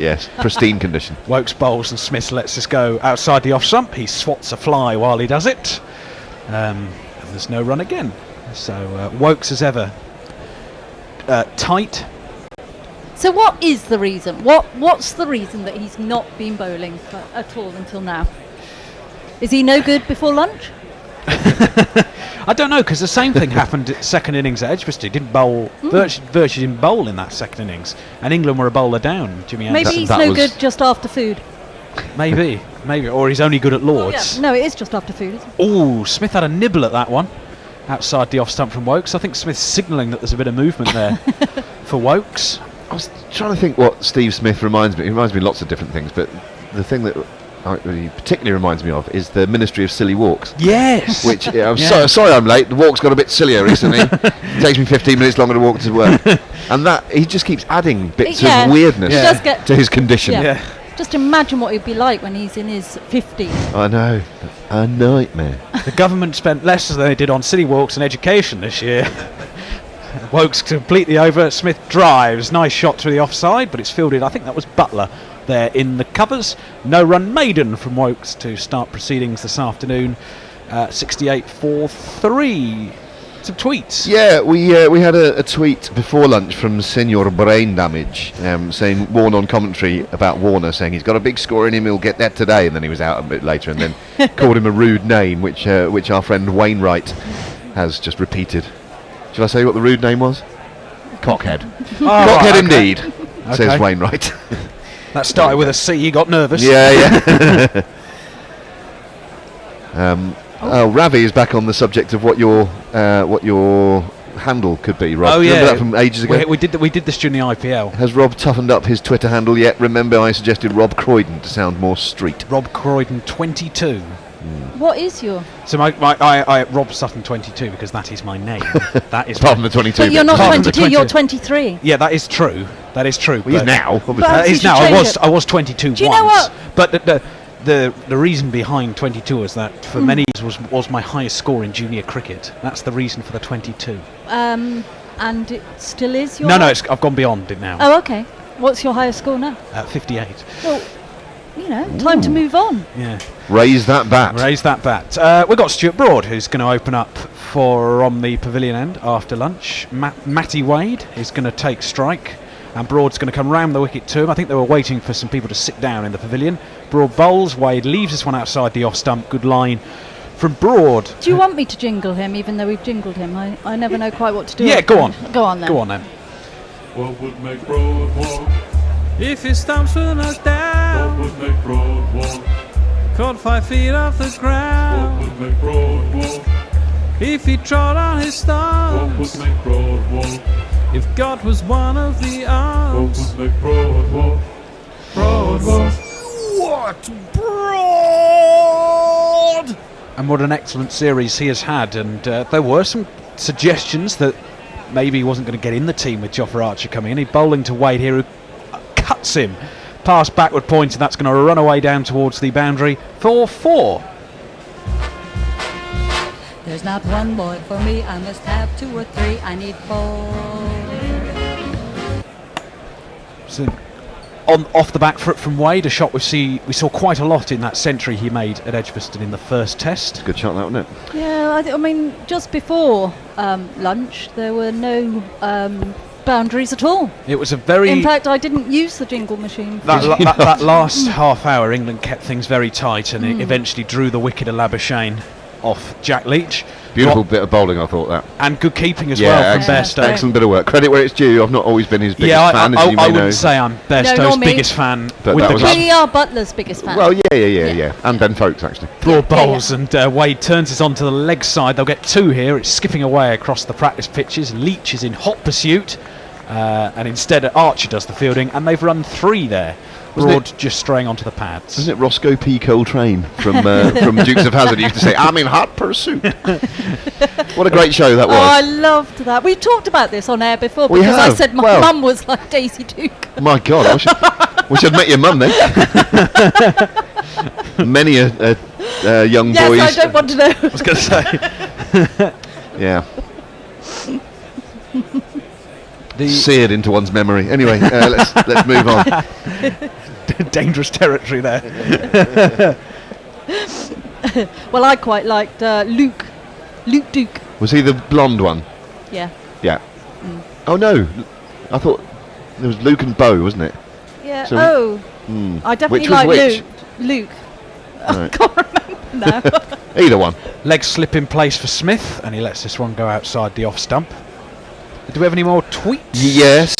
Yes, pristine condition. Wokes bowls and Smith lets us go outside the off stump. He swats a fly while he does it. And there's no run again. So Wokes as ever tight. So what is the reason? What's the reason that he's not been bowling at all until now? Is he no good before lunch? I don't know, because the same thing happened at second innings at Edgbaston. He didn't bowl, virtually didn't bowl in that second innings, and England were a bowler down. Jimmy Anderson. Maybe he's no good just after food. Maybe, or he's only good at Lords. Yeah. No, it is just after food, isn't it? Oh, Smith had a nibble at that one, outside the off stump from Wokes. I think Smith's signalling that there's a bit of movement there for Wokes. I was trying to think what Steve Smith reminds me. He reminds me of lots of different things, but the thing that he particularly reminds me of is the Ministry of Silly Walks. Yes. Which I'm sorry I'm late. The walk's got a bit sillier recently. It takes me 15 minutes longer to walk to work, and that he just keeps adding bits of weirdness to his condition. Yeah. Just imagine what he'd be like when he's in his 50s. I know, a nightmare. The government spent less than they did on city walks and education this year. Wokes completely over. Smith drives, nice shot through the offside, but it's fielded. I think that was Butler there in the covers. No run maiden from Wokes to start proceedings this afternoon. 68 for 3. Some tweets. Yeah, we had a tweet before lunch from Senior Brain Damage saying Warner on commentary about Warner, saying he's got a big score in him, he'll get that today, and then he was out a bit later and then called him a rude name, which our friend Wainwright has just repeated. Shall I say what the rude name was? Cockhead. Cockhead indeed, says Wainwright. That started with a C, he got nervous. Yeah. Ravi is back on the subject of what your handle could be, Rob. Oh, yeah. Remember that from ages ago? We did this during the IPL. Has Rob toughened up his Twitter handle yet? Remember I suggested Rob Croydon to sound more street. Rob Croydon 22. What is your? So I Rob Sutton 22 because that is my name. That is apart from the 22. But you're not 22. You're 23. Yeah, that is true. That is true. Well, he's now. Obviously. That is now. I was 22 Do you once. know what? But the reason behind 22 was that for many years was my highest score in junior cricket. That's the reason for the 22. And it still is your? No, I've gone beyond it now. Oh, okay. What's your highest score now? 58. Well, time to move on. Yeah. Raise that bat. We've got Stuart Broad, who's going to open up from the pavilion end after lunch. Matty Wade is going to take strike, and Broad's going to come round the wicket to him. I think they were waiting for some people to sit down in the pavilion. Broad bowls, Wade leaves this one outside the off stump. Good line from Broad. Do you want me to jingle him, even though we've jingled him? I never know quite what to do. Yeah, go on. Go on then. Go on then. What would make Broad walk? If his stumps were knocked down, What would make Broad walk? caught 5 feet off the What ground, would make Broad walk? if he trod on his What would stumps, make Broad walk? if God was one of the What arms, would make Broad walk? Broad walk. And what an excellent series he has had. And there were some suggestions that maybe he wasn't going to get in the team with Jofra Archer coming in. He's bowling to Wade here, who cuts him. Pass backward point, and that's going to run away down towards the boundary for 4. There's not one boy for me, I must have 2 or 3, I need 4. So off the back foot from Wade, a shot we saw quite a lot in that century he made at Edgbaston in the first test. Good shot, that, wasn't it? Yeah, I mean, just before lunch, there were no boundaries at all. It was a very... In fact, I didn't use the jingle machine. That last half hour, England kept things very tight, and it eventually drew the wicket of Labuschagne off Jack Leach. Beautiful bit of bowling, I thought that. And good keeping as well from Bairstow. Excellent bit of work. Credit where it's due. I've not always been his biggest fan, as you may I know. wouldn't say I'm Bairstow's biggest fan. But with that the was club. We are Butler's biggest fan. Well, yeah. And Ben Folkes, actually. Broad bowls, and Wade turns this onto the leg side. They'll get 2 here. It's skipping away across the practice pitches. Leach is in hot pursuit, and instead Archer does the fielding, and they've run 3 there. Broad just straying onto the pads. Isn't it Roscoe P. Coltrane from Dukes of Hazzard? He used to say, "I'm in hot pursuit." What a great show that was! Oh, I loved that. We talked about this on air before We because I have. said my mum was like Daisy Duke. My God, I wish I'd met your mum then. Many a young boys. Yes, I don't want to know. I was going to say. Yeah. seared into one's memory. Anyway, let's move on. Dangerous territory there. Well, I quite liked Luke Duke. Was he the blonde one? Yeah. Yeah. Oh no, I thought there was Luke and Bo, wasn't it? Yeah. So- I definitely Which was like which? Luke. I Right. can't remember now. Either one. Legs slip in place for Smith, and he lets this one go outside the off stump. Do we have any more tweets? Yes,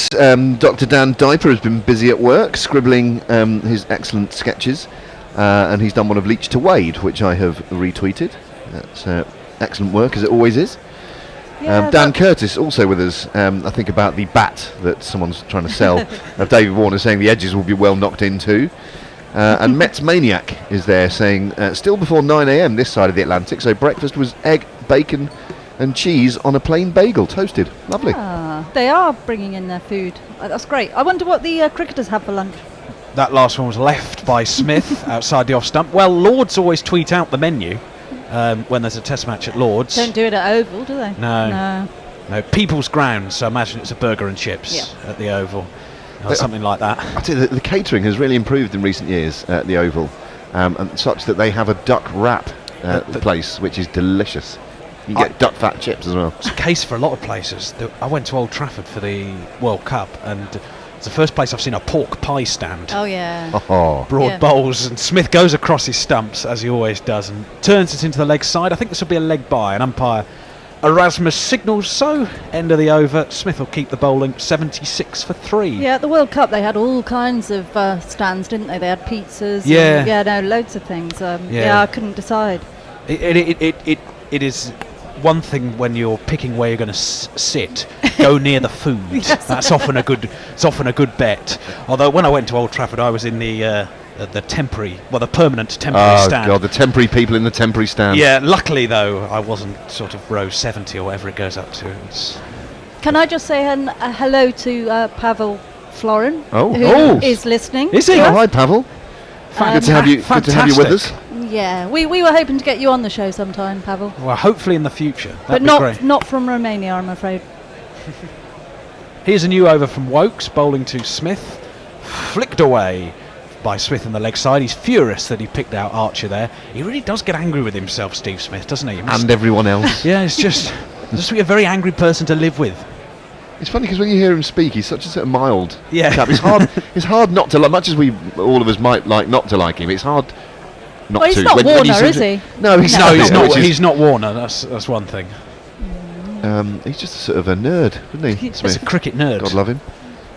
Dr. Dan Diaper has been busy at work, scribbling his excellent sketches, and he's done one of Leach to Wade, which I have retweeted. That's excellent work, as it always is. Yeah, Dan Curtis also with us, I think about the bat that someone's trying to sell, of David Warner saying the edges will be well knocked in too. And Mets Maniac is there saying, still before 9 a.m. this side of the Atlantic, so breakfast was egg, bacon and cheese on a plain bagel, toasted. Lovely. They are bringing in their food. That's great. I wonder what the cricketers have for lunch. That last one was left by Smith outside the off stump. Well, Lords always tweet out the menu when there's a test match at Lords. Don't do it at Oval, do they? No. No, People's Ground, so imagine it's a burger and chips at the Oval. Or something like that. I tell you, the catering has really improved in recent years at the Oval, and such that they have a duck wrap place, which is delicious. You can get duck fat chips as well. It's a case for a lot of places. I went to Old Trafford for the World Cup, and it's the first place I've seen a pork pie stand. Oh, yeah. Oh. Broad Yeah. bowls, and Smith goes across his stumps, as he always does, and turns it into the leg side. I think this will be a leg by, and umpire Erasmus signals so. End of the over. Smith will keep the bowling 76 for 3. Yeah, at the World Cup they had all kinds of stands, didn't they? They had pizzas. Yeah. Loads of things. I couldn't decide. It is one thing when you're picking where you're going to sit. Go near the food. Yes. That's often a good. It's often a good bet. Although when I went to Old Trafford, I was in the permanent temporary stand. God, the temporary people in the temporary stand. Yeah, luckily though, I wasn't sort of row 70 or whatever it goes up to. Can I just say a hello to Pavel Florin, Oh. who Oh. is listening? Is he? to Oh, us? hi, Pavel. Good to have you. Good to have you with us. Yeah, we were hoping to get you on the show sometime, Pavel, Well, hopefully in the future. but That'd be great. not from Romania, I'm afraid. Here's a new over from Wokes, bowling to Smith. Flicked away by Smith on the leg side. He's furious that he picked out Archer there. He really does get angry with himself, Steve Smith, doesn't he? And everyone else. Yeah, it's just be a very angry person to live with. It's funny because when you hear him speak, he's such a sort of mild Yeah. chap. It's hard not to like, much as all of us might like not to like him. It's hard not Well, he's to. not When Warner, seems is to- he? No, he's No. not. He's not. which is- He's not Warner. That's one thing. He's just a sort of a nerd, isn't he? He's a Smith? cricket nerd. God love him.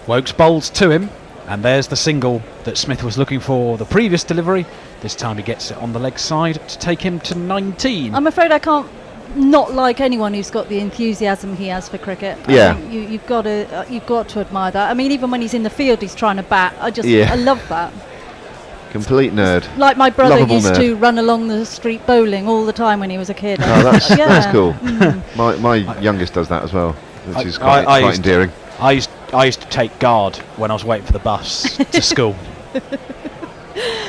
Wokes bowls to him, and there's the single that Smith was looking for the previous delivery. This time he gets it on the leg side to take him to 19. I'm afraid I can't not like anyone who's got the enthusiasm he has for cricket. Yeah. I think you've got to admire that. I mean, even when he's in the field, he's trying to bat. Yeah. I love that. Complete nerd. Like my brother Lovable used nerd. to run along the street bowling all the time when he was a kid. Oh, that's Yeah. that's cool. Mm. My youngest does that as well, which is I quite used to- endearing. I used to take guard when I was waiting for the bus to school.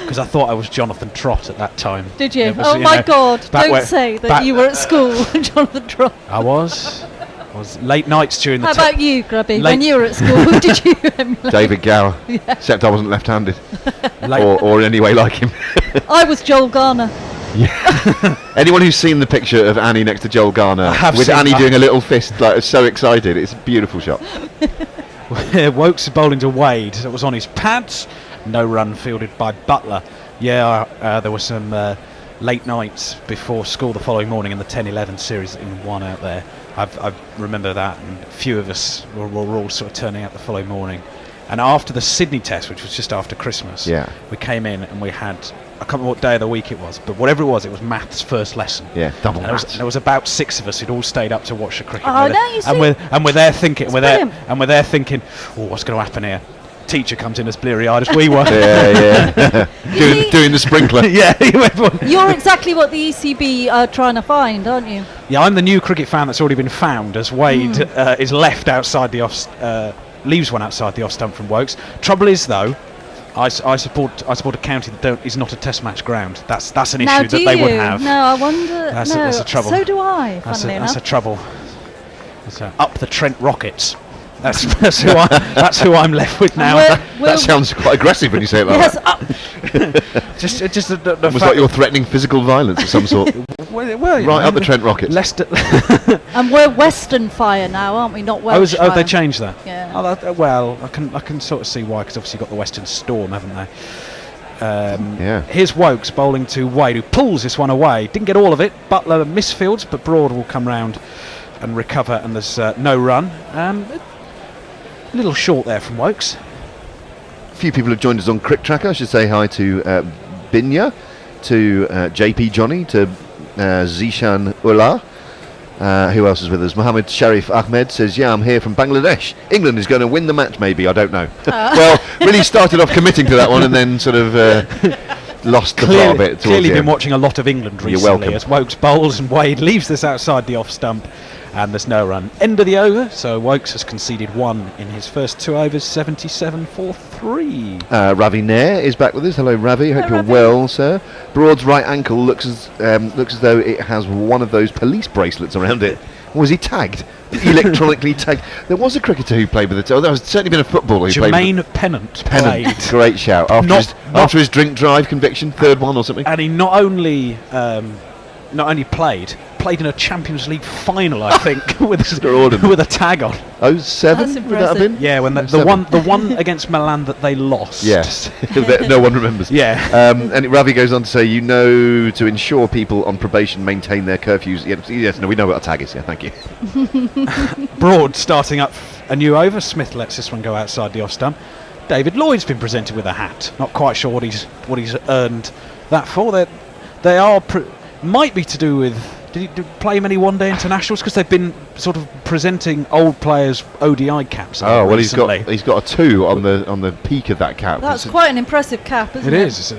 Because I thought I was Jonathan Trott at that time. Did you? It was, Oh my God! back Don't where- say that back- you were at school, Jonathan Trott. I was late nights during the How about you, Grubby? late- When you were at school, who did you emulate? David Gower, except I wasn't left-handed, late, or in any way like him. I was Joel Garner. Anyone who's seen the picture of Annie next to Joel Garner, I have with seen Annie that. doing a little fist, like so excited, it's a beautiful shot. Wokes is bowling to Wade. It was on his pads. No run fielded by Butler. Yeah, there were some late nights before school the following morning in the 10-11 series in one out there. I remember that, and a few of us were all sort of turning out the following morning. And after the Sydney test, which was just after Christmas, Yeah. we came in and we had, I can't remember what day of the week it was, but whatever it was maths first lesson. Yeah, double And maths. there was about 6 of us who'd all stayed up to watch the cricket. Oh, And no, you and see. we're there thinking, It's brilliant. we're there thinking, oh, what's going to happen here? Teacher comes in as bleary-eyed as we were. Yeah. see- doing the sprinkler. Yeah, he went, You're exactly what the ECB are trying to find, aren't you? yeah. I'm the new cricket fan that's already been found, as Wade is left outside the off, leaves one outside the off stump from Wokes. Trouble is though, I support a county that is not a Test match ground. That's an Now, issue do that they you? would have. No, I wonder. That's no, a trouble. So do I. That's Funnily a enough. trouble. Up the Trent Rockets. That's who I'm left with now. That sounds quite aggressive when you say it like yes, that. just the It was fact like you're threatening physical violence of some sort. well, you Right know, up the Trent Rockets. Leicester. and we're Western Fire now, aren't we? Not Welsh Oh, Fire. they changed that. Yeah. Oh, well, I can sort of see why, because obviously you've got the Western Storm, haven't they? Yeah. Here's Wokes bowling to Wade, who pulls this one away. Didn't get all of it. Butler misfields, but Broad will come round and recover, and there's no run. A little short there from Wokes. A few people have joined us on Crick Tracker. I should say hi to Binya, to JP Johnny, to Zishan Ullah. Who else is with us? Mohammed Sharif Ahmed says, yeah, I'm here from Bangladesh. England is going to win the match, maybe. I don't know. Well, really started off committing to that one and then sort of lost the plot a bit. Clearly been watching a lot of England You're recently welcome. as Wokes bowls and Wade leaves this outside the off stump, and there's no run. End of the over, so Wokes has conceded 1 in his first 2 overs, 77 for 3. Ravi Nair is back with us. Hello, Ravi. Hope you're Ravi. well, sir. Broad's right ankle looks as though it has one of those police bracelets around it. Was he tagged? Electronically tagged. There was a cricketer who played with it. Oh, there was certainly been a footballer who played with Jermaine Pennant it. Pennant. played. Great shout. After his drink drive conviction, third one or something. And he not only played in a Champions League final, I think, with a tag on. 07 That's would that have impressive. been? Yeah, when the 07. one against Milan that they lost. Yes, that no one remembers. Yeah. And Ravi goes on to say, to ensure people on probation maintain their curfews. Yes, no, we know what a tag is. Yeah, thank you. Broad starting up a new over. Smith lets this one go outside the off stump. David Lloyd's been presented with a hat. Not quite sure what he's earned that for. They are might be to do with. Did he play many one-day internationals? Because they've been sort of presenting old players' ODI caps. Oh well, recently. he's got a 2 on the peak of that cap. That's quite an impressive cap, isn't It it? is.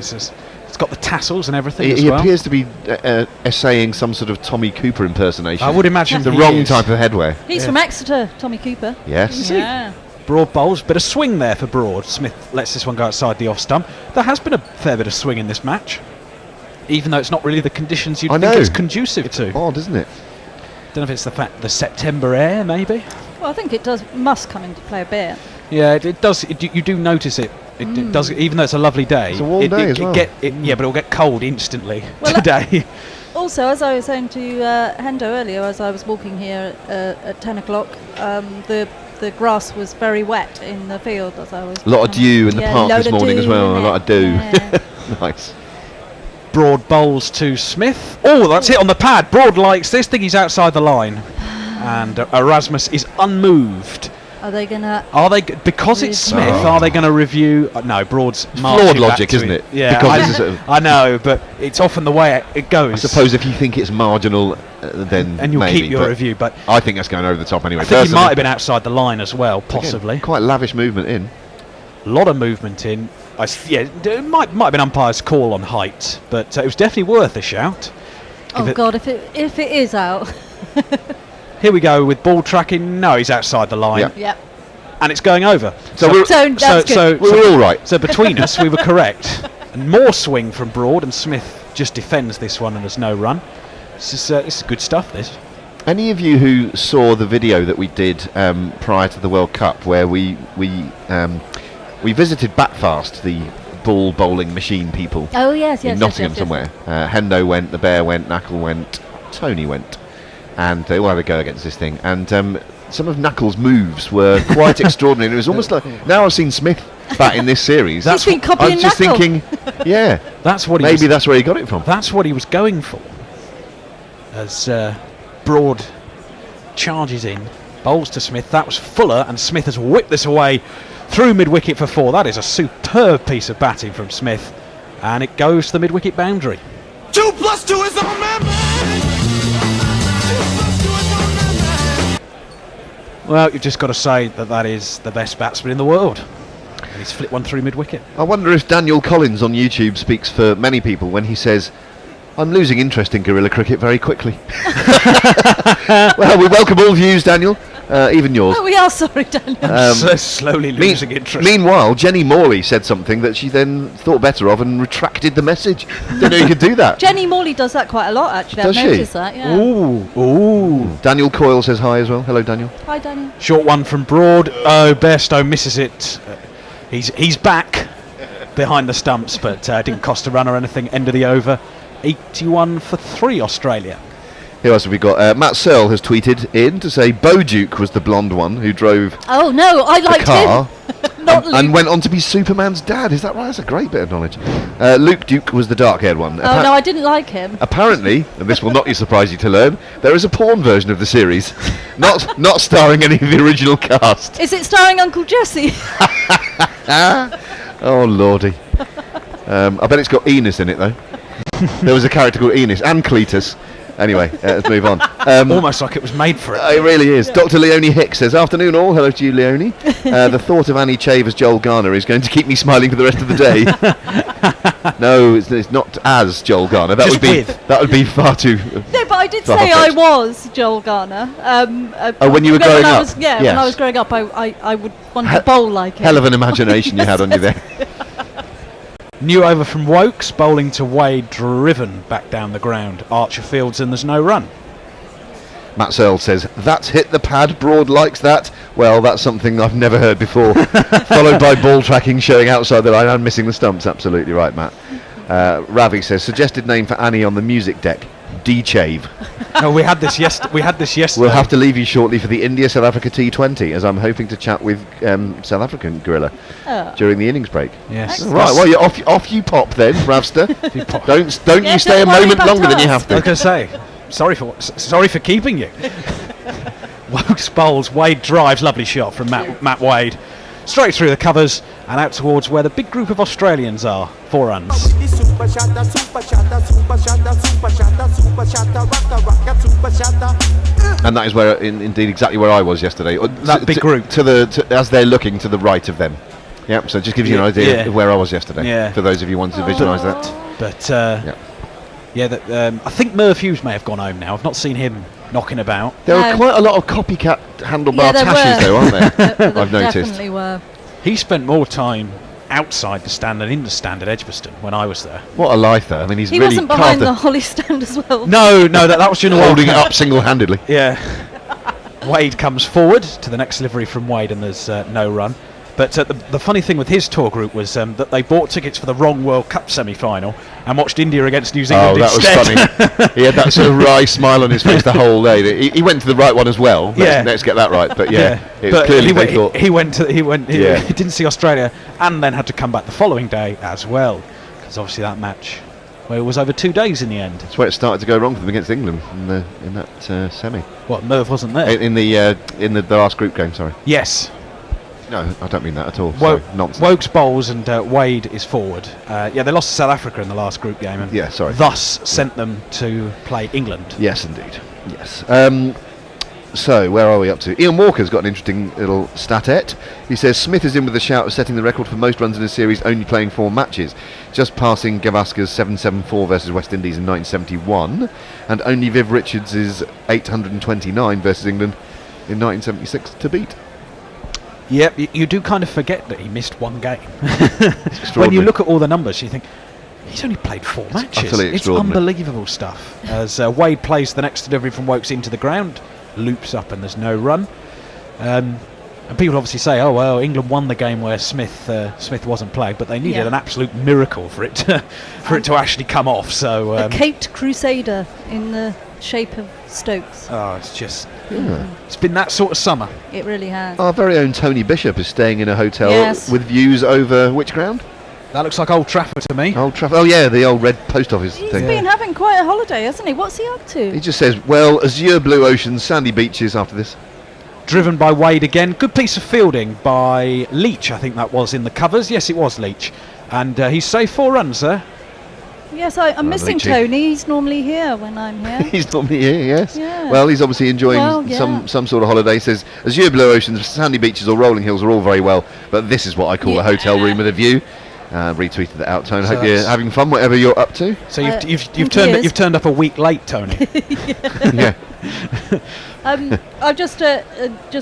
It's got the tassels and everything as He well. appears to be essaying some sort of Tommy Cooper impersonation. I would imagine the he wrong is. type of headwear. He's from Exeter, Tommy Cooper. Yes. Yeah. Broad bowls, bit of swing there for Broad. Smith lets this one go outside the off stump. There has been a fair bit of swing in this match, even though it's not really the conditions you'd I think know. it's conducive to. Odd, isn't it? Don't know if it's the September air, maybe. Well, I think it must come into play a bit. Yeah, it does. You do notice it. It does, even though it's a lovely day. It's a warm day as well. Yeah, but it'll get cold instantly Well, today. Also, as I was saying to Hendo earlier, as I was walking here at 10 o'clock, the grass was very wet in the field as I was. A lot of dew in the park load this of morning as dew well. A in lot it. of dew. Yeah. Nice. Broad bowls to Smith. Oh, that's hit on the pad. Broad likes this. Think he's outside the line, and Erasmus is unmoved. Are they gonna? Because it's Smith? Oh. Are they going to review? No, Broad's Flawed marching back logic, to isn't it? Yeah, Because it's a sort of- I know, but it's often the way it goes. I suppose if you think it's marginal, then and you'll maybe, keep your but review, but I think that's going over the top anyway. I think he personally. might have been outside the line as well, Again, possibly. quite lavish movement in. A lot of movement in. It might have been umpire's call on height, but it was definitely worth a shout. Oh God! If it is out. Here we go with ball tracking. No, he's outside the line, Yep. Yep. and it's going over. So we're, That's good. we're all right. So between us, we were correct. And more swing from Broad, and Smith just defends this one, and there's no run. This is good stuff. This. Any of you who saw the video that we did prior to the World Cup, where we visited Batfast, the ball bowling machine people Oh yes, yes. in Nottingham yes. somewhere. Hendo went, the Bear went, Knuckle went, Tony went, and they all had a go against this thing. And some of Knuckles' moves were quite extraordinary. It was almost like, now I've seen Smith bat in this series. He's been copying I'm just Knuckle. thinking, yeah, That's what he maybe was, that's where he got it from. That's what he was going for. As Broad charges in, bowls to Smith. That was Fuller, and Smith has whipped this away through mid-wicket for 4. That is a superb piece of batting from Smith, and it goes to the mid-wicket boundary. 2 plus 2 is on man. Well, you've just got to say that is the best batsman in the world. And he's flipped one through mid-wicket. I wonder if Daniel Collins on YouTube speaks for many people when he says, I'm losing interest in guerrilla cricket very quickly. Well, we welcome all views, Daniel. Even yours. Oh, we are sorry, Daniel. So slowly losing interest. Meanwhile, Jenny Morley said something that she then thought better of and retracted the message. Didn't know you could do that. Jenny Morley does that quite a lot, actually. Does I've she? noticed that, yeah. Ooh. Daniel Coyle says hi as well. Hello, Daniel. Hi, Daniel. Short one from Broad. Oh, Bairstow misses it. He's back behind the stumps, but didn't cost a run or anything. End of the over. 81 for 3 Australia. Who else have we got? Matt Searle has tweeted in to say Bo Duke was the blonde one who drove Oh, no, I the liked car him. Not Luke. and went on to be Superman's dad. Is that right? That's a great bit of knowledge. Luke Duke was the dark-haired one. Oh, no, I didn't like him. Apparently, and this will not surprise you to learn, there is a porn version of the series, not starring any of the original cast. Is it starring Uncle Jesse? Oh lordy! I bet it's got Enos in it though. There was a character called Enos and Cletus. Anyway, let's move on. Almost like it was made for it. It really is. Dr. Leonie Hicks says, "Afternoon all. Hello to you, Leonie. The thought of Annie Chave as Joel Garner is going to keep me smiling for the rest of the day." No, it's not as Joel Garner. Just That would be far too. No, but I did Far say I fetched. was Joel Garner. When you were growing when I up? was, yeah, when Yes. I was growing up, I would want to bowl like him. Hell of an imagination you had on you there. New over from Wokes, bowling to Wade, driven back down the ground. Archer fields and there's no run. Matt Searle says, "That's hit the pad, Broad likes that." Well, that's something I've never heard before. Followed by ball tracking showing outside the line and missing the stumps. Absolutely right, Matt. Ravi says, "Suggested name for Annie on the music deck, D-Chave." No, we had this yesterday. We'll have to leave you shortly for the India-South Africa T20, as I'm hoping to chat with South African gorilla during the innings break. Yes. Right, well, you're off you pop then, Ravster. pop. Don't Yeah, you stay a don't worry moment about longer than you us. have I was to. going to say, sorry for keeping you. Wokes bowls, Wade drives, lovely shot from Matt Wade. Straight through the covers and out towards where the big group of Australians are. 4 runs. And that is where, indeed, exactly where I was yesterday. That big group. As they're looking to the right of them. Yep, so it just gives you an idea Yeah. of where I was yesterday. Yeah. For those of you wanting to visualise that. But Yeah. I think Merv Hughes may have gone home now. I've not seen him knocking about. There No. are quite a lot of copycat handlebar Yeah, there tashes, were. though, aren't there? There I've noticed. definitely were. He spent more time outside the stand than in the stand at Edgbaston when I was there. What a life, though. I mean, he's He really wasn't behind carved the Holly stand as well. No, that was during the World holding it Cup. up single-handedly. Yeah. Wade comes forward to the next delivery from Wade and there's no run. But the funny thing with his tour group was that they bought tickets for the wrong World Cup semi-final and watched India against New Zealand Oh, that instead. was funny. He had that sort of wry smile on his face the whole day. He went to the right one as well. Let's get that right. But yeah, it was But clearly he they thought. Yeah. he didn't see Australia and then had to come back the following day as well. Because obviously that match, well, it was over 2 days in the end. That's where it started to go wrong for them against England in that semi. What, Merv wasn't there? In the last group game. Sorry. Yes. No, I don't mean that at all. Sorry, nonsense. Wokes bowls and Wade is forward. They lost to South Africa in the last group game and Yeah, sorry. thus sent them to play England. Yes, indeed. Yes. So, where are we up to? Ian Walker's got an interesting little statette. He says Smith is in with a shout of setting the record for most runs in a series, only playing 4 matches, just passing Gavaskar's 774 versus West Indies in 1971, and only Viv Richards' 829 versus England in 1976 to beat. Yep, you do kind of forget that he missed 1 game. When extraordinary. you look at all the numbers, you think he's only played 4 matches. utterly It's extraordinary. unbelievable stuff. As Wade plays the next delivery from Wokes into the ground, loops up and there's no run. And people obviously say, "Oh well, England won the game where Smith wasn't played," but they needed Yeah. an absolute miracle for it to actually come off. So A caped crusader in the shape of Stokes. it's been that sort of summer. It really has. Our very own Tony Bishop is staying in a hotel Yes. with views over which ground? That looks like Old Trafford to me. Old Trafford. Oh yeah, the old red post office He's thing. been having quite a holiday, hasn't he? What's he up He to? just says, well, azure blue oceans, sandy beaches after this. Driven by Wade again. Good piece of fielding by Leach, I think that was in the covers. Yes, it was Leach. And he's saved 4 runs there. Yes, I'm missing Leachy. Tony. He's normally here when I'm here. He's normally here, yes. Yeah. Well, he's obviously enjoying Well, yeah. some sort of holiday. He says, azure blue oceans, sandy beaches or rolling hills are all very well, but this is what I call a hotel room with a view. Retweeted that out, Tone. So Hope you're having fun, whatever you're up to. So think you've he is. turned up a week late, Tony. Yeah. I'm just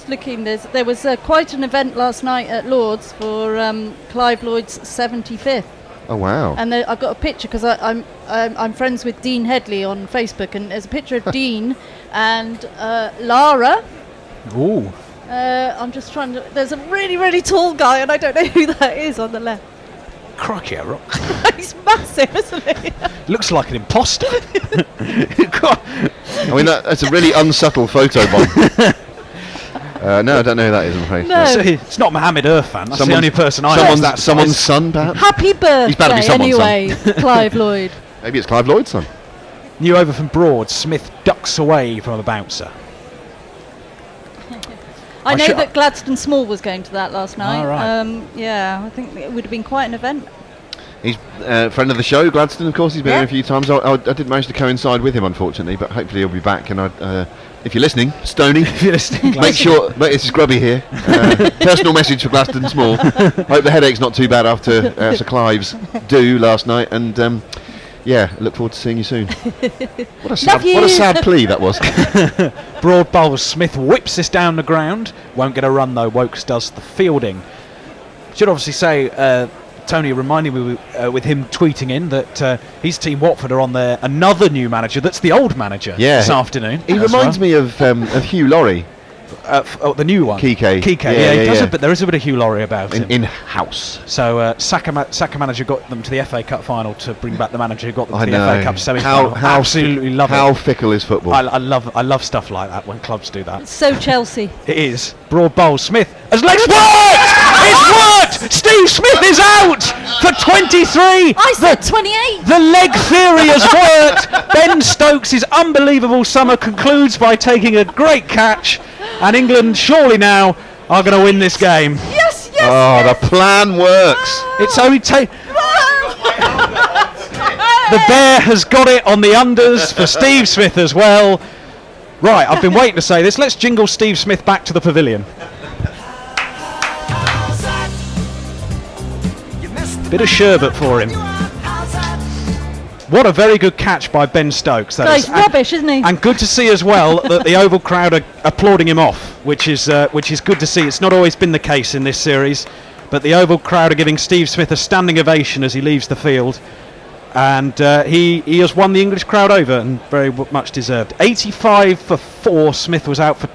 looking. There was quite an event last night at Lord's for Clive Lloyd's 75th. Oh wow! And I've got a picture because I'm friends with Dean Headley on Facebook, and there's a picture of Dean and Lara. Ooh. I'm just trying to. There's a really, really tall guy, and I don't know who that is on the left. Crikey, Rock. He's massive, isn't he? Looks like an imposter. I mean, that's a really unsubtle photo bomb. No, I don't know who that is, I'm afraid. No. It's not Mohammed Irfan. That's the only person I know. That someone's son, perhaps? Happy He's bound to be birthday, someone's anyway, Clive Lloyd. Maybe it's Clive Lloyd's son. New over from Broad. Smith ducks away from a bouncer. I know that Gladstone Small was going to that last night. Oh, right. Yeah, I think it would have been quite an event. He's a friend of the show, Gladstone, of course. He's been here a few times. I didn't manage to coincide with him, unfortunately, but hopefully he'll be back. And if you're listening, Stoney, If you're listening, make sure. This is Grubby here. Personal message for Gladstone Small. Hope the headache's not too bad after Sir Clive's do last night. And yeah, look forward to seeing you soon. What a sad plea that was. Broad bowls. Smith whips this down the ground. Won't get a run though. Wokes does the fielding. Should obviously say, Tony reminding me with him tweeting in that his team Watford are on their another new manager. That's the old manager this afternoon. He reminds me of Hugh Laurie. The new one. Kike. Yeah, he does but there is a bit of Hugh Laurie about him. In-house. So Saka manager got them to the FA Cup final to bring back the manager who got them to the know. FA Cup semi-final. Absolutely love it. How fickle is football? I love stuff like that when clubs do that. It's so Chelsea. It is. Broad bowl. Smith has legs. Worked! It's worked! Steve Smith is out for 23. I said 28. The leg theory has worked. Ben Stokes' unbelievable summer concludes by taking a great catch, and England surely now are going to win this game. Yes. The plan works. It's only the bear has got it on the unders for Steve Smith as well. Right, I've been waiting to say this. Let's jingle Steve Smith back to the pavilion. Bit of sherbet for him. What a very good catch by Ben Stokes. He's rubbish, isn't he? And good to see as well that the Oval crowd are applauding him off, which is good to see. It's not always been the case in this series, but the Oval crowd are giving Steve Smith a standing ovation as he leaves the field. And he has won the English crowd over, and very much deserved. 85 for 4. Smith was out for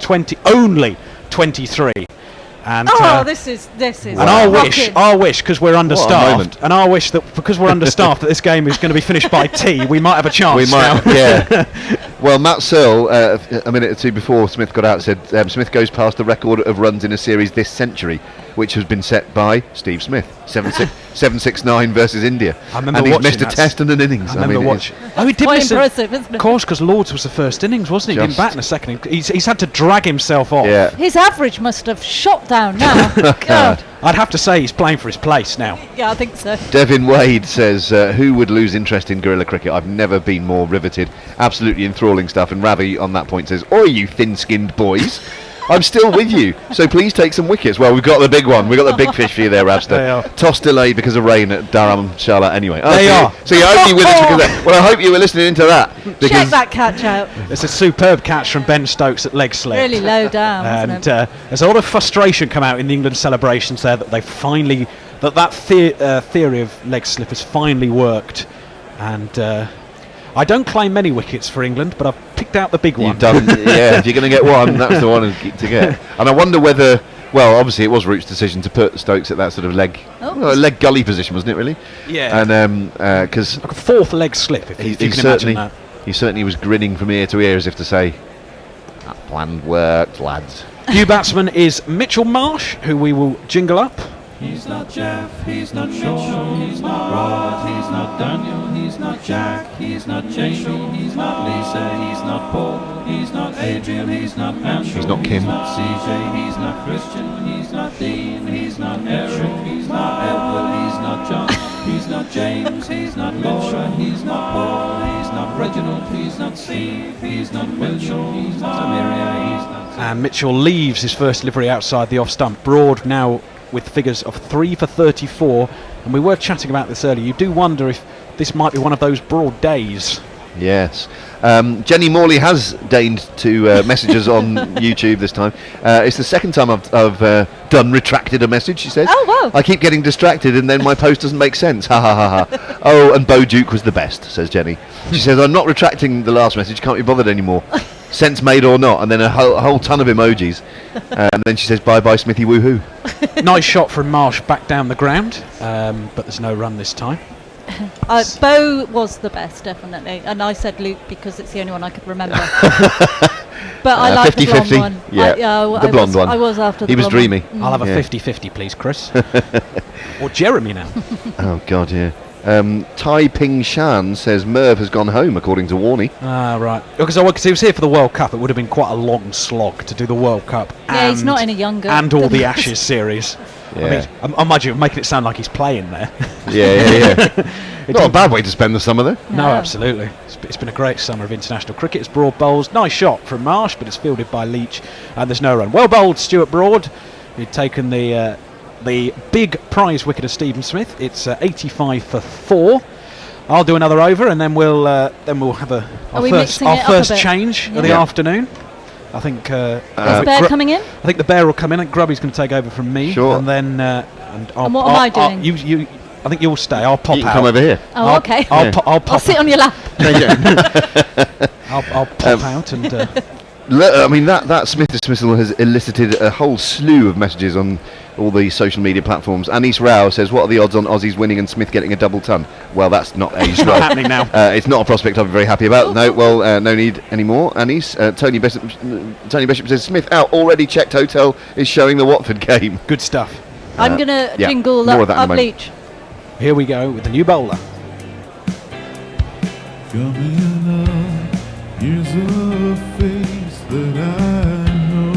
only 23. And this is. And our wish, because we're understaffed, and our wish that because we're understaffed, that this game is going to be finished by tea, we might have a chance. We might, now. yeah. Well, Matt Searle, a minute or two before Smith got out, said Smith goes past the record of runs in a series this century, which has been set by Steve Smith, 769 versus India. I remember and he's watching missed a test and an innings. I remember watching. Oh, he did quite miss impressive, isn't it? Of course, because Lords was the first innings, wasn't he? He didn't bat in a second. He's had to drag himself off. Yeah. His average must have shot down now. God. I'd have to say he's playing for his place now. Yeah, I think so. Devin Wade says, who would lose interest in guerrilla cricket? I've never been more riveted. Absolutely enthralling stuff. And Ravi on that point says, oi, you thin-skinned boys. I'm still with you, so please take some wickets. Well, we've got the big one. We've got the big fish for you there, Rabster. They are. Toss delayed because of rain at Durham, Charlotte. Anyway. They are. So you're only with us because of that. Well, I hope you were listening into that. Check that catch out. It's a superb catch from Ben Stokes at leg slip. Really low down, And isn't it? there's a lot of frustration come out in the England celebrations there that they finally, that theory of leg slip has finally worked. And I don't claim many wickets for England, but I've picked out the big one. You've done, yeah, if you're going to get one, that's the one to get. And I wonder whether, well, obviously it was Root's decision to put Stokes at that sort of leg gully position, wasn't it, really? Yeah. And because like a fourth leg slip, if you can imagine that. He certainly was grinning from ear to ear as if to say, that plan worked, lads. New batsman is Mitchell Marsh, who we will jingle up. He's not Jeff, he's not Sean, he's not Rod, he's not Daniel, he's not Jack, he's not Jamie, he's not Lisa, he's not Paul, he's not Adrian, he's not Andrew, he's not Kim, he's not CJ, he's not Christian, he's not Dean, he's not Eric, he's not Edward, he's not John, he's not James, he's not Laura, he's not Paul, he's not Reginald, he's not Steve, he's not Wilshire, he's not Amelia, he's not... And Mitchell leaves his first delivery outside the off stump. Broad now with figures of 3 for 34, and we were chatting about this earlier. You do wonder if this might be one of those Broad days. Yes. Jenny Morley has deigned to message us on YouTube this time. It's the second time I've done retracted a message, she says. Oh, wow. I keep getting distracted and then my post doesn't make sense. Ha ha ha ha. Oh, and Bo Duke was the best, says Jenny. She says, I'm not retracting the last message, can't be bothered anymore. Sense made or not. And then a whole ton of emojis. And then she says, bye-bye, Smithy, woohoo. Nice shot from Marsh back down the ground, but there's no run this time. Bo was the best, definitely. And I said Luke because it's the only one I could remember. But I like the blonde 50-50. one. Yeah, the blonde one. I was after the He was blonde one. dreamy. I'll have a Yeah. 50-50, please, Chris. Or Jeremy now. Oh, God, yeah. Tai Ping Shan says Merv has gone home, according to Warney. Ah, right. Because he was here for the World Cup. It would have been quite a long slog to do the World Cup. Yeah, he's not any younger. And all than the us. Ashes series. Yeah. I mean, I'm imagining making it sound like he's playing there. Yeah. Not a bad way to spend the summer, though. No, No. absolutely. It's been a great summer of international cricket. It's Broad bowls. Nice shot from Marsh, but it's fielded by Leach, and there's no run. Well bowled, Stuart Broad, who'd taken the big prize wicket of Stephen Smith. It's 85 for 4. I'll do another over, and then we'll have our we first mixing it up a first bit? change of the Yeah. afternoon. I think Is Bear coming in? I think the Bear will come in, and Grubby's going to take over from me. Sure. And then And what am I doing? You, I think you'll stay. I'll pop You can out. come over here. Oh, okay. I'll pop. I'll sit on your lap. I'll pop out and. I mean, that Smith dismissal has elicited a whole slew of messages on all the social media platforms. Anis Rao says, what are the odds on Aussies winning and Smith getting a double ton? Well, that's not aged well. happening now. It's not a prospect I'm very happy about. No, well, no need anymore. Anis, Tony Bishop says, Smith out, already checked hotel, is showing the Watford game. Good stuff. I'm going to yeah, jingle more of that in a up moment. Leach. Here we go with the new bowler. Coming up, here's a face that I know.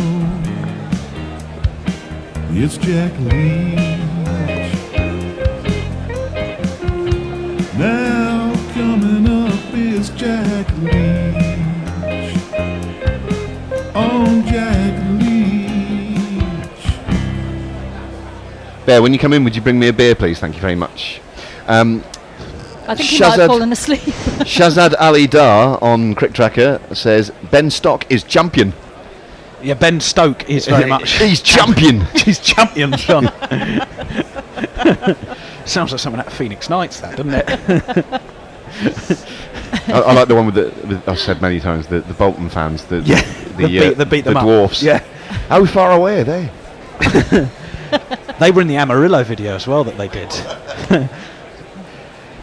It's Jack Leach. Now coming up is Jack Leach. On Jack Leach. Bear, when you come in, would you bring me a beer, please? Thank you very much. I think he might Shazad- have fallen asleep. Shazad Ali Dar on Crick Tracker says, Ben Stock is champion. Yeah, Ben Stoke is very much. He's champion. He's champion, John. Sounds like someone at Phoenix Knights, that, doesn't it? I like the one with I've said many times, the Bolton fans, the beat them up. dwarfs. Yeah. How far away are they? They were in the Amarillo video as well that they did.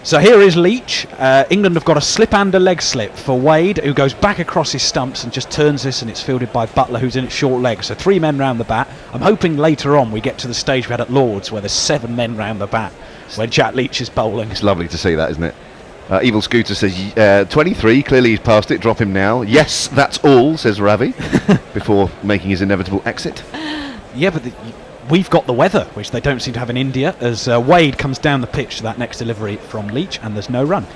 So here is Leach. England have got a slip and a leg slip for Wade, who goes back across his stumps and just turns this, and it's fielded by Butler, who's in its short leg. So 3 men round the bat. I'm hoping later on we get to the stage we had at Lords where there's 7 men round the bat when Jack Leach is bowling. It's lovely to see that, isn't it? Evil Scooter says 23, clearly he's past it, drop him now. Yes, that's all, says Ravi, before making his inevitable exit. Yeah, but we've got the weather, which they don't seem to have in India, as Wade comes down the pitch to that next delivery from Leach, and there's no run.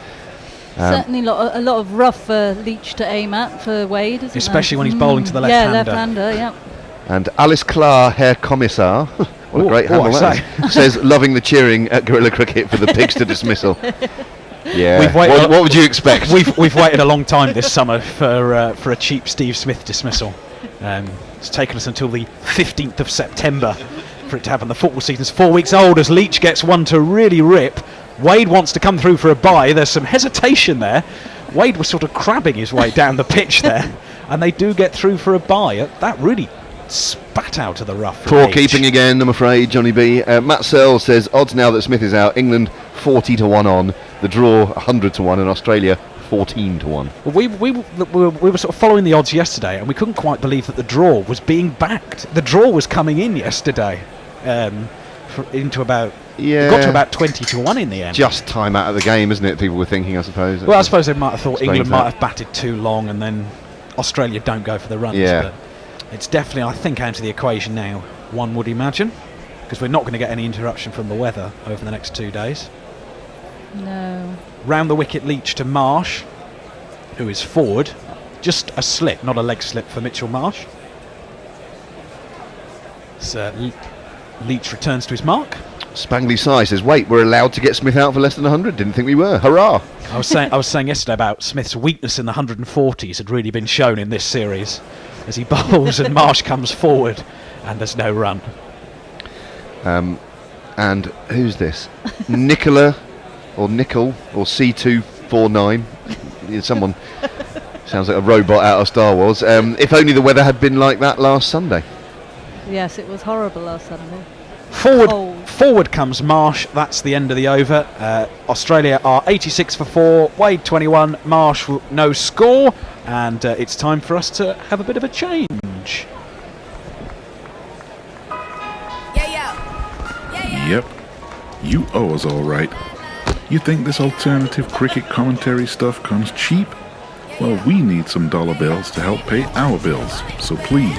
Certainly a lot of rough Leach to aim at for Wade, isn't Especially there? when he's bowling to the Yeah, left-hander. left-hander, yeah. And Alice Clark, Herr Kommissar, what a Ooh, great oh, handle I that is, says, loving the cheering at Guerrilla Cricket for the pigs to dismissal. Yeah, We've waited what would you expect? We've waited a long time this summer for a cheap Steve Smith dismissal. It's taken us until the 15th of September for it to happen. The football season's 4 weeks old as Leach gets one to really rip. Wade wants to come through for a bye. There's some hesitation there. Wade was sort of crabbing his way down the pitch there, and they do get through for a bye. That really spat out of the rough. Poor Leach. keeping again, I'm afraid, Johnny B. Matt Searle says, odds now that Smith is out, England 40 to 1 on, the draw 100 to 1, and Australia 14 to 1. Well, we were sort of following the odds yesterday, and we couldn't quite believe that the draw was being backed. The draw was coming in yesterday, into about Yeah. it got to about 20 to 1 in the end. Just time out of the game, isn't it? People were thinking, I suppose. Well, I suppose they might have thought Explains England that. might have batted too long, and then Australia don't go for the runs. Yeah. But it's definitely, I think, out of the equation now, one would imagine, because we're not going to get any interruption from the weather over the next 2 days. No. Round the wicket, Leach to Marsh, who is forward. Just a slip, not a leg slip for Mitchell Marsh. So Leach returns to his mark. Spangly Sai says, wait, we're allowed to get Smith out for less than 100. Didn't think we were. Hurrah! I was saying yesterday about Smith's weakness in the 140s had really been shown in this series as he bowls and Marsh comes forward and there's no run. And who's this? Nicola or Nickel or C249. Someone sounds like a robot out of Star Wars. If only the weather had been like that last Sunday. Yes, it was horrible last Sunday. Forward comes Marsh. That's the end of the over. Australia are 86 for 4. Wade 21. Marsh no score. And it's time for us to have a bit of a change. Yep, you owe us all right. You think this alternative cricket commentary stuff comes cheap? Well, we need some dollar bills to help pay our bills, so please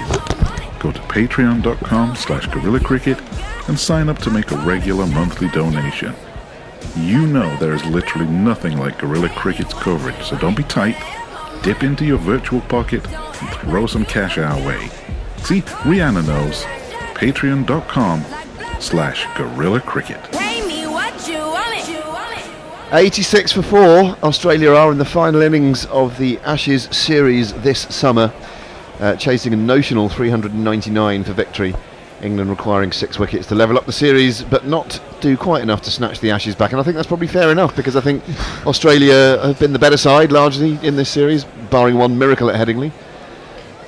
go to patreon.com/GorillaCricket and sign up to make a regular monthly donation. You know there is literally nothing like Gorilla Cricket's coverage, so don't be tight. Dip into your virtual pocket and throw some cash our way. See, Rihanna knows. Patreon.com/Gorilla Cricket. 86 for 4. Australia are in the final innings of the Ashes series this summer, chasing a notional 399 for victory. England requiring 6 wickets to level up the series, but not do quite enough to snatch the Ashes back. And I think that's probably fair enough, because I think Australia have been the better side largely in this series, barring one miracle at Headingley.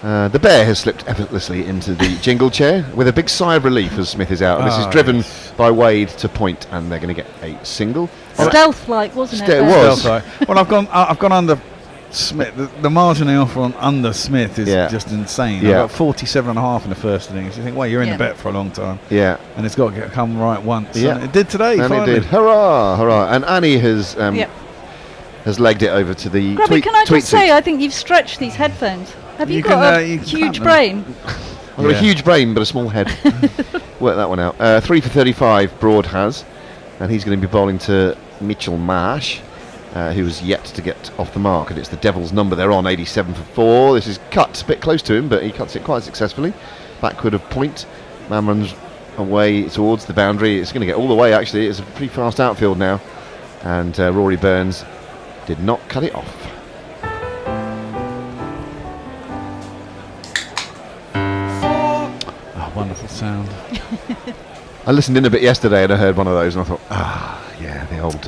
The bear has slipped effortlessly into the jingle chair with a big sigh of relief as Smith is out. And this is driven by Wade to point, and they're going to get a single. Stealth-like, wasn't it? It was. Well, I've gone under Smith. The margin they offer on under Smith is just insane. Yeah. I got 47.5 in the first innings. You think, well, you're in the bet for a long time. Yeah. And it's got to come right once. Yeah. And it did today. And finally. it did. Hurrah, hurrah. And Annie has legged it over to the Grubby, tweet. can I tweet just say, seat. I think you've stretched these headphones. Have you, You got can, a you can huge cut them. brain? I've got a huge brain but a small head. Work that one out. 3 for 35 Broad has, and he's going to be bowling to Mitchell Marsh, who has yet to get off the mark, and it's the Devil's number they're on, 87 for 4. This is cut a bit close to him, but he cuts it quite successfully. Backward of point. Man runs away towards the boundary. It's going to get all the way, actually. It's a pretty fast outfield now, and Rory Burns did not cut it off. Wonderful sound. I listened in a bit yesterday and I heard one of those and I thought, the old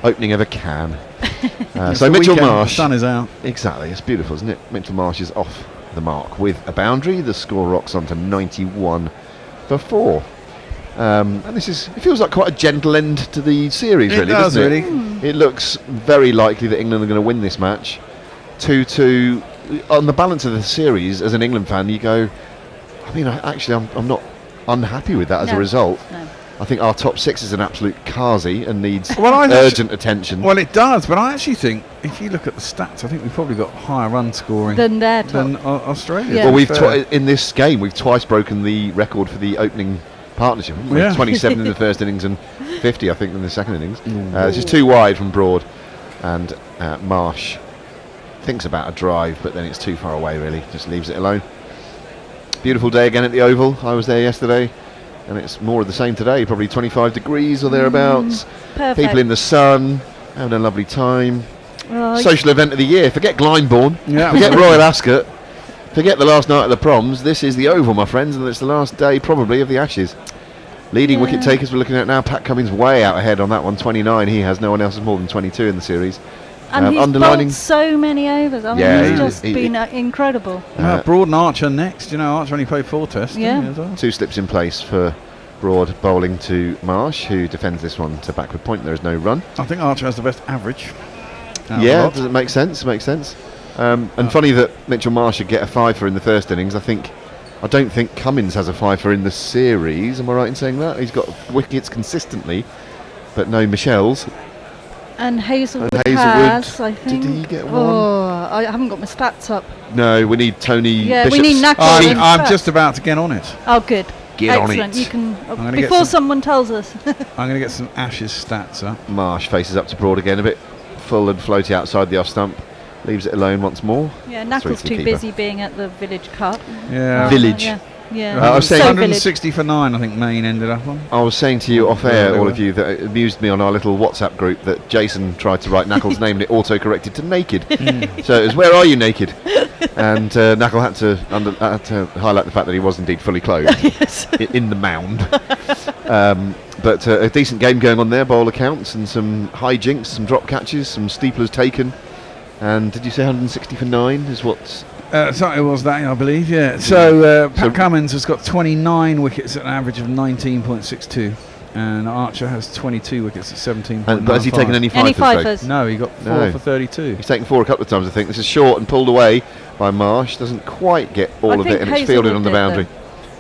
opening of a can. So Mitchell Marsh. The sun is out. Exactly, it's beautiful, isn't it? Mitchell Marsh is off the mark with a boundary. The score rocks on to 91 for 4. And it feels like quite a gentle end to the series, really, doesn't it? Really. It looks very likely that England are going to win this match. 2-2. On the balance of the series, as an England fan, you go, I'm not unhappy with that as a result. No. I think our top 6 is an absolute carsy and needs Well, urgent attention. Well, it does, but I actually think if you look at the stats, I think we've probably got higher run scoring Than their top. than Australia. Yeah. Well, in this game, we've twice broken the record for the opening partnership. haven't we? Yeah. 27 in the first innings and 50, I think, in the second innings. It's just too wide from Broad, and Marsh thinks about a drive, but then it's too far away, really. Just leaves it alone. Beautiful day again at the Oval. I was there yesterday, and it's more of the same today. Probably 25 degrees or thereabouts. Perfect. People in the sun, having a lovely time. Oh, Social event of the year. Forget Glyndebourne. Yeah, Forget Royal Ascot. Forget the last night of the proms. This is the Oval, my friends, and it's the last day probably of the Ashes. Leading wicket takers we're looking at now. Pat Cummins way out ahead on that one, 29. He has no one else has more than 22 in the series. And he's underlining bowled so many overs. I mean, he's just been incredible. Broad and Archer next. You know, Archer only played 4 tests. Yeah. Didn't he, as well? 2 slips in place for Broad bowling to Marsh, who defends this one to backward point. There is no run. I think Archer has the best average. Yeah, does it make sense? It makes sense. And funny that Mitchell Marsh should get a 5-fer in the first innings. I don't think Cummins has a 5-fer in the series. Am I right in saying that? He's got wickets consistently, but no Michelle's. And Hazelwood Hazelwood, has, I think. did he get one? Oh, I haven't got my stats up. No, we need Tony Yeah, Bishop's we need Knackle. sheet. I'm just about to get on it. Oh, good. Get on Excellent. it. You can gonna get before some- someone tells us. I'm going to get some Ashes stats up. Marsh faces up to Broad again, a bit full and floaty outside the off stump. Leaves it alone once more. Yeah, Through Knackle's to the too keeper. busy being at the Village Cup. Yeah. Village. Yeah. I was saying So 160 for 9, I think Maine ended up on. I was saying to you off Yeah, air, they all were. of you, that it amused me on our little WhatsApp group that Jason tried to write Knuckles' name and it auto-corrected to naked. So it was, where are you naked? And Knuckle had to highlight the fact that he was indeed fully clothed in the mound. But a decent game going on there by all accounts, and some high jinks, some drop catches, some steeplers taken. And did you say 160 for 9 is what's... So it was that, I believe, yeah. So Pat Cummins has got 29 wickets at an average of 19.62, and Archer has 22 wickets at 17.95. But has he taken any Any fifers, though? fifers? No, he got 4 for 32. He's taken 4 a couple of times, I think. This is short and pulled away by Marsh. Doesn't quite get all I of it, think and it's fielded Hazelwood on the did, boundary.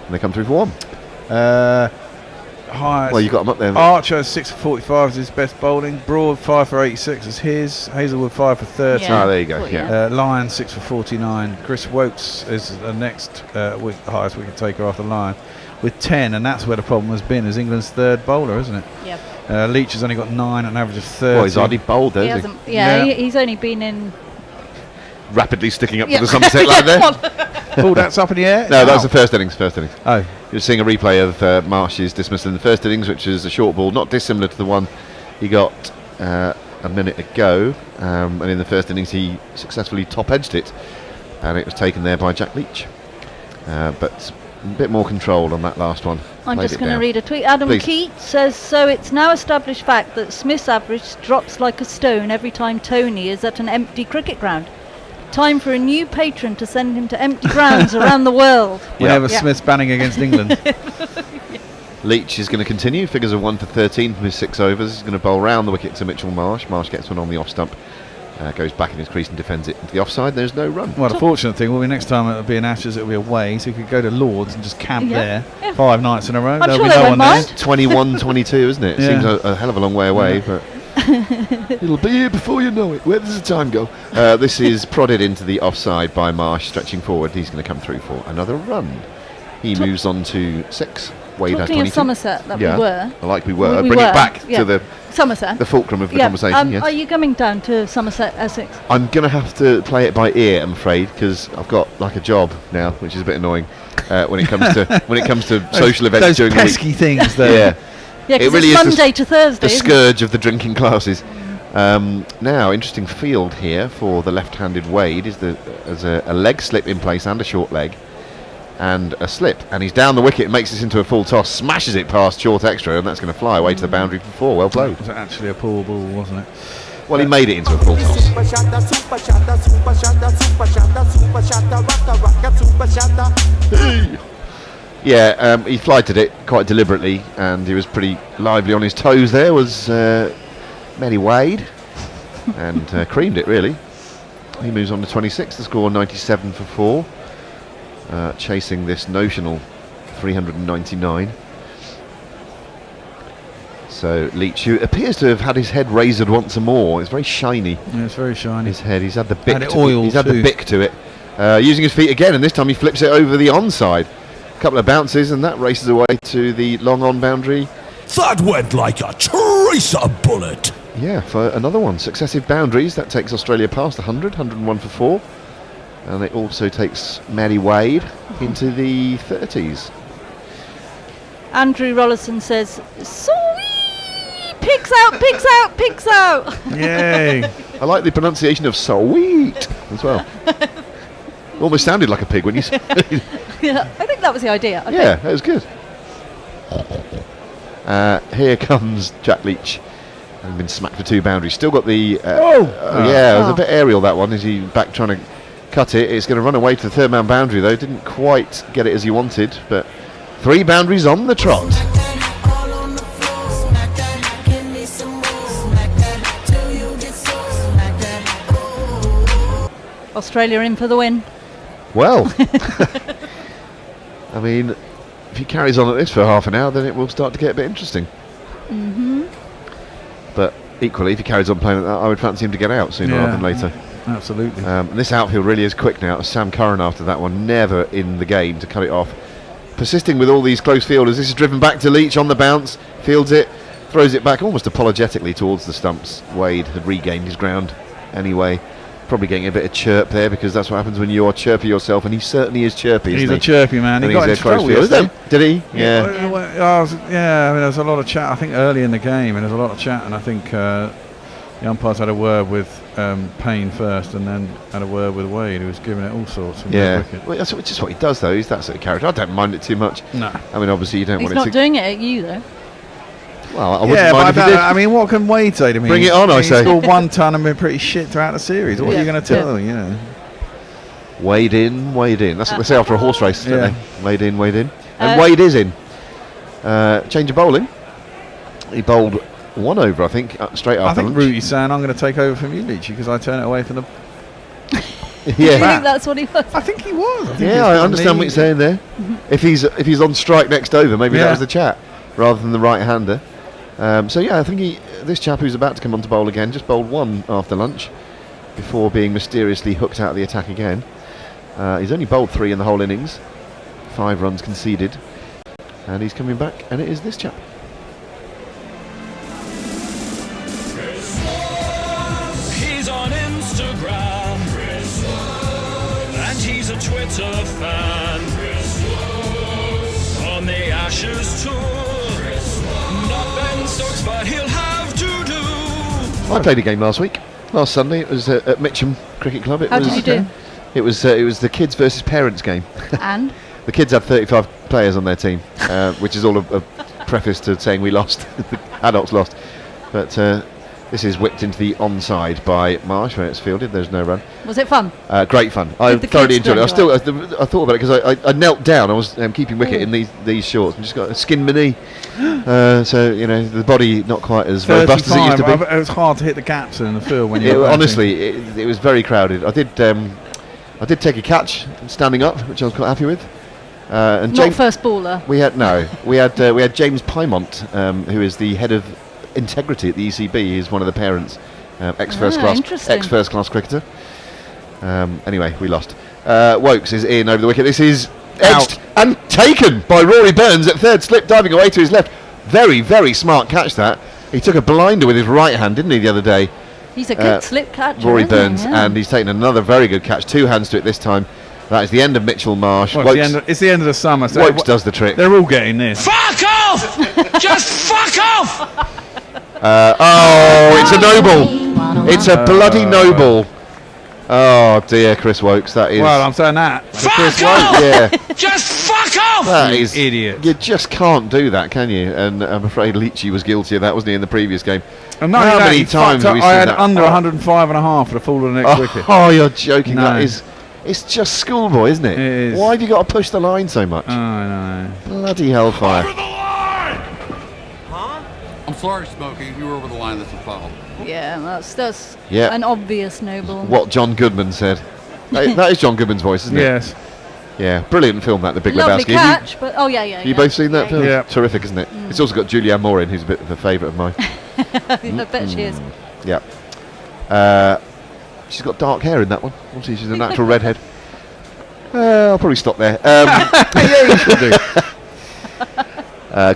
And they come through for 1. Highest. Well, you got him up there. Archer has 6 for 45 is his best bowling. Broad 5 for 86 is his. Hazelwood 5 for 30. Yeah. Oh, there you go. Thought, Yeah. Lyon 6 for 49. Chris Wokes is the next highest wicket taker after Lyon with 10, and that's where the problem has been as England's third bowler, isn't it? Yep. Leach has only got 9 at an average of 30. Well, he's hardly bowled there, He is he? hasn't, yeah, Yeah. he's only been in. Rapidly sticking up Yeah. to the Somerset line there. Oh, that's up in the air? No, that was the first innings. First innings. Oh, You're seeing a replay of Marsh's dismissal in the first innings, which is a short ball, not dissimilar to the one he got a minute ago. And in the first innings, he successfully top-edged it, and it was taken there by Jack Leach. But a bit more control on that last one. I'm Laid just it going to down. read a tweet. Adam Please. Keats says, so it's now established fact that Smith's average drops like a stone every time Tony is at an empty cricket ground. Time for a new patron to send him to empty grounds around the world. whenever Yeah. Smith's banning against England. Leach is going to continue. Figures of 1 for 13 from his 6 overs. He's going to bowl round the wicket to Mitchell Marsh. Marsh gets one on the off stump, goes back in his crease and defends it into the offside. There's no run. Well, the fortunate thing will be next time it'll be in Ashes, it'll be away, so you could go to Lords and just camp Yeah. there Yeah. 5 nights in a row. I'm There'll sure be they no won't one there. mind. 21-22, isn't it? Yeah. Seems a hell of a long way away, but it'll be here before you know it. Where does the time go? This is prodded into the offside by Marsh, stretching forward. He's going to come through for another run. He moves on to 6. Wade has Talking 22. of Somerset, that Yeah, we were. like we were. We Bring were, it back yeah. to the Somerset. fulcrum of the Yeah, conversation. Yes. Are you coming down to Somerset, Essex? I'm going to have to play it by ear, I'm afraid, because I've got like a job now, which is a bit annoying when it comes to social events Those during the week. pesky things there. Yeah. Yeah, It because really it's is the Monday to Thursday. The isn't it? scourge of the drinking classes. Now, interesting field here for the left-handed Wade. There's a leg slip in place and a short leg and a slip, and he's down the wicket, makes this into a full toss, smashes it past short extra, and that's going to fly away to the boundary for 4. Well played. It was actually a poor ball, wasn't it? Well, he made it into a full toss. Yeah, he flighted it quite deliberately, and he was pretty lively on his toes there, was Matty Wade, and creamed it, really. He moves on to 26, the score 97 for 4, chasing this notional 399. So Leach, who appears to have had his head razored once more, it's very shiny, Yeah, it's very shiny. his head. He's had the bick. And it oiled he's had the too. bick to it. Using his feet again, and this time he flips it over the onside. A couple of bounces, and that races away to the long on boundary. That went like a tracer bullet. Yeah, for another one. Successive boundaries. That takes Australia past 100, 101 for 4. And it also takes Matty Wade into the 30s. Andrew Rollison says, sweet! Pigs out, pigs out, pigs out! Yay! I like the pronunciation of sweet as well. Almost sounded like a pig when you said it. Yeah, I think that was the idea. Okay. Yeah, that was good. Here comes Jack Leach. Having been smacked for 2 boundaries. Still got the... yeah, it was a bit aerial, that one. Is he back trying to cut it? It's going to run away to the 3rd man boundary, though. Didn't quite get it as he wanted, but 3 boundaries on the trot. Australia in for the win. Well, I mean, if he carries on at this for half an hour, then it will start to get a bit interesting. Mm-hmm. But equally, if he carries on playing at that, I would fancy him to get out sooner rather than later. Absolutely. And this outfield really is quick now. Sam Curran after that one, never in the game to cut it off. Persisting with all these close fielders. This is driven back to Leach on the bounce, fields it, throws it back almost apologetically towards the stumps. Wade had regained his ground anyway. probably getting a bit of chirp there because that's what happens when you are chirpy yourself, and he certainly is chirpy. He's isn't a chirpy man. He And got he's into trouble close field. yesterday. Did he? Yeah. I mean, there was a lot of chat. I think early in the game, and there was a lot of chat, and I think the umpires had a word with Payne first, and then had a word with Wade, who was giving it all sorts. From Yeah, the wicket. well, that's just what he does, though. He's that sort of character. I don't mind it too much. No. I mean, obviously, you don't He's want not it to. doing it at you, though. Well, I wouldn't Yeah, mind if but he did. I mean, what can Wade say to me? Bring it on, I He's say. scored 1 ton and been pretty shit throughout the series. What are Yeah. you going to tell him? You know. Wade in, Wade in. That's what they say after a horse race, don't Yeah. they? Wade in, Wade in. And Wade is in. Change of bowling. He bowled 1 over, I think, straight I after think lunch. Rudy's saying I'm going to take over from you, Leachy, because I turn it away from the. Do you Yeah, think that's what he was? I think he was. I think he yeah, was I gonna understand what lead. you're saying there. If he's on strike next over, maybe that Yeah. was the chat rather than the right-hander. So yeah, I think this chap who's about to come on to bowl again just bowled 1 after lunch before being mysteriously hooked out of the attack again. He's only bowled 3 in the whole innings, 5 runs conceded, and he's coming back, and it is this chap. He's on Instagram, and he's a Twitter fan. On the Ashes tour, not Ben Stokes, but he'll have to do. I played a game last Sunday. It was at Mitcham Cricket Club. How did you do? It was the kids versus parents game. And? The kids had 35 players on their team, which is all a preface to saying we lost. The adults lost. But this is whipped into the onside by Marsh when it's fielded. There's no run. Was it fun? Great fun. I Did the thoroughly kids enjoyed it. enjoy I thought about it because I knelt down. I was keeping wicket in these shorts and just got skinned my knee. So the body not quite as robust as it used to be. It was hard to hit the gaps in the field when you. Honestly, it was very crowded. I did take a catch standing up, which I was quite happy with. And Not first baller. we had James Pymont, who is the head of integrity at the ECB. He's one of the parents, ex first class cricketer. Anyway, we lost. Wokes is in over the wicket. This is edged and taken by Rory Burns at third slip, diving away to his left. Very, very smart catch that. He took a blinder with his right hand, didn't he, the other day? He's a good slip catcher, Rory isn't he? Burns, Yeah. and he's taken another very good catch. 2 hands to it this time. That is the end of Mitchell Marsh. Well, it's the end of the summer. So Wokes does the trick. They're all getting this. Fuck off! Just fuck off! It's a noble. It's a bloody noble. Oh dear, Chris Wokes. That is. Well, I'm saying that. Fuck off! Yeah, Just fuck off! that is idiot. You just can't do that, can you? And I'm afraid Leachy was guilty of that, wasn't he, in the previous game? And not How only that, many he times fucked have we up. I seen had that? under 105 and a half for the fall of the next wicket. Oh, you're joking. No. That is. It's just schoolboy, isn't it? It is. Why have you got to push the line so much? I know. Bloody hellfire. I'm sorry, Smokey. You were over the line. That's a foul. Yeah, that's Yeah. an obvious noble. What John Goodman said. That is John Goodman's voice, isn't it? Yes. Yeah, brilliant film that, The Big Lovely Lebowski. catch, but yeah. You both seen that film? Yeah. Terrific, isn't it? It's also got Julianne Moore in, who's a bit of a favourite of mine. I bet she is. Yeah. She's got dark hair in that one. Obviously, she's a natural redhead. I'll probably stop there. Yeah, you should do.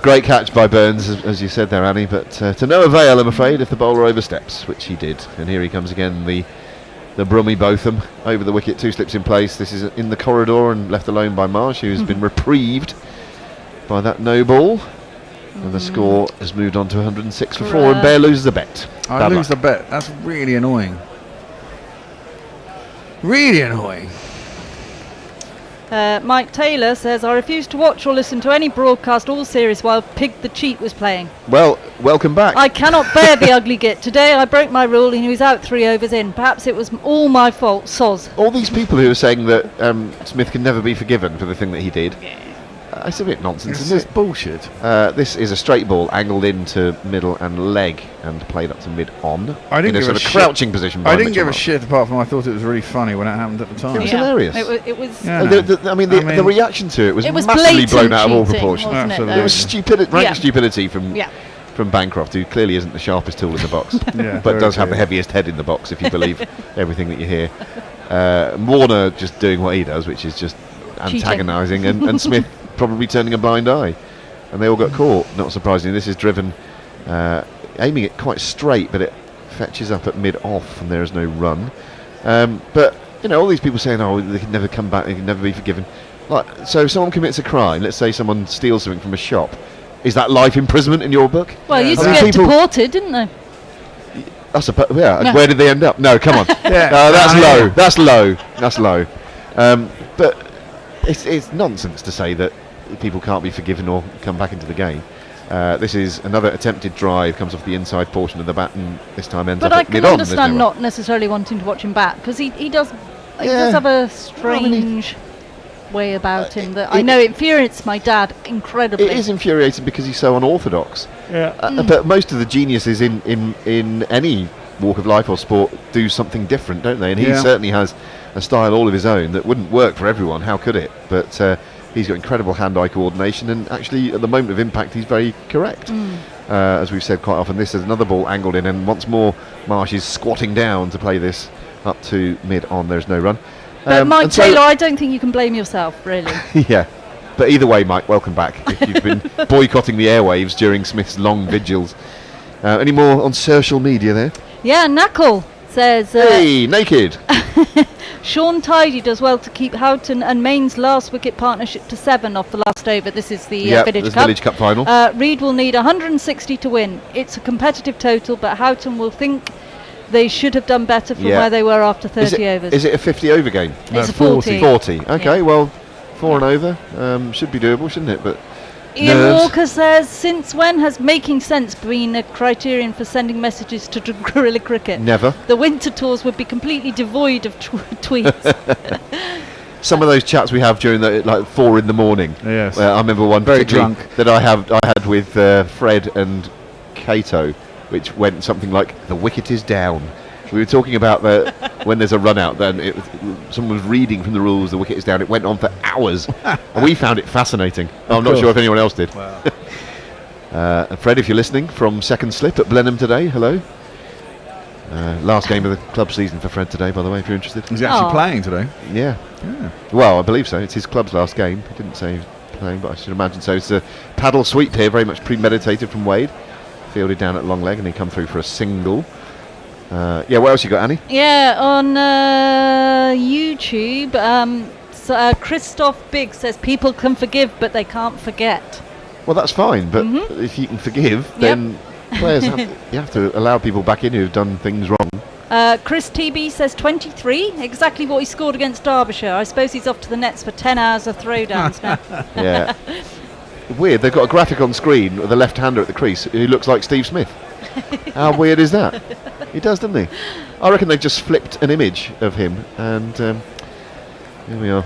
Great catch by Burns, as you said there, Annie, but to no avail, I'm afraid, if the bowler oversteps, which he did. And here he comes again, the Brummy Botham over the wicket, 2 slips in place. This is in the corridor and left alone by Marsh, who's been reprieved by that no ball. And the score has moved on to 106 for 4, and Bear loses a bet. I Bad lose luck. the bet. That's really annoying. Really annoying. Mike Taylor says, I refuse to watch or listen to any broadcast all series while Pig the Cheat was playing. Well, welcome back. I cannot bear the ugly git. Today I broke my rule and he was out 3 overs in. Perhaps it was all my fault. Soz. All these people who are saying that Smith can never be forgiven for the thing that he did, it's a bit nonsense, It's isn't just bullshit. it? This is a straight ball angled into middle and leg and played up to mid-on I didn't in a give sort a of shit. crouching position by I didn't Mitchell give a Marsh. shit apart from I thought it was really funny when it happened at the time. It was hilarious. It was. Yeah. The reaction to it was massively blatant blown out of all cheating, proportion. wasn't Absolutely. It was stupidity, rank Yeah. stupidity from Yeah. Bancroft, who clearly isn't the sharpest tool in the box, Yeah, but very does have the clear. heaviest head in the box, if you believe everything that you hear. Warner just doing what he does, which is just Cheating. antagonising, and Smith probably turning a blind eye. And they all got caught, not surprisingly. This is driven, aiming it quite straight, but it fetches up at mid-off, and there is no run. But all these people saying, "Oh, they can never come back. They can never be forgiven." Like, so if someone commits a crime, let's say someone steals something from a shop, is that life imprisonment in your book? Well, Yeah. used I to mean, get people- deported, didn't they? Yeah. No. Where did they end up? No, come on. Yeah. That's Yeah. low. That's low. That's low. But it's nonsense to say that people can't be forgiven or come back into the game. This is another attempted drive, comes off the inside portion of the bat, and this time ends But up I at can mid-on. There's understand no run. not necessarily wanting to watch him back, because he does Yeah. have a I mean, strange way about him that I it- know infuriates my dad incredibly. It is infuriating because he's so unorthodox. Yeah. But most of the geniuses in any walk of life or sport do something different, don't they? And he Yeah. certainly has a style all of his own that wouldn't work for everyone. How could it? But he's got incredible hand-eye coordination, and actually at the moment of impact he's very correct. As we've said quite often, this is another ball angled in, and once more Marsh is squatting down to play this up to mid-on. There's no run. But Mike and so- Taylor, I don't think you can blame yourself, really. Yeah. But either way, Mike, welcome back. If you've been boycotting the airwaves during Smith's long vigils. Any more on social media there? Yeah, Knuckle says Hey, naked. Sean Tidy does well to keep Houghton and Maine's last wicket partnership to 7 off the last over. This is the Yep, Village there's Cup. Village Cup final. Reed will need 160 to win. It's a competitive total, but Houghton will think they should have done better from Yeah. where they were after 30 overs. Is it a 50 over game? It's a 40. 40. Okay, Yeah. well, 4 and over should be doable, shouldn't it? But Ian nerves. Walker says, since when has making sense been a criterion for sending messages to guerrilla cricket? Never. The winter tours would be completely devoid of tweets. Some of those chats we have during the 4 in the morning. Yes. I remember one Very particularly drunk. that I had with Fred and Cato, which went something like, "The wicket is down." We were talking about when there's a run out, then someone was reading from the rules, "The wicket is down." It went on for hours, and we found it fascinating. I'm not sure if anyone else did. Wow. And Fred, if you're listening from Second Slip at Blenheim today, hello. Last game of the club season for Fred today, by the way, if you're interested. Is he actually Aw. playing today? Yeah. Yeah. Well, I believe so. It's his club's last game. He didn't say he was playing, but I should imagine so. It's a paddle sweep here, very much premeditated from Wade. Fielded down at long leg, and he come through for a single. Yeah, what else you got, Annie? Yeah, on YouTube, Christoph Big says people can forgive, but they can't forget. Well, that's fine, but if you can forgive, then players you have to allow people back in who've done things wrong. Chris TB says 23, exactly what he scored against Derbyshire. I suppose he's off to the nets for 10 hours of throwdowns now. Yeah. Weird, they've got a graphic on screen with a left-hander at the crease who looks like Steve Smith. How weird is that? He does, doesn't he? I reckon they've just flipped an image of him, and here we are.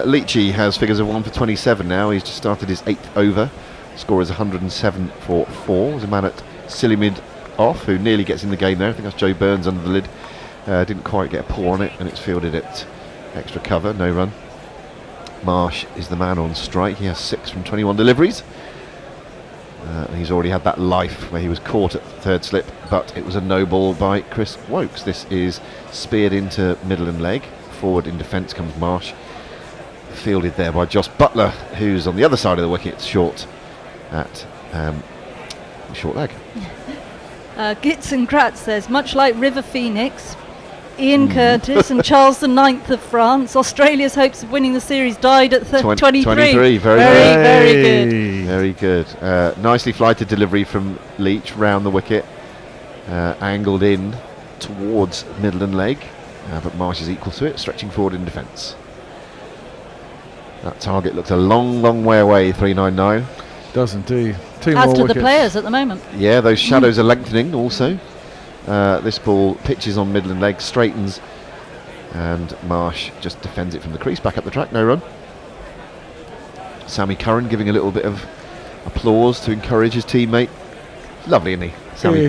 Leachy has figures of 1 for 27 now. He's just started his 8th over. Score is 107 for 4. There's a man at silly mid off who nearly gets in the game there. I think that's Joe Burns under the lid. Didn't quite get a paw on it, and it's fielded at extra cover, no run. Marsh is the man on strike. He has 6 from 21 deliveries. He's already had that life where he was caught at third slip, but it was a no ball by Chris Wokes. This is speared into middle and leg. Forward in defence comes Marsh. Fielded there by Josh Butler, who's on the other side of the wicket, short at short leg. Gitz and Kratz says, much like River Phoenix, Ian Curtis and Charles IX of France, Australia's hopes of winning the series died at 23. 23, very Very Hey. good. Very good. Nicely flighted delivery from Leach round the wicket, angled in towards middle and leg, but Marsh is equal to it, stretching forward in defence. That target looks a long, long way away, 399. Does indeed. Two As more to the wickets. players at the moment. Yeah, those shadows are lengthening also. This ball pitches on middle and leg, straightens, and Marsh just defends it from the crease, back up the track, no run. Sammy Curran giving a little bit of applause to encourage his teammate. Lovely, isn't he? Sammy.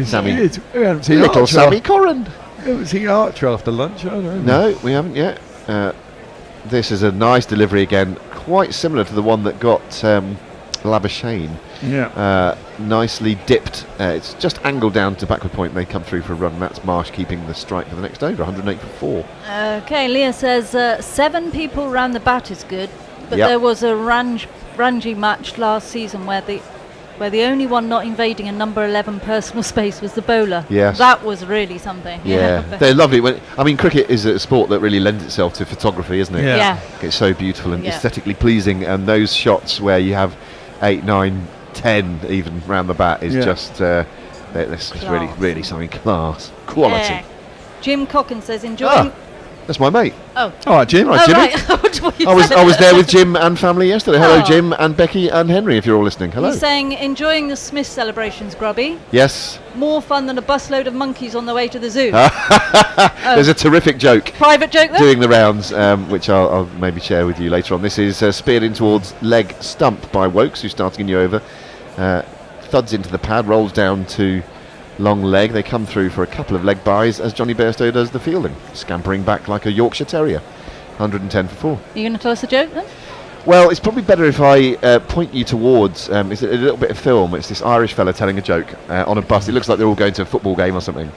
We haven't seen Little Archer. Sammy Curran. We haven't seen Archer after lunch. I don't know. No, we haven't yet. This is a nice delivery again, quite similar to the one that got Labuschagne. Yeah. Nicely dipped. It's just angled down to backward point. They come through for a run. That's Marsh keeping the strike for the next over, 108 for 4. Okay, Leah says 7 people round the bat is good, but Yep. there was a Ranji match last season where the where the only one not invading a number 11 personal space was the bowler. Yes. That was really something. Yeah, they're lovely. Cricket is a sport that really lends itself to photography, isn't it? Yeah. It's so beautiful and Yeah. aesthetically pleasing, and those shots where you have 8, 9, 10 even round the bat is just this is really, Class. really something class, quality. Yeah. Jim Cocken says, enjoying... That's my mate. Oh. All right, Jim. Oh, Jimmy. right. What you I said. was there with Jim and family yesterday. Hello, Oh. Jim and Becky and Henry. If you're all listening, hello. He's saying, enjoying the Smith celebrations, Grubby. Yes. More fun than a busload of monkeys on the way to the zoo. There's a terrific joke. Private joke there? Doing the rounds, which I'll maybe share with you later on. This is speared in towards leg stump by Wokes, who's starting a new over. Thuds into the pad, rolls down to long leg. They come through for a couple of leg byes as Johnny Bairstow does the fielding, scampering back like a Yorkshire Terrier. 110 for 4. You going to tell us a joke then? Well, it's probably better if I point you towards it's a little bit of film. It's this Irish fella telling a joke on a bus. It looks like they're all going to a football game or something.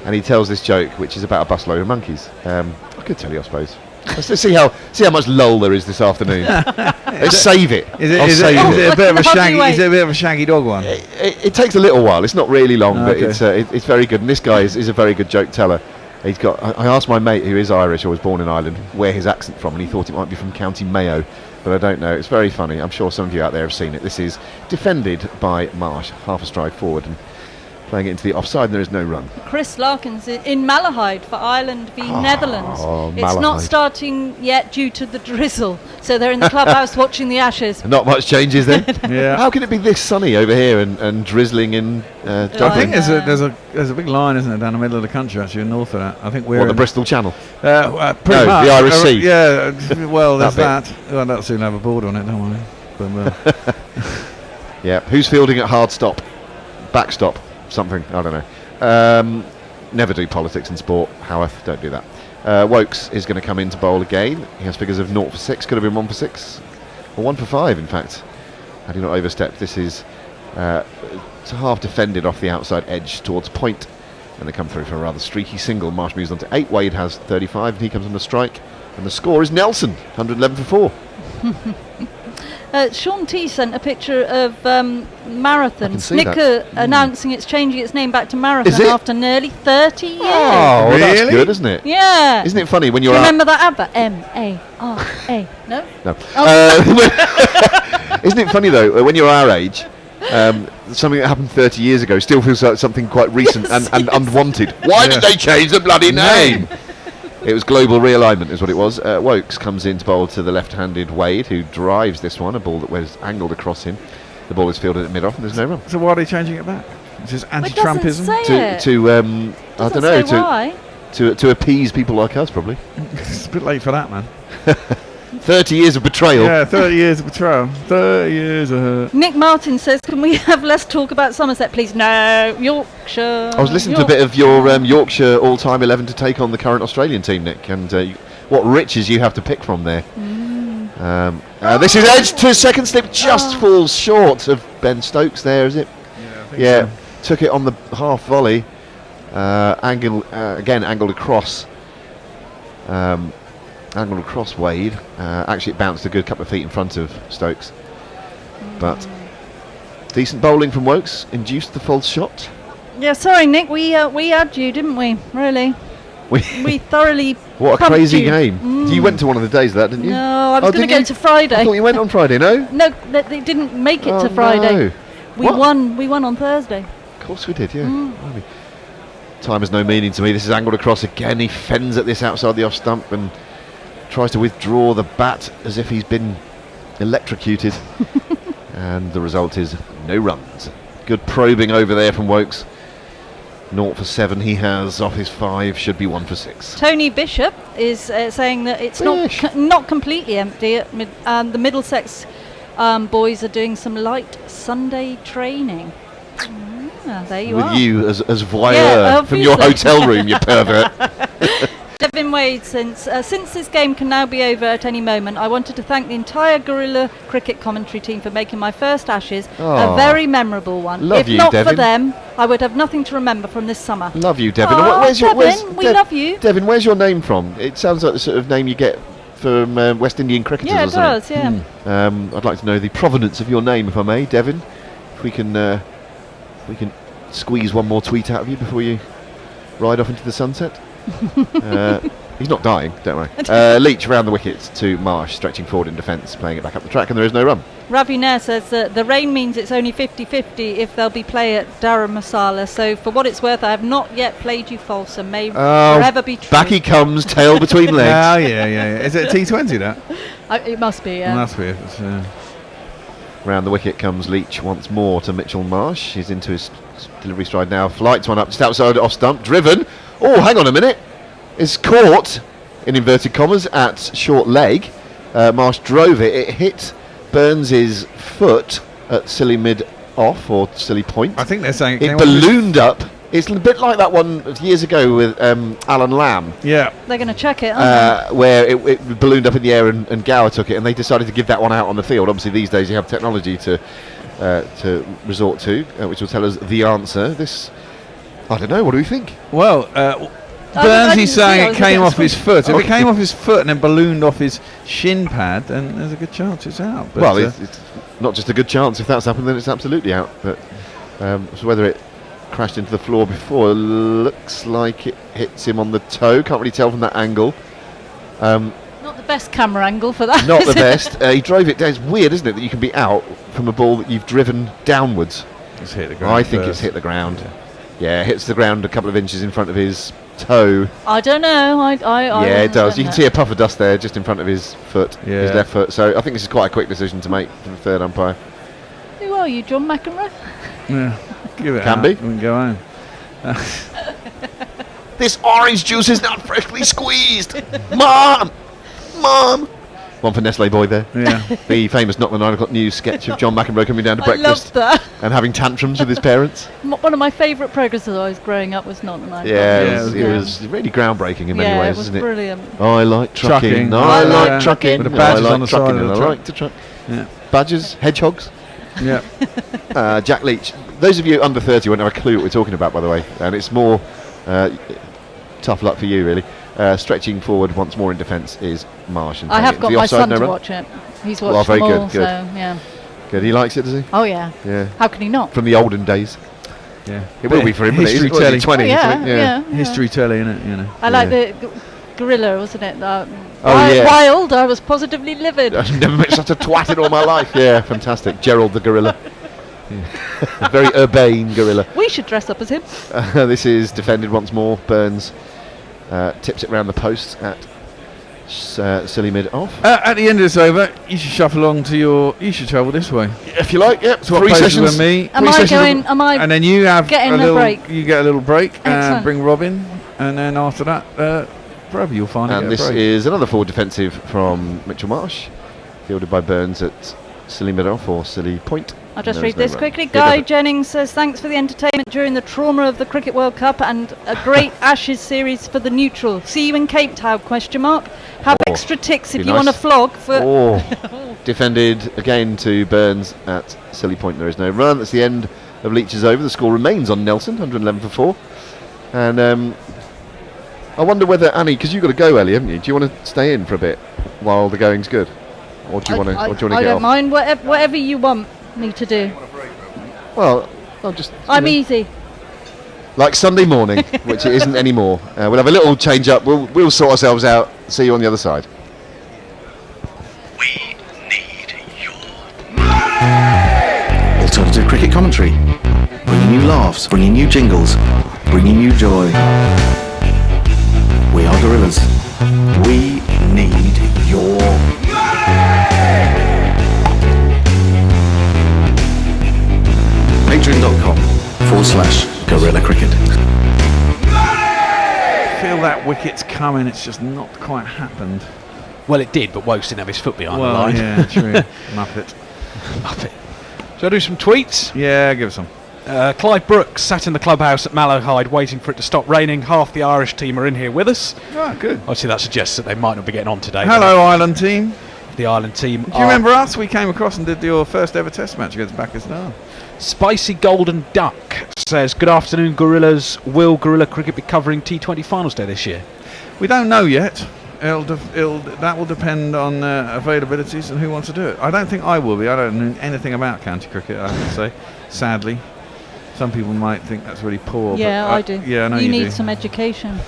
And he tells this joke, which is about a busload of monkeys. I could tell you, I suppose. Let's see how much lull there is this afternoon. Let's save it. Is it a bit of a shaggy? Is it a bit of a shaggy dog one? It takes a little while. It's not really long, but it's very good. And this guy is a very good joke teller. He's got. I asked my mate, who is Irish or was born in Ireland, where his accent from, and he thought it might be from County Mayo, but I don't know. It's very funny. I'm sure some of you out there have seen it. This is defended by Marsh, half a stride forward, and playing it into the offside, and there is no run. Chris Larkins in Malahide for Ireland v Netherlands. It's not Malahide. starting yet due to the drizzle, so they're in the clubhouse watching the Ashes. Not much change, is there? Yeah. How can it be this sunny over here and drizzling in Dublin? I think there's a big line, isn't it, down the middle of the country, actually, north of that. I think we're What, the in Bristol Channel? pretty No, much. the Irish Sea. Yeah, well, there's That that. Well, that'll soon have a board on it, don't worry. But, Yeah. Who's fielding at hard stop? Backstop? Something, I don't know. Never do politics and sport, Howarth, don't do that. Wokes is going to come in to bowl again. He has figures of 0 for 6, could have been 1 for 6, or 1 for 5 in fact, had he not overstepped. This is it's half defended off the outside edge towards point, and they come through for a rather streaky single. Marsh moves on to 8, Wade has 35, and he comes on the strike, and the score is Nelson, 111 for 4. Sean T sent a picture of Marathon. see that. Snicker announcing it's changing its name back to Is Marathon it? after nearly 30 years. Oh, well, that's Really? good, isn't it? Yeah. Isn't it funny when Do you're you out? remember that advert? M-A-R-A. No? No. Oh. Isn't it funny though, when you're our age, something that happened 30 years ago still feels like something quite recent and unwanted. Why did they change the bloody name? It was global realignment is what it was. Wokes comes in to bowl to the left-handed Wade, who drives this one, a ball that was angled across him. The ball is fielded at mid-off and there's no run. so why are they changing it back? It's just It doesn't anti-Trumpism? say it. To I don't Doesn't know, say why. to appease people like us probably. It's a bit late for that, man. 30 years of betrayal. Yeah, 30 years of betrayal. 30 years of hurt. Nick Martin says, can we have less talk about Somerset, please? No, Yorkshire. I was listening to a bit of your Yorkshire all-time 11 to take on the current Australian team, Nick, and what riches you have to pick from there. This is edge to second slip, just falls short of Ben Stokes there, is it? Yeah, I think Yeah, so. took it on the half volley, angled across. Angled across Wade. Actually, it bounced a good couple of feet in front of Stokes, but decent bowling from Wokes induced the false shot. Yeah, sorry, Nick, we had you, didn't we? Really? We thoroughly What a pumped crazy you. game! You went to one of the days of that, didn't you? No, I was Oh, going to didn't go you? to Friday. I thought you went on Friday. No. No, they didn't make it Oh, to Friday. no. We What? won. We won on Thursday. Of course we did, yeah. Blimey. Time has no meaning to me. This is angled across again. He fends at this outside the off stump and tries to withdraw the bat as if he's been electrocuted. And the result is no runs. Good probing over there from Wokes. 0 for 7 he has off his 5, should be 1 for 6. Tony Bishop is saying that it's Bish. not completely empty. The Middlesex boys are doing some light Sunday training. There you With are. you as voyeur Yeah, from your obviously. hotel room, you pervert. Devin Wade, since this game can now be over at any moment, I wanted to thank the entire Gorilla Cricket commentary team for making my first Ashes Aw. a very memorable one. Love if you, not Devin. for them, I would have nothing to remember from this summer. Love you, Devin. Aw, Devin, we love you. Devin, where's your name from? It sounds like the sort of name you get from West Indian cricketers Yeah, or it something. does, yeah. I'd like to know the provenance of your name, if I may, Devin. if we can squeeze one more tweet out of you before you ride off into the sunset. He's not dying, don't worry. Leach around the wicket to Marsh, stretching forward in defence, playing it back up the track, and there is no run. Ravi Nair says that the rain means it's only 50-50 if there'll be play at Dharamsala. So for what it's worth, I have not yet played you false and may forever be true. Back he comes, tail between legs. Oh, yeah. Is it a T20 that? It must be, yeah. It must be. Round the wicket comes Leach once more to Mitchell Marsh. He's into his delivery stride now. Flights one up just outside off stump. Driven. Oh, hang on a minute. Is caught, in inverted commas, at short leg. Marsh drove it. It hit Burns' foot at silly mid off or silly point. I think they're saying it ballooned up. It's a bit like that one years ago with Alan Lamb. Yeah. They're going to check it, aren't they? Where it ballooned up in the air and Gower took it, and they decided to give that one out on the field. Obviously, these days you have technology to resort to, which will tell us the answer. This, I don't know. What do we think? Well, Burnsy's saying it came off his foot. If it came off his foot and then ballooned off his shin pad, then there's a good chance it's out. But well, it's not just a good chance. If that's happened, then it's absolutely out. But so whether it crashed into the floor before, looks like it hits him on the toe. Can't really tell from that angle. Not the best camera angle for that. Not the best. He drove it down. It's weird, isn't it, that you can be out from a ball that you've driven downwards. It's hit the ground. I think it's hit the ground. Yeah, hits the ground a couple of inches in front of his toe. I don't know. Yeah, it does. You can see a puff of dust there just in front of his foot, his left foot. So I think this is quite a quick decision to make from the third umpire. Who are you, John McEnroe? Yeah, give it. Can be. We can go home. This orange juice is not freshly squeezed. Mom! One for Nestle Boy there. Yeah. The famous Not the 9 O'Clock News sketch of John McEnroe coming down to I breakfast loved that. and having tantrums with his parents. One of my favourite programmes as I was growing up was Not the 9 Yeah, it was really groundbreaking in many ways, wasn't it? Brilliant. I like trucking. I like trucking. With the badges on the side of the I truck. like to truck. Yeah. Badges, hedgehogs. Yeah. Jack Leach. Those of you under 30 won't have a clue what we're talking about, by the way, and it's more tough luck for you, really. Stretching forward once more in defence is Marsh. I have got my son to watch it. He's watched them all, so yeah. Good. He likes it, does he? Oh yeah. Yeah. How can he not? From the olden days. Yeah. It will be for him. History telling. 20. Yeah. History telling, innit? You know. I like the gorilla, wasn't it? yeah. Wild. I was positively livid. I've never met such a twat in all my life. Yeah, fantastic. Gerald the gorilla. Yeah. Very urbane gorilla. We should dress up as him. This is defended once more. Burns tips it round the post at silly mid off. At the end of this over, you should shuffle along to your. You should travel this way. If you like, yep. So 3 sessions with me. Am I going? Am I? And then you have getting a little break? You get a little break and Excellent. bring Robin, and then after that, forever you'll find. And this is another forward defensive from Mitchell Marsh, fielded by Burns at silly mid off or silly point. I'll just read this quickly. Guy Jennings says, thanks for the entertainment during the trauma of the Cricket World Cup and a great Ashes series for the neutral. See you in Cape Town, ? Have extra ticks if you want to flog. Defended again to Burns at silly point. There is no run. That's the end of Leach's over. The score remains on Nelson, 111 for 4. And I wonder whether, Annie, because you've got to go early, haven't you? Do you want to stay in for a bit while the going's good? Or do you want to get off? I don't mind. Whatever you want me to do. Well, I'll just... I'm easy. Like Sunday morning, which it isn't anymore. We'll have a little change up. We'll sort ourselves out. See you on the other side. We need your alternative cricket commentary, bringing you laughs, bringing you jingles, bringing you joy. We are Gorillas. We need your patreon.com/Gorilla Cricket. Feel that wicket's coming. It's just not quite happened. Well, it did, but Wokes didn't have his foot behind the line. Yeah, true. Muppet. Shall I do some tweets? Yeah, give us some. Clive Brooks sat in the clubhouse at Malahide waiting for it to stop raining. Half the Irish team are in here with us. Ah, good. Obviously, that suggests that they might not be getting on today. Hello, Ireland team. The Ireland team. Do you remember us? We came across and did your first ever test match against Pakistan. Spicy Golden Duck says, good afternoon, Gorillas. Will Gorilla Cricket be covering T20 Finals Day this year? We don't know yet. That will depend on availabilities and who wants to do it. I don't think I will be. I don't know anything about county cricket, I have to say, sadly. Some people might think that's really poor. Yeah, but I do. Yeah, I know you you need do. some education.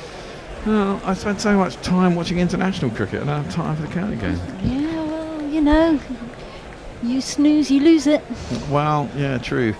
Well, I spend so much time watching international cricket, I don't have time for the county game. Yeah, well, you know, you snooze, you lose it. Well, yeah, true.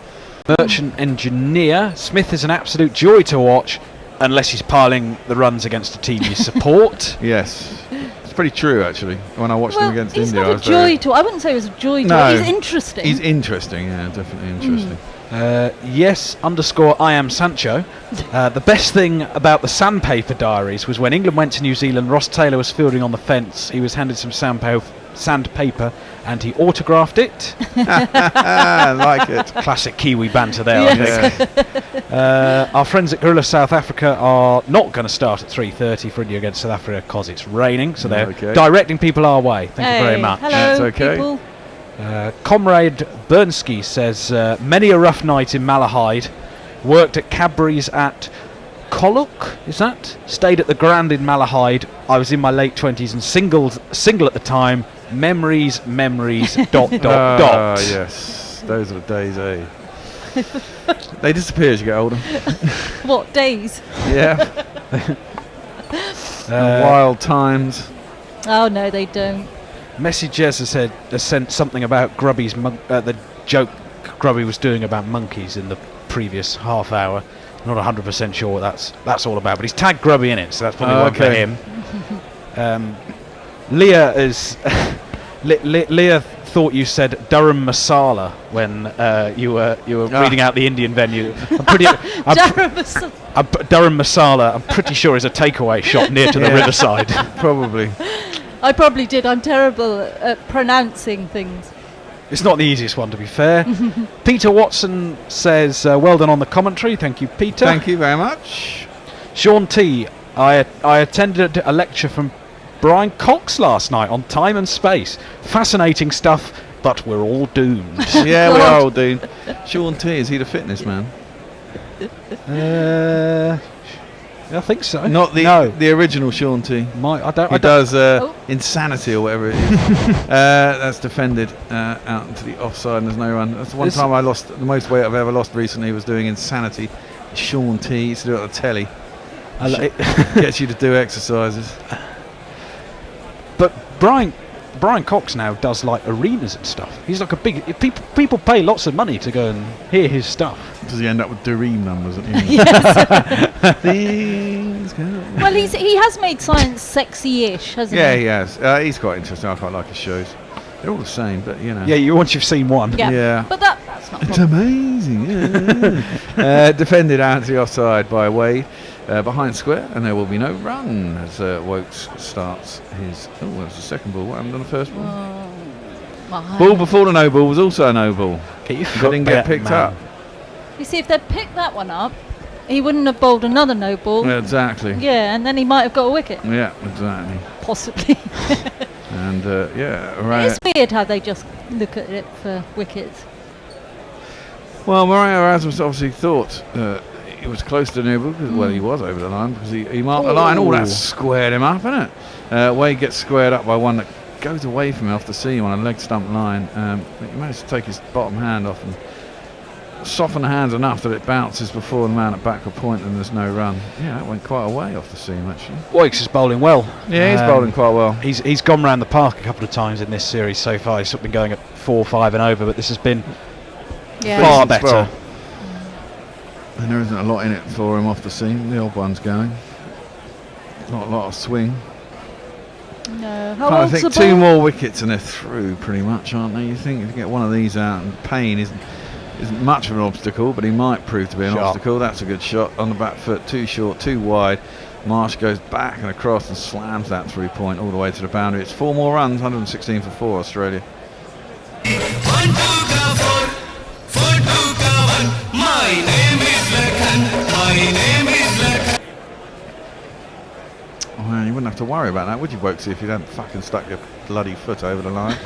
Merchant engineer. Smith is an absolute joy to watch, unless he's piling the runs against a team you support. Yes. It's pretty true, actually. When I watched him against he's India, not I a was joy to. I wouldn't say he was a joy to. No, He's interesting. He's interesting, yeah, definitely interesting. Yes_I am Sancho. The best thing about the Sandpaper Diaries was when England went to New Zealand, Ross Taylor was fielding on the fence. He was handed some sandpaper and he autographed it. I like it. Classic Kiwi banter there, I think. Our friends at Gorilla South Africa are not going to start at 3:30 for India against South Africa because it's raining, so they're directing people our way. Thank you very much. Hello, that's okay. people. Comrade Bernsky says, many a rough night in Malahide, worked at Cadbury's at Collock, is that? Stayed at the Grand in Malahide. I was in my late 20s and single at the time. Memories, dot. Yes, those are the days, eh? They disappear as you get older. What, days? Yeah. Wild times. Oh, no, they don't. Messages has sent something about Grubby's the joke Grubby was doing about monkeys in the previous half hour. Not 100% sure what that's all about, but he's tagged Grubby in it, so that's probably one for him. Leah is Leah thought you said Durham Masala when you were reading out the Indian venue. Durham Masala, I'm pretty sure is a takeaway shop near to the riverside. Probably. I probably did. I'm terrible at pronouncing things. It's not the easiest one, to be fair. Peter Watson says, well done on the commentary. Thank you, Peter. Thank you very much. Sean T. I attended a lecture from Brian Cox last night on time and space. Fascinating stuff, but we're all doomed. Yeah, we are all doomed. Sean T, is he the fitness man? I think so. Not the original Sean T. He does Insanity or whatever it is. That's defended out into the offside and there's no run. That's one time I lost. The most weight I've ever lost recently was doing Insanity. Sean T. He used to do it on the telly. Gets you to do exercises. But Brian Cox now does like arenas and stuff. He's like a big... People pay lots of money to go and hear his stuff. Does he end up with Dream numbers at the end? Yes. Well, he has made science sexy-ish, hasn't he? Yeah, he has. He's quite interesting. I quite like his shows. They're all the same, but you know. Yeah, once you've seen one. Yeah. But that's not. It's amazing. Yeah. Defended out to the offside by Wade. Behind square, and there will be no run as Wokes starts his. Oh, that was the second ball. What happened on the first ball? Ball before the no ball was also a no ball. Didn't get picked up. You see, if they'd picked that one up, he wouldn't have bowled another no ball. Yeah, exactly. Yeah, and then he might have got a wicket. Yeah, exactly. Possibly. And right. It's weird how they just look at it for wickets. Well, Mario Erasmus obviously thought. He was close to Newell because he was over the line because he marked the line. Oh, that squared him up, isn't it? Wade gets squared up by one that goes away from him off the seam on a leg stump line. But he managed to take his bottom hand off and soften the hands enough that it bounces before the man at backward point and there's no run. Yeah, that went quite a way off the seam actually. Wokes is bowling well. Yeah, he's bowling quite well. He's gone round the park a couple of times in this series so far. He's been going at 4, 5 and over, but this has been far better. Well. And there isn't a lot in it for him off the seam. The odd one's going. Not a lot of swing. No. I think 2 more wickets and they're through pretty much, aren't they? You think if you get one of these out, and Payne isn't much of an obstacle, but he might prove to be an obstacle. That's a good shot on the back foot, too short, too wide. Marsh goes back and across and slams that 3-point all the way to the boundary. It's 4 more runs, 116 for 4, Australia. My name is Lakan. My name is Lakan. Oh, man, you wouldn't have to worry about that, would you, Wokesy, if you hadn't fucking stuck your bloody foot over the line?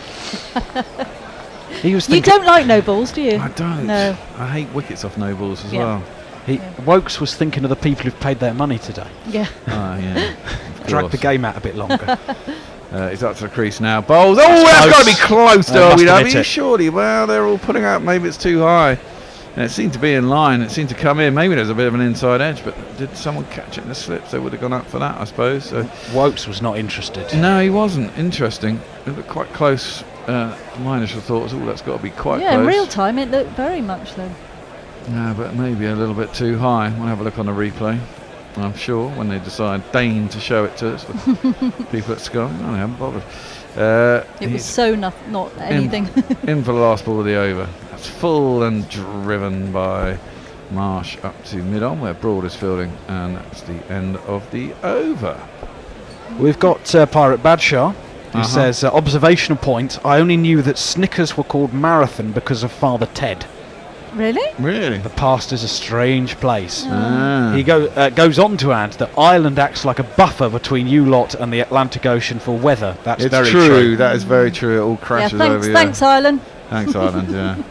You don't like no balls, do you? I don't. No. I hate wickets off no balls as well. Wokes was thinking of the people who've paid their money today. Yeah. Oh, yeah. Drag the game out a bit longer. He's up to the crease now. Bowls. Oh, that's got to be close, Derby. Must admit it. Surely. Well, they're all putting out. Maybe it's too high. And it seemed to be in line. It seemed to come in. Maybe there's a bit of an inside edge, but did someone catch it in the slips? They would have gone up for that, I suppose. So. Wokes was not interested. No, he wasn't. Interesting. It looked quite close. My initial thought was, that's got to be quite close. Yeah, in real time it looked very much so. No, but maybe a little bit too high. We'll have a look on the replay. I'm sure when they deign to show it to us, people at Sky, they haven't bothered. It was so not anything. In for the last ball of the over. That's full and driven by Marsh up to mid-on where Broad is fielding, and that's the end of the over. We've got Pirate Badshaw, who says, observational point, I only knew that Snickers were called Marathon because of Father Ted. Really? Really? The past is a strange place. Ah. He goes on to add that Ireland acts like a buffer between you lot and the Atlantic Ocean for weather. That's very true. That is very true. It all crashes over here. Thanks, Ireland. Thanks, Ireland, yeah.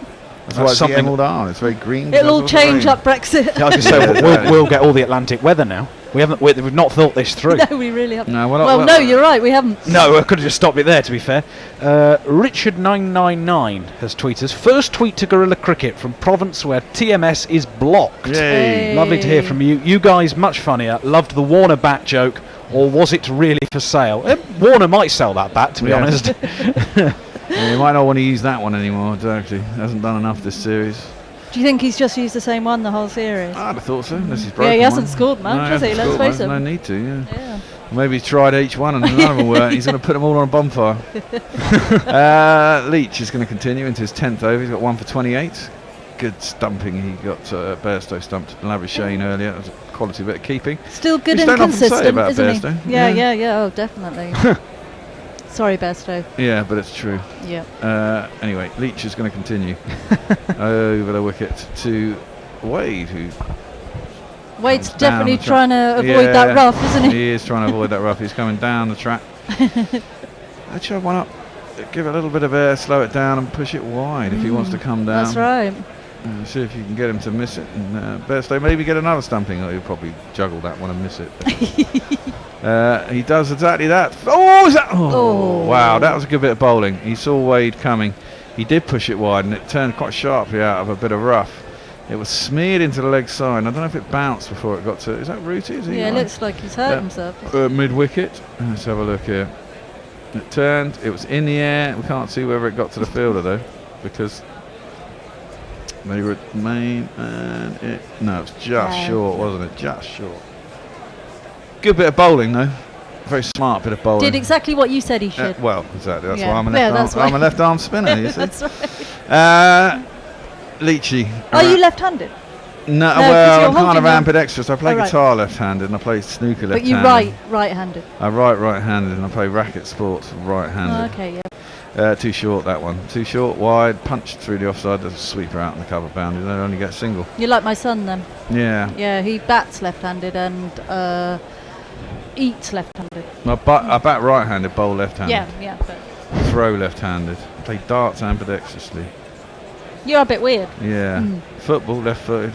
That's why it's the Emerald Isle. It's very green. It'll all change up Brexit. Yeah, I was going to say, we'll get all the Atlantic weather now. We've not thought this through. No, we really haven't. No, no, you're right, we haven't. No, I could have just stopped it there, to be fair. Richard999 has tweeted us. First tweet to Gorilla Cricket from province where TMS is blocked. Yay. Lovely to hear from you. You guys, much funnier. Loved the Warner bat joke, or was it really for sale? Warner might sell that bat, to be honest. Yeah, you might not want to use that one anymore, actually. Hasn't done enough this series. Do you think he's just used the same one the whole series? I'd have thought so, unless he's broken. Yeah, he hasn't one. scored much, has he? Let's face it. No need to, yeah. Maybe he's tried each one and none of them worked. He's going to put them all on a bonfire. Leach is going to continue into his 10th over. He's got 1 for 28. Good stumping. He got Bairstow stumped Labuschagne earlier. That was a quality bit of keeping. Still good and consistent, isn't he? Yeah. Oh, definitely. Sorry, Bairstow. Yeah, but it's true. Yeah. Anyway, Leach is going to continue over the wicket to Wade, who. Wade's definitely trying to avoid that rough, isn't he? He is trying to avoid that rough. He's coming down the track. Let's shove one up. Give it a little bit of air, slow it down, and push it wide if he wants to come down. That's right. See if you can get him to miss it. And Bairstow maybe get another stumping. He'll probably juggle that one and miss it. He does exactly that. Oh, wow, that was a good bit of bowling. He saw Wade coming. He did push it wide, and it turned quite sharply out of a bit of rough. It was smeared into the leg side. I don't know if it bounced before it got to. Is that Rooty? Yeah, it looks like he's hurt himself. Mid wicket. Let's have a look here. It turned. It was in the air. We can't see whether it got to the fielder though, because they were at main and it. No, it was just short, wasn't it? Just short. Good bit of bowling though. Very smart bit of bowling. Did exactly what you said he should. Well, exactly. That's why I'm a left arm spinner. You see. That's right. Leachy. Are you left-handed? No, well, I'm kind of ambidextrous. I play guitar left-handed and I play snooker left-handed. But you right-handed? I right-handed and I play racket sports right-handed. Oh, okay, yeah. Too short, that one. Too short, wide, punched through the offside. There's a sweeper out in the cover boundary. They only get single. You're like my son then. Yeah. Yeah, he bats left-handed and eats left-handed. I bat right-handed, bowl left-handed. Yeah, but throw left-handed. Play darts ambidextrously. You're a bit weird. Yeah. Football, left-footed.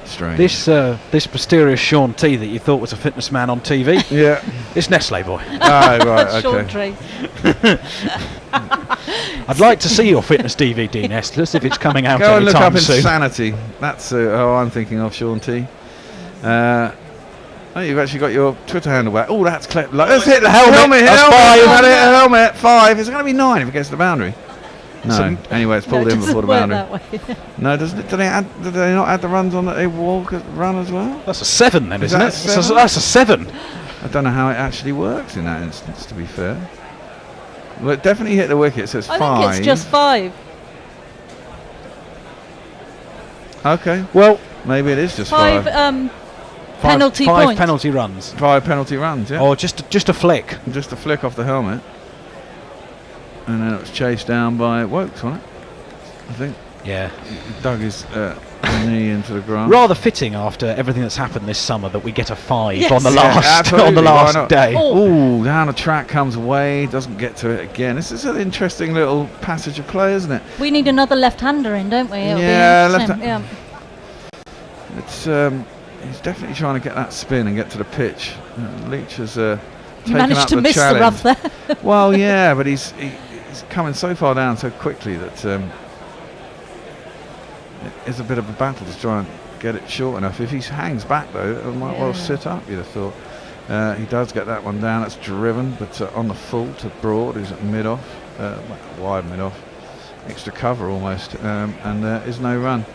Strange. This mysterious Sean T that you thought was a fitness man on TV. Yeah. It's Nestle boy. Oh, right, okay. Sean Tree. I'd like to see your fitness DVD, Nestle, if it's coming out Go and look up soon. Insanity. That's how I'm thinking of Sean T. You've actually got your Twitter handle back. Oh, that's clever. Let's hit the helmet. Helmet. 5. Is it going to be 9 if it gets to the boundary? No. Anyway, it's pulled in before the boundary. No, doesn't it? Do they not add the runs on that they run as well? That's a 7 then, isn't it? That's a 7. I don't know how it actually works in that instance, to be fair. Well, it definitely hit the wicket, so it's 5. I think it's just 5. Okay. Well, maybe it is just 5. 5. Penalty five points. penalty runs. 5 penalty runs, yeah. Or just a flick. Just a flick off the helmet. And then it was chased down by Wokes, wasn't it? I think. Yeah. He dug his knee into the grass. Rather fitting after everything that's happened this summer that we get a 5 Yes. on the last Yeah, on the last day. Oh, down the track comes away, doesn't get to it again. This is an interesting little passage of play, isn't it? We need another left-hander in, don't we? It'll Yeah, be interesting. It's he's definitely trying to get that spin and get to the pitch. Leach has You taken managed up to the miss challenge. the rough there. Well, yeah, but he's coming so far down so quickly that it is a bit of a battle to try and get it short enough. If he hangs back though, it might well sit up, you'd have thought. He does get that one down. It's driven, but on the full to Broad, who's at mid-off, wide mid-off, extra cover almost, and there is no run.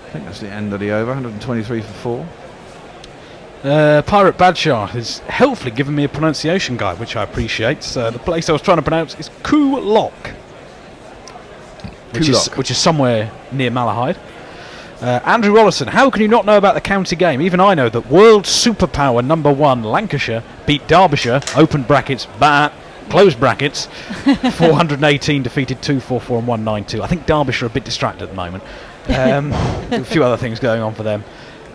I think that's the end of the over. 123 for 4. Pirate Badshaw has helpfully given me a pronunciation guide, which I appreciate. The place I was trying to pronounce is Coolock, which is somewhere near Malahide. Andrew Rollison, how can you not know about the county game? Even I know that world superpower number 1 Lancashire beat Derbyshire, open brackets, close brackets, 418 defeated 244 and 192. I think Derbyshire are a bit distracted at the moment. A few other things going on for them.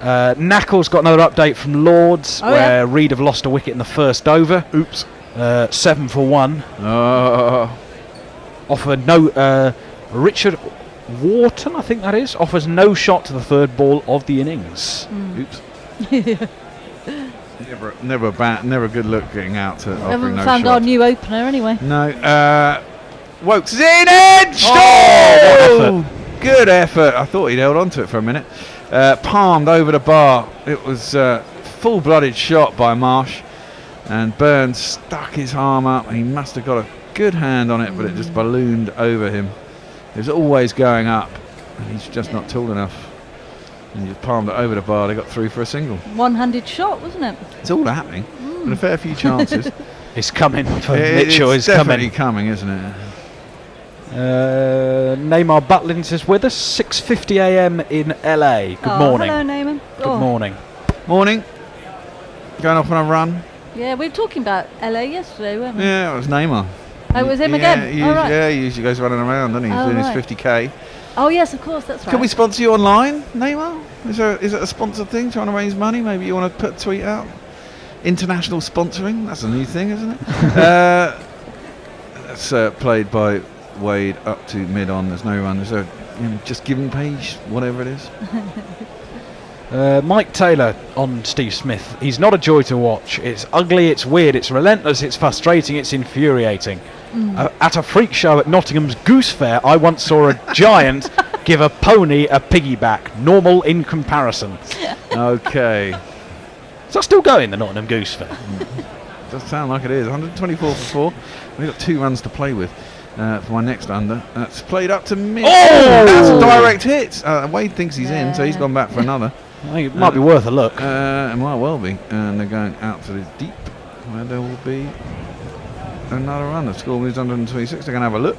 Knackle's got another update from Lords, where Reed have lost a wicket in the first over. Oops. 7 for 1. Offer no. Richard Wharton, I think that is, offers no shot to the third ball of the innings. Oops. Never a good look getting out to offering Haven't no found shot. our new opener anyway. No. Wokes is in, edged! Oh! Good effort. I thought he'd held on to it for a minute. Palmed over the bar. It was full-blooded shot by Marsh, and Burns stuck his arm up. He must have got a good hand on it, but it just ballooned over him. It was always going up, and he's just not tall enough. And he just palmed it over the bar. They got through for a single. One-handed shot, wasn't it? It's all happening, and a fair few chances. It's coming for Mitchell. It's definitely coming, isn't it? Neymar Butlins is with us. 6:50 a.m. in LA. Good morning. Hello, Neymar. Good morning. Morning. Going off on a run. Yeah, we were talking about LA yesterday, weren't we? Yeah, it was Neymar. Oh, it was him again? He usually goes running around, doesn't he? He's doing his 50k. Oh, yes, of course, that's right. Can we sponsor you online, Neymar? Is it a sponsored thing, trying to raise money? Maybe you want to put a tweet out? International sponsoring? That's a new thing, isn't it? That's played by Wade up to mid-on. There's no run. There's a just given page, whatever it is. Mike Taylor on Steve Smith. He's not a joy to watch. It's ugly, it's weird, it's relentless, it's frustrating, it's infuriating. At a freak show at Nottingham's Goose Fair, I once saw a giant give a pony a piggyback. Normal in comparison. Okay. Is that still going, the Nottingham Goose Fair? Does sound like it is. 124 for 4. We've got 2 runs to play with for my next under. That's played up to mid. Oh! That's a direct hit. Wade thinks he's in, so he's gone back for another. I think it might be worth a look. It might well be. And they're going out to the deep, where there will be another run. The score moves 126. They're going to have a look.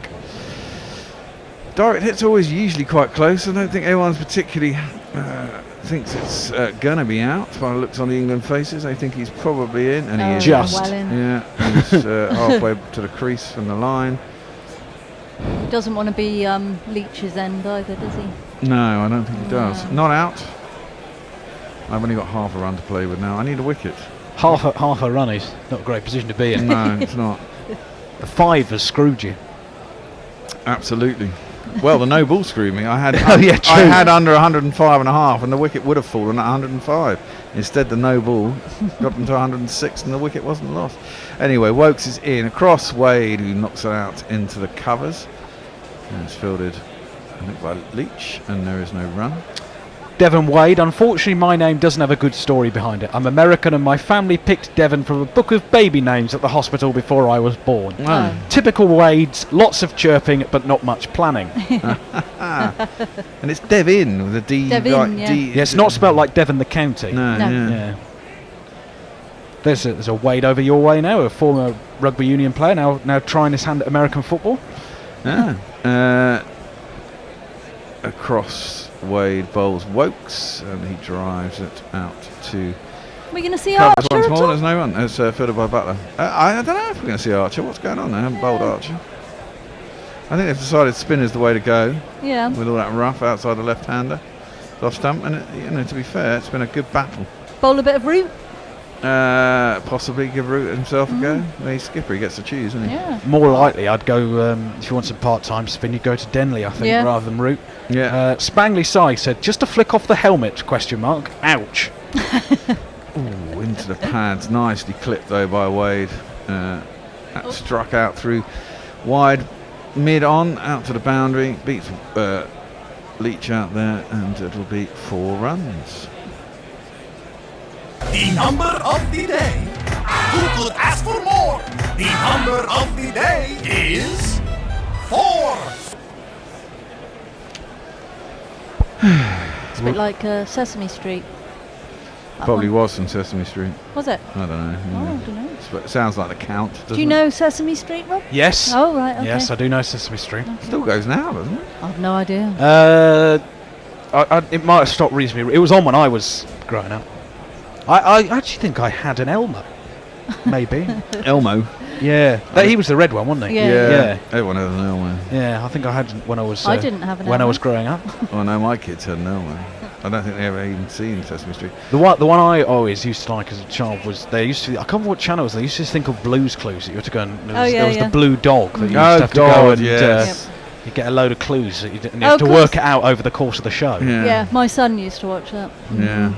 Direct hits are always usually quite close. I don't think anyone's particularly thinks it's going to be out. By the looks on the England faces, they think he's probably in, and he is. Just. Well in. Yeah, he's halfway to the crease from the line. He doesn't want to be Leach's end either, does he? No, I don't think he does. Not out. I've only got half a run to play with now. I need a wicket. Half a run is not a great position to be in. No, it's not. The 5 has screwed you. Absolutely. Well, the no ball screwed me. I had true. I had under 105 and a half, and the wicket would have fallen at 105. Instead, the no ball got them to 106, and the wicket wasn't lost. Anyway, Wokes is in across Wade, who knocks it out into the covers. And it's fielded, I think, by Leach, and there is no run. Devon Wade. Unfortunately, my name doesn't have a good story behind it. I'm American, and my family picked Devon from a book of baby names at the hospital before I was born. Oh. Typical Wades, lots of chirping, but not much planning. And it's Devin with a D. Devin, like yeah. D. Yeah, it's not spelled like Devon the county. No, No. yeah. Yeah. There's a Wade over your way now, a former rugby union player, now trying his hand at American football. Yeah. Across Wade bowls Wokes, and he drives it out to We're going to see covers Archer once at more. all? There's no run. It's fielded by Butler. I don't know if we're going to see Archer. What's going on there? I haven't bowled Archer. I think they've decided spin is the way to go, Yeah. with all that rough outside the left-hander. Off stump, and to be fair, it's been a good battle. Bowl a bit of root? Possibly give Root himself a go. He's skipper, he gets to choose, isn't he? Yeah. More likely, I'd go, if you want some part-time spin, you'd go to Denley, I think, rather than Root. Yeah. Spangly Sai said, just a flick off the helmet, ? Ouch. Ooh, into the pads. Nicely clipped, though, by Wade. That struck out through wide, mid-on, out to the boundary. Beats Leach out there, and it'll be 4 runs. The number of the day. Who could ask for more? The number of the day is 4. It's a bit like Sesame Street. That Probably one. was from Sesame Street. Was it? I don't know. Oh, I don't know. It sounds like The Count, doesn't Do you it? know Sesame Street, Rob? Yes. Oh, right, okay. Yes, I do know Sesame Street. Still goes now, doesn't it? I've no idea. It might have stopped reasonably. It was on when I was growing up. I actually think I had an Elmo. Maybe. Elmo. Yeah. He was the red one, wasn't he? Yeah. Everyone has an Elmo. Yeah, I think I had when I was. I didn't have an when I Elmo. was growing up. Oh no, my kids had an Elmo. I don't think they ever even seen Sesame Street. The one I always used to like as a child was they used to. I can't remember what channel it was. They used to think of Blue's Clues that you had to go and. There was the blue dog that you used to have to go and. Yes. You get a load of clues that and you have to work it out over the course of the show. Yeah, my son used to watch that. Yeah.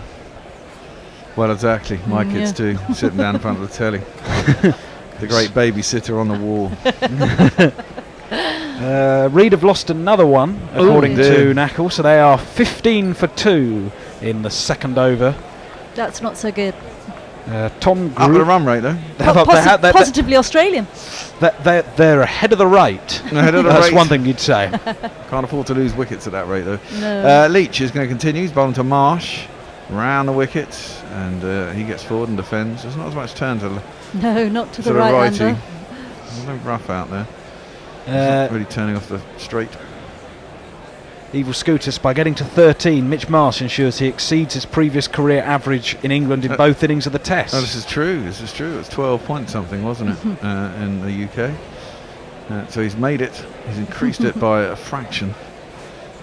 Well, exactly. My kids too, sitting down in front of the telly. The great babysitter on the wall. Reed have lost another one, according to Knackle, so they are 15 for 2 in the second over. That's not so good. Tom Up with a run rate, though. Positively Australian. They're ahead of the rate. Ahead of the That's rate. one thing you'd say. Can't afford to lose wickets at that rate, though. No. Leach is going to continue. He's bowling to Marsh. Round the wickets. And he gets forward and defends. There's not as much turn to No, not to the the righty. right-hander. There's no rough out there. He's not really turning off the straight. Evil Scootus, by getting to 13, Mitch Marsh ensures he exceeds his previous career average in England in both innings of the Test. Oh, this is true. It's 12 point something, wasn't it, in the UK? So he's made it. He's increased it by a fraction.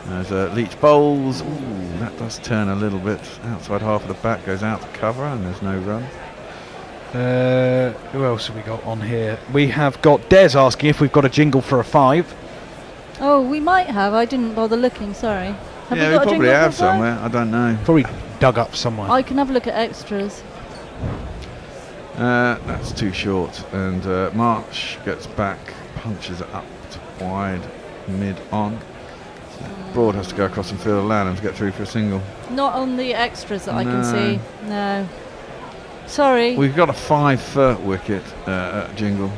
As Leach bowls. Ooh, that does turn a little bit. Outside half of the bat goes out to cover, and there's no run. Who else have we got on here? We have got Des asking if we've got a jingle for a 5. Oh, we might have. I didn't bother looking, sorry. Have Yeah, we we got a probably jingle have for a 5? somewhere. I don't know. Probably dug up somewhere. I can have a look at extras. That's too short. And March gets back, punches it up to wide, mid on. Broad has to go across and field allow him to get through for a single. Not on the extras that I can see. No. Sorry. We've got a 5 wicket at jingle,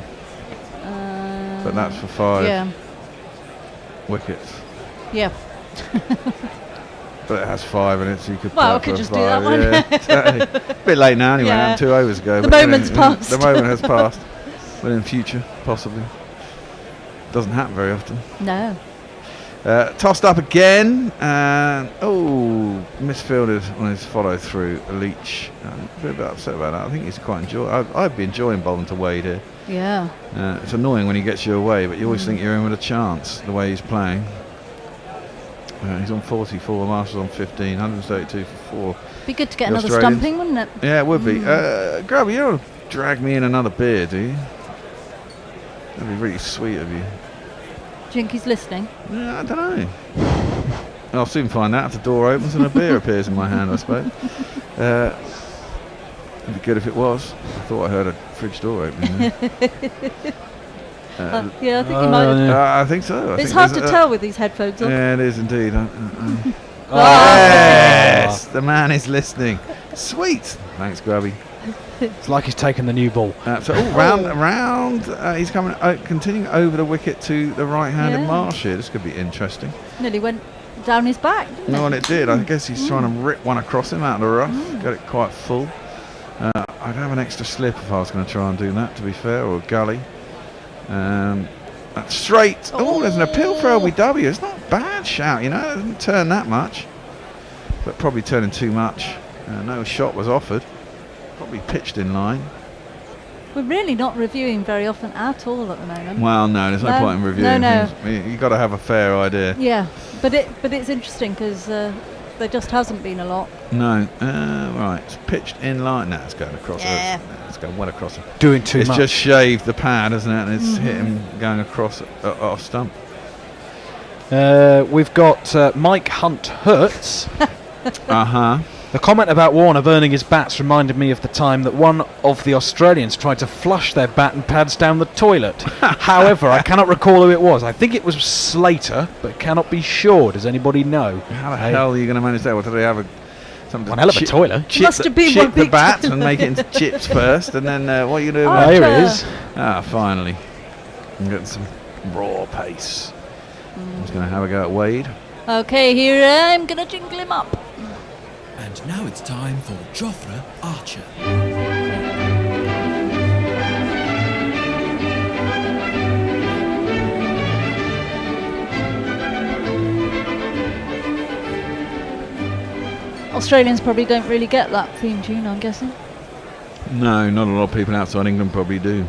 but that's for 5 wickets. Yeah. But it has 5 in it, so you could. Well, I play could for just 5. do that one. Yeah, exactly. Bit late now, anyway. Yeah. 2 overs ago. The but moment's passed. The moment has passed. But in future, possibly. Doesn't happen very often. No. Tossed up again, and misfielded on his follow through. Leach, a bit upset about that. I think he's quite I'd be enjoying bowling to Wade here. Yeah. It's annoying when he gets you away, but you always think you're in with a chance the way he's playing. He's on 44, Marshall's on 15, 132 for 4. Be good to get The another Australians. stumping, wouldn't it? Yeah, it would be. Grubby, you don't drag me in another beer, do you? That'd be really sweet of you. Do you think he's listening? Yeah, I don't know. I'll soon find out if the door opens and a beer appears in my hand, I suppose. It'd be good if it was. I thought I heard a fridge door opening there. Yeah, I think you might have. I think so. It's hard to tell with these headphones on. Yeah, it is indeed. Yes, the man is listening. Sweet. Thanks, Grubby. It's like he's taken the new ball. Round. He's coming, continuing over the wicket to the right-handed Marsh here. This could be interesting. Nearly went down his back, didn't No, it? and it did. I guess he's trying to rip one across him out of the rough. Got it quite full. I'd have an extra slip if I was going to try and do that, to be fair, or a gully. That's straight. Oh, there's an appeal for LBW. It's not a bad shout, you know. It doesn't turn that much, but probably turning too much. No shot was offered. Probably pitched in line. We're really not reviewing very often at all at the moment. Well, no, there's no point in reviewing no. things. You've got to have a fair idea. Yeah, but it's interesting because There just hasn't been a lot. No. Right. It's pitched in line. No, it's going across. Yeah. It's going well across. Doing too It's much. just shaved the pad, hasn't it? And it's hit him going across off stump. We've got Mike Hunt Hertz. Uh-huh. The comment about Warner burning his bats reminded me of the time that one of the Australians tried to flush their bat and pads down the toilet. However, I cannot recall who it was. I think it was Slater, but cannot be sure. Does anybody know? How the hell are you going to manage that? What, do they have one hell of a toilet? Must have been chip one the big bat toilet. and make it into chips first, and then what are you doing? Oh, Here it is. Finally. I'm getting some raw pace. I'm just going to have a go at Wade. Okay, here I'm going to jingle him up. And now it's time for Jofra Archer. Australians probably don't really get that theme tune, I'm guessing. No, not a lot of people outside England probably do.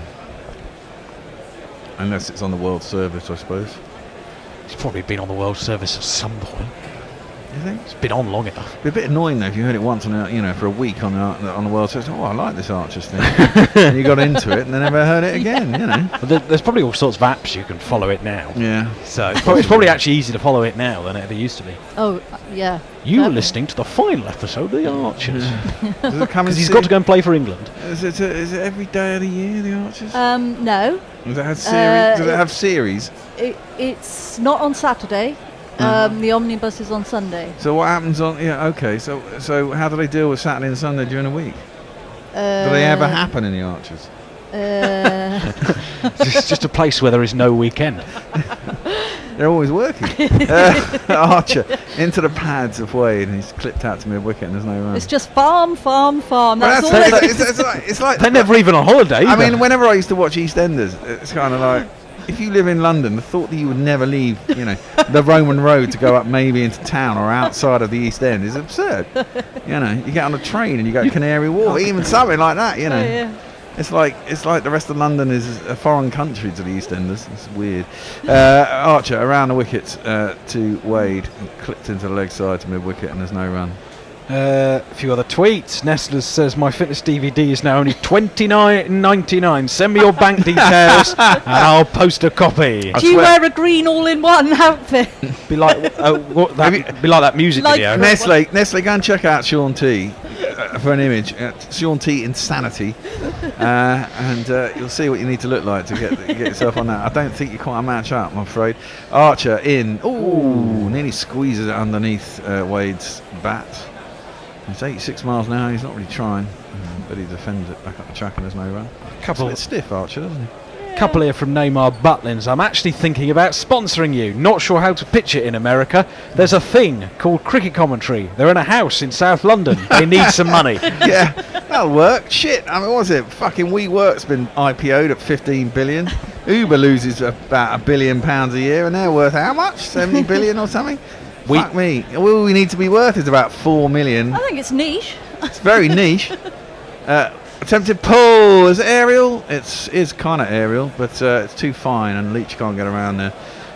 Unless it's on the World Service, I suppose. It's probably been on the World Service at some point. You think? It's been on long enough. It'd be a bit annoying though if you heard it once on for a week on the World Service. Oh, I like this Archers thing. And you got into it and then never heard it again. Well, there's probably all sorts of apps you can follow it now. Yeah. So it's probably actually easier to follow it now than it ever used to be. Oh, yeah. You were listening to the final episode of The Archers. Does it come in Because he's got to go and play for England. Is it every day of the year, the Archers? No. Does it have series? Does it have series? It's not on Saturday. The omnibus is on Sunday. So what happens on? Yeah, okay. So how do they deal with Saturday and Sunday during the week? Do they ever happen in the Archers? It's just a place where there is no weekend. They're always working. Archer into the pads of Wade, and he's clipped out to mid-wicket, and there's no run. It's just farm. That's all it's like They're never even on holiday. I mean, whenever I used to watch EastEnders, it's kind of like, if you live in London, the thought that you would never leave, the Roman road to go up maybe into town or outside of the East End is absurd. You get on a train and you go to Canary Wharf, even something like that. Yeah. It's like the rest of London is a foreign country to the EastEnders. It's weird. Archer around the wickets to Wade, clipped into the leg side to mid wicket, and there's no run. A few other tweets. Nestlers says my fitness DVD is now only $29.99. Send me your bank details and I'll post a copy. Do you wear a green all-in-one outfit? Be like that music video. Nestle, go and check out Sean T for an image. Sean T Insanity, and you'll see what you need to look like to get yourself on that. I don't think you quite match up, I'm afraid. Archer in. Ooh, nearly squeezes it underneath Wade's bat. He's 86 miles an hour. He's not really trying, but he defends it back up the track and there's no run. It's a bit stiff, Archer, doesn't he? Couple here from Neymar Butlins. I'm actually thinking about sponsoring you. Not sure how to pitch it in America. There's a thing called cricket commentary. They're in a house in South London. They need some money. Yeah, that'll work. Shit, I mean, what was it? Fucking WeWork's been IPO'd at 15 billion. Uber loses about £1 billion a year, and they're worth how much? 70 billion or something? Fuck me. All we need to be worth is about 4 million. I think it's niche. It's very niche. Attempted pull. Is it aerial? It's kind of aerial, but it's too fine, and Leach can't get around there.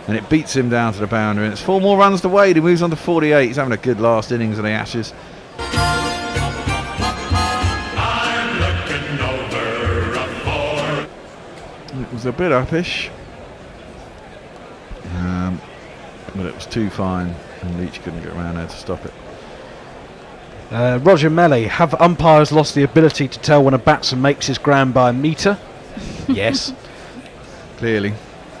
And it beats him down to the boundary. And it's 4 more runs to Wade. He moves on to 48. He's having a good last innings of the Ashes. I'm looking over a 4. It was a bit uppish, but it was too fine, and Leach couldn't get around there to stop it. Roger Melly, have umpires lost the ability to tell when a batsman makes his ground by a metre? Yes. Clearly.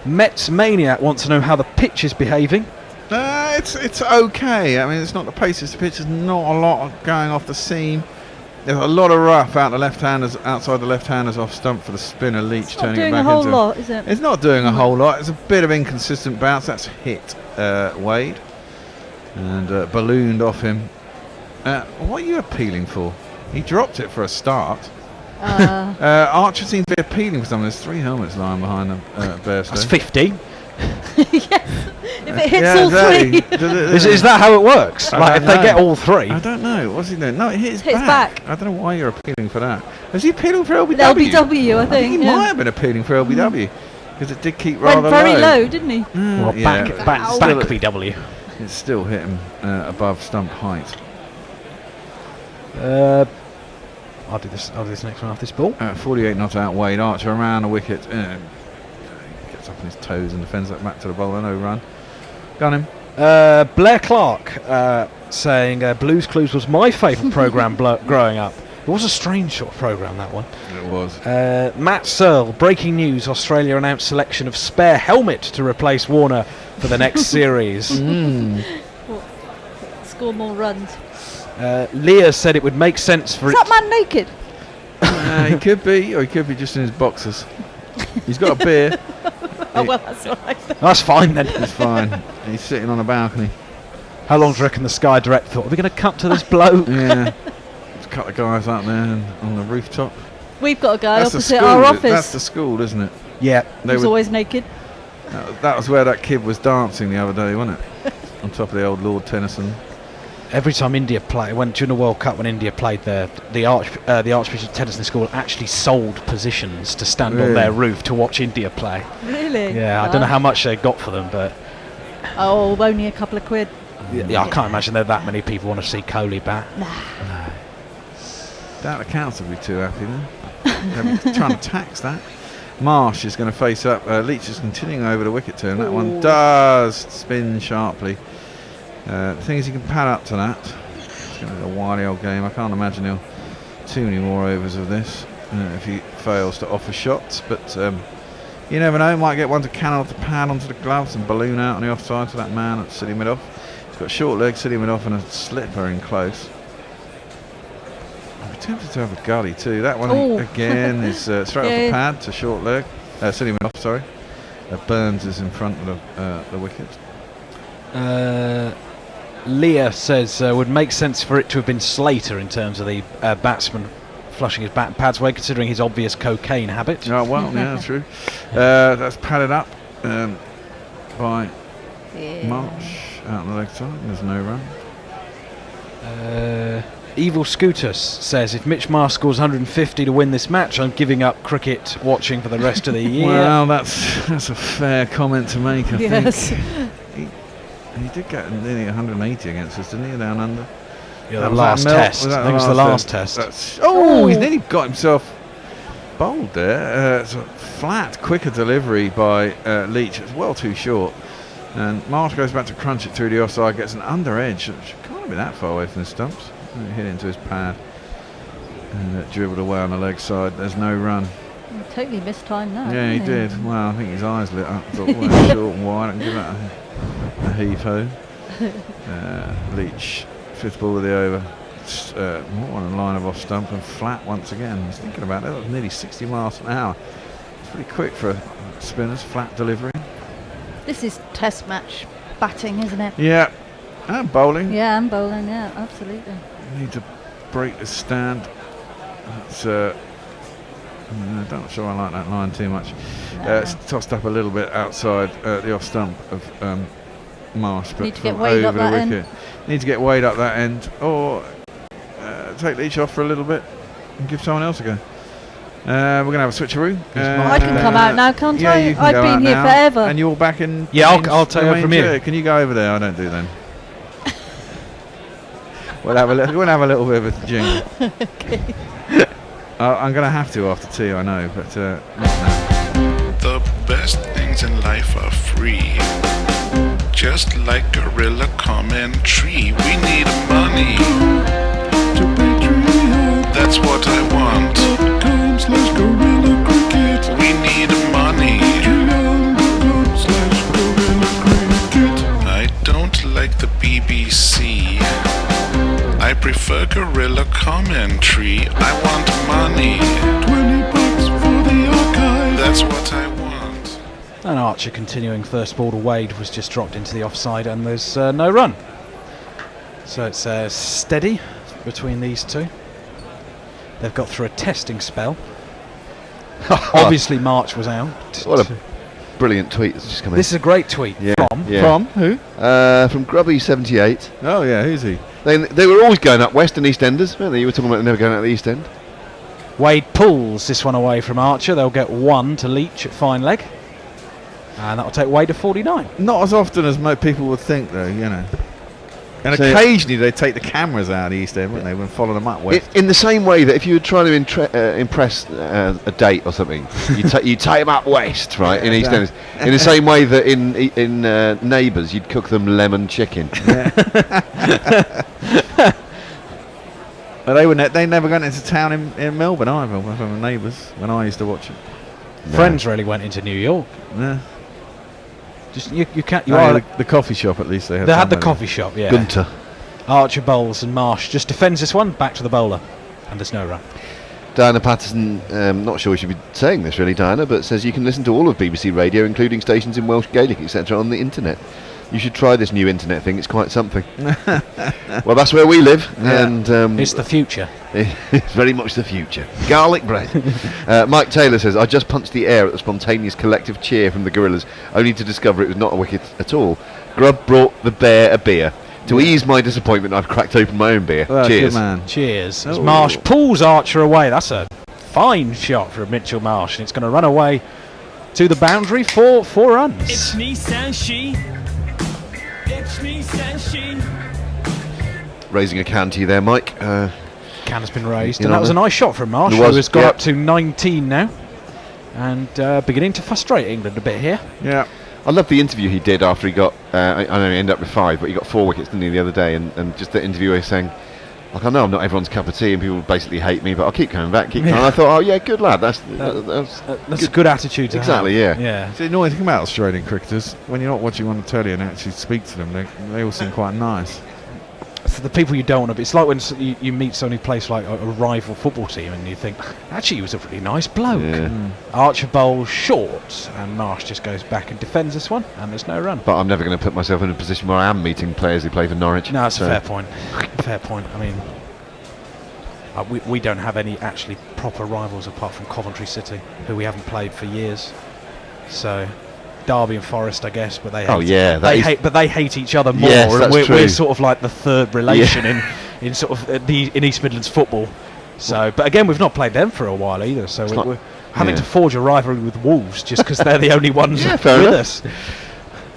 Mets Maniac wants to know how the pitch is behaving. It's okay. I mean, it's not the pace, it's the pitch. There's not a lot going off the seam. There's a lot of rough out the left-handers, outside the left-handers off stump for the spinner. Leach turning it back into. It's not doing a whole lot, is it? It's not doing a whole lot. It's a bit of inconsistent bounce. That's hit Wade and ballooned off him. What are you appealing for? He dropped it for a start. Archer seems to be appealing for something. There's 3 helmets lying behind the Bearstone. That's 50. Yes. If it hits all 3. Is that how it works? Like if they get all 3? I don't know. What's he doing? No, it hits back. I don't know why you're appealing for that. Was he appealing for LBW? LBW, I think. He might have been appealing for LBW because it did keep rather Went very low, didn't he? Or back BW. It's still hit him above stump height. I'll do this next one off this ball. 48 not out. Wade Archer around the wicket. Gets up on his toes and defends that back to the bowler. No run. Gun him. Blair Clark saying Blues Clues was my favourite programme growing up. It was a strange sort of programme, that one. It was. Matt Searle, breaking news, Australia announced selection of spare helmet to replace Warner for the next series. Score more runs. Leah said it would make sense for Is that man naked? He could be, or he could be just in his boxers. He's got a beer. Oh, well, that's all right. That's fine then. He's fine. He's sitting on a balcony. How long do you reckon the Sky Direct thought? Are we going to cut to this bloke? Yeah. There's a couple of guys out there on the rooftop. We've got a guy That's the opposite school, our office. That's the school, isn't it? Yeah. He's always naked. That was where that kid was dancing the other day, wasn't it? On top of the old Lord Tennyson. Every time India played, during the World Cup when India played there, the Archbishop Tennyson School actually sold positions to stand on their roof to watch India play. Really? Yeah, I don't know how much they got for them, but... Oh, only a couple of quid. Yeah, I can't imagine there that many people want to see Kohli bat. Nah. Doubt the council would be too happy then. They're trying to tax that. Marsh is going to face up. Leach is continuing over the wicket to him. That one does spin sharply. The thing is, he can pad up to that. It's going to be a wily old game. I can't imagine he'll too many more overs of this if he fails to offer shots. But you never know. Might get one to cannon off the pad onto the gloves and balloon out on the offside to that man at City mid off. He's got short legs, City mid off, and a slipper in close. I'm tempted to have a gully too. That one again is straight off the pad to short leg. City mid off. Sorry. Burns is in front of the wicket. Leah says would make sense for it to have been Slater in terms of the batsman flushing his bat pads away, considering his obvious cocaine habit. Oh, well, yeah, true. That's padded up by March out on the leg side. There's no run. Evil Scootus says if Mitch Marsh scores 150 to win this match, I'm giving up cricket watching for the rest of the year. Well, that's a fair comment to make, I think. He did get nearly 180 against us, didn't he, down under? Yeah, the last test. I think it was the last test. He's nearly got himself bowled there. It's a flat, quicker delivery by Leach. It's well too short. And Marsh goes back to crunch it through the offside, gets an under edge. It can't be that far away from the stumps. Hit into his pad. And dribbled away on the leg side. There's no run. Totally missed time now. Yeah, he did. Well, I think his eyes lit up. Thought, well, short and wide. I can give that a heave-ho. Leach, fifth ball of the over. More on the line of off stump and flat once again. I was thinking about it. That was nearly 60 miles an hour. It's pretty quick for spinners. Flat delivery. This is test match batting, isn't it? Yeah. And bowling. Yeah, and bowling. Yeah, absolutely. Need to break the stand. It's I'm not sure I like that line too much. It's tossed up a little bit outside the off stump of Marsh, but need to get Wade up that end. Need to get Wade up that end, or take Leach off for a little bit and give someone else a go. We're going to have a switcheroo. I can come out now, can't I? You can I've been here now. forever. And you're back in. Yeah, I'll take over from here. Can you go over there? I don't do then. We'll have a little bit of a jingle. Okay. I'm going to have to after tea, I know, but not now. The best things in life are free. Just like Gorilla Commentary, we need money. That's what I want. We need money. I don't like the BBC. I prefer Gorilla Commentary. I want money. $20 for the archive. That's what I want. And Archer continuing first ball to Wade was just dropped into the offside and there's no run. So it's steady between these two. They've got through a testing spell. Obviously March was out. What a brilliant tweet that's just come in. This is a great tweet. From who? From Grubby78. Oh yeah, who's he? They were always going up west and East Enders, weren't they? You were talking about them never going out the East End. Wade pulls this one away from Archer. They'll get one to Leach at fine leg. And that'll take Wade to 49. Not as often as people would think, though, you know. And So- occasionally they take the cameras out of the East End, wouldn't they, when following them up west. In the same way that if you were trying to impress a date or something, you take them up west, right, in East End. In the same way that in Neighbours, you'd cook them lemon chicken. But they never went into town in Melbourne either, from the Neighbours, when I used to watch it. Friends really went into New York. Yeah. Just you can't. You Oh, are. yeah, the coffee shop, at least they had. They had the somebody. coffee shop. Yeah. Gunter. Archer Bowles and Marsh just defends this one back to the bowler, and there's no run. Diana Patterson, not sure we should be saying this really, Diana, but says you can listen to all of BBC Radio, including stations in Welsh Gaelic, etc., on the internet. You should try this new internet thing, it's quite something. Well, that's where we live, and It's the future. it's very much the future. Garlic bread. Mike Taylor says, I just punched the air at the spontaneous collective cheer from the Gorillas, only to discover it was not a wicket at all. Grubb brought the bear a beer. To ease my disappointment, I've cracked open my own beer. Well, Cheers. good man. Cheers. As Marsh pulls Archer away. That's a fine shot from Mitchell Marsh, and it's going to run away to the boundary for 4 runs. It's me, says she. It's me, says she. Raising a county there, Mike. Can has been raised, in and that was a honour. nice shot from Marsh, It who was, has got yeah. up to 19 now, and beginning to frustrate England a bit here. Yeah. I love the interview he did after he got, I know he ended up with 5, but he got 4 wickets, didn't he, the other day, and just the interviewer saying, like, I know I'm not everyone's cup of tea and people basically hate me, but I'll keep coming back, keep coming. I thought, oh yeah, good lad, that's a good attitude to exactly, have. yeah. It's the annoying thing about Australian cricketers, when you're not watching on the telly and actually speak to them, they all seem quite nice. For the people you don't want to be, it's like when you meet someone who plays like a rival football team and you think, actually he was a really nice bloke. Yeah. Archer bowls short, and Marsh just goes back and defends this one, and there's no run. But I'm never going to put myself in a position where I am meeting players who play for Norwich. No, it's so. a fair point. Fair point. I mean, we don't have any actually proper rivals apart from Coventry City, who we haven't played for years. So Derby and Forest, I guess, but they hate, Oh, yeah, that is- they hate each other more. Yes, and that's we're true. sort of like the third relation in sort of in East Midlands football. So, but again, we've not played them for a while either. So we're having to forge a rivalry with Wolves just because they're the only ones with fair enough. us.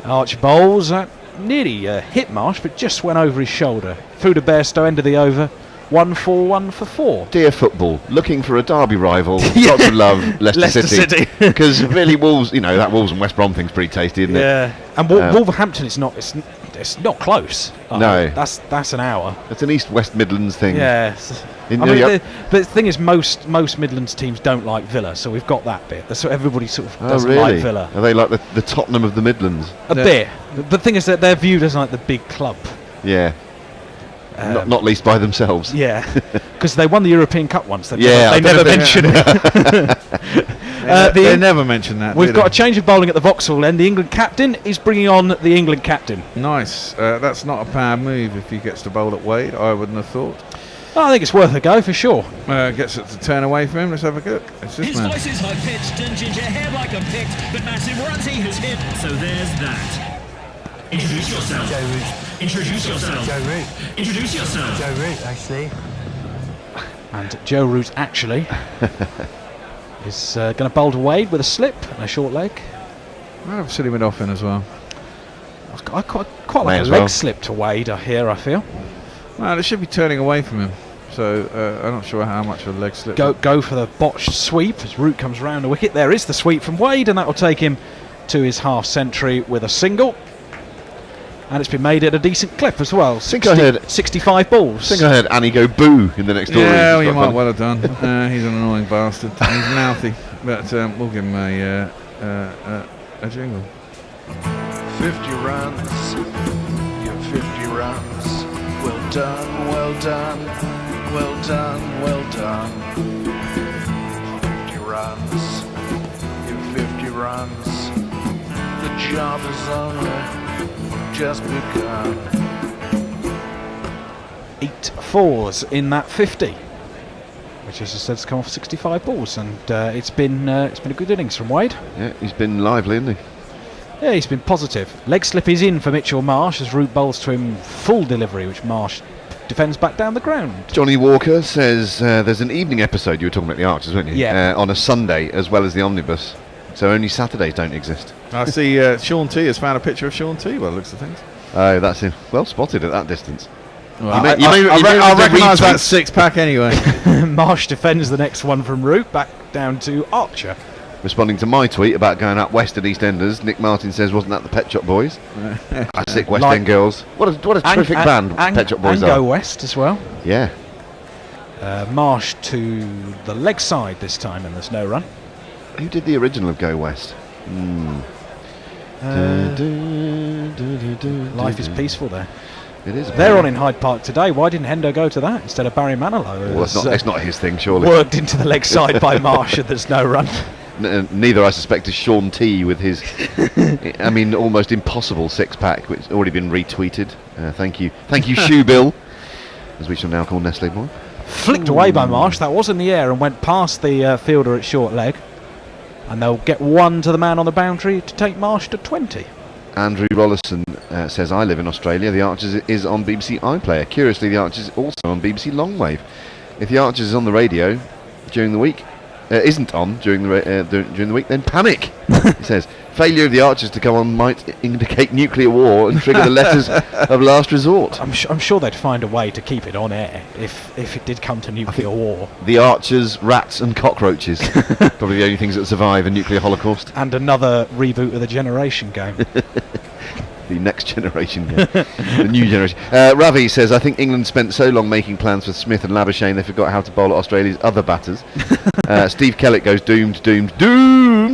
Archer bowls nearly hit Marsh, but just went over his shoulder. Through to Bairstow, end of the over. 1-4, 1-4. Dear football, looking for a derby rival. Lots of love, Leicester City. Because really, Wolves, that Wolves and West Brom thing's pretty tasty, isn't it? Yeah, and Wolverhampton, it's not close. No. that's an hour. It's an East West Midlands thing. Yeah. In- I mean, yeah. the thing is, most Midlands teams don't like Villa, so we've got that bit. So everybody sort of Oh, doesn't really? like Villa. Are they like the Tottenham of the Midlands? A bit. The thing is that they're viewed as like the big club. Yeah. Not least by themselves. Yeah, because they won the European Cup once. They Yeah, never mention it. They never mention that. We've do got they? a change of bowling at the Vauxhall end. The England captain is bringing on the England captain. Nice. That's not a bad move if he gets to bowl at Wade, I wouldn't have thought. I think it's worth a go for sure. Gets it to turn away from him. Let's have a look. It's this His man. voice is high-pitched and ginger hair like a picked, but massive runs he has hit, so there's that. Introduce yourself. Joe Root. Introduce yourself. Joe Root. Introduce yourself. Joe Root, actually. And Joe Root actually is going to bowl to Wade with a slip and a short leg. I'd have Silly off in as well. I quite like May a as leg well. slip to Wade here, I feel. Well, it should be turning away from him. So I'm not sure how much of a leg slip. Go for the botched sweep as Root comes round the wicket. There is the sweep from Wade, and that will take him to his half century with a single. And it's been made at a decent clip as well. I heard 65 balls. I think I heard Annie go boo in the next story. Yeah, well, It's you quite might fun. well have done. He's an annoying bastard. He's mouthy, but we'll give him a jingle. 50 runs, your 50 runs. Well done, well done, well done, well done. 50 runs, your 50 runs. The job is only just begun. 8 fours in that 50, which, as I said, has come off 65 balls, and it's been a good innings from Wade. Yeah, he's been lively, hasn't he? Yeah, he's been positive. Leg slip is in for Mitchell Marsh as Root bowls to him full delivery, which Marsh defends back down the ground. Johnny Walker says there's an evening episode. You were talking about the Archers, weren't you? Yeah. On a Sunday as well as the omnibus. So only Saturdays don't exist. I see Sean T has found a picture of Sean T by the looks of things. Oh, that's him. Well spotted at that distance. Well, I recognise that six-pack anyway. Marsh defends the next one from Root, back down to Archer. Responding to my tweet about going up west at EastEnders, Nick Martin says, wasn't that the Pet Shop Boys? Classic West End girls. What a terrific band Pet Shop Boys and are. Go West as well. Yeah. Marsh to the leg side this time, and there's no run. Who did the original of Go West? Life is peaceful there. It is. They're on in Hyde Park today. Why didn't Hendo go to that instead of Barry Manilow? Well, that's not his thing, surely. Worked into the leg side by Marsh, and there's no run. Neither, I suspect, is Sean T with his, I mean, almost impossible six-pack, which has already been retweeted. Thank you, Shoe Bill, as we shall now call Nestle Boy. Flicked away by Marsh. That was in the air and went past the fielder at short leg. And they'll get one to the man on the boundary to take Marsh to 20. Andrew Rollison says, I live in Australia. The Archers is on BBC iPlayer. Curiously, the Archers is also on BBC Longwave. If the Archers is on the radio during the week, isn't on during the week, then panic. He says, failure of the Archers to come on might indicate nuclear war and trigger the letters of last resort. I'm sure they'd find a way to keep it on air if it did come to nuclear war. The Archers, rats and cockroaches. Probably the only things that survive a nuclear holocaust. And another reboot of the Generation game. The next generation game. The new generation. Ravi says, I think England spent so long making plans for Smith and Labuschagne they forgot how to bowl at Australia's other batters. Steve Kellett goes doomed.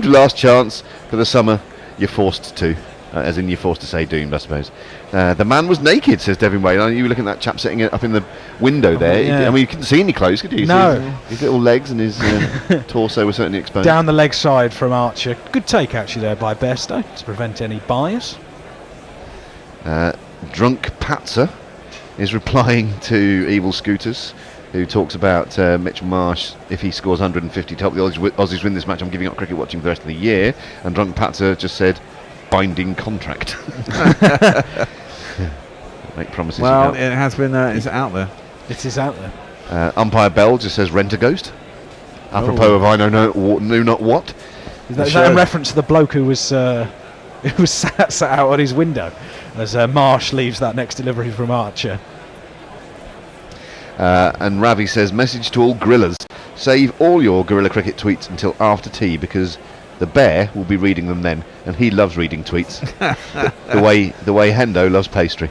Last chance for the summer. You're forced to. As in you're forced to say doomed, I suppose. The man was naked, says Devin Whalen. You were looking at that chap sitting it up in the window there. Yeah. I mean, you couldn't see any clothes, could you? No. His little legs and his torso were certainly exposed. Down the leg side from Archer. Good take actually there by Bairstow to prevent any bias. Drunk Patzer is replying to Evil Scooters, who talks about Mitchell Marsh, if he scores 150 to help the Aussies win this match, I'm giving up cricket watching for the rest of the year. And Drunk Patzer just said, binding contract. Make promises. Well, it has been, it's out there. It is out there. Umpire Bell just says, rent a ghost. Apropos of I know not what. Is that in reference to the bloke who was sat out on his window as Marsh leaves that next delivery from Archer? And Ravi says, message to all grillers, save all your Guerrilla Cricket tweets until after tea because the bear will be reading them then, and he loves reading tweets the way Hendo loves pastry.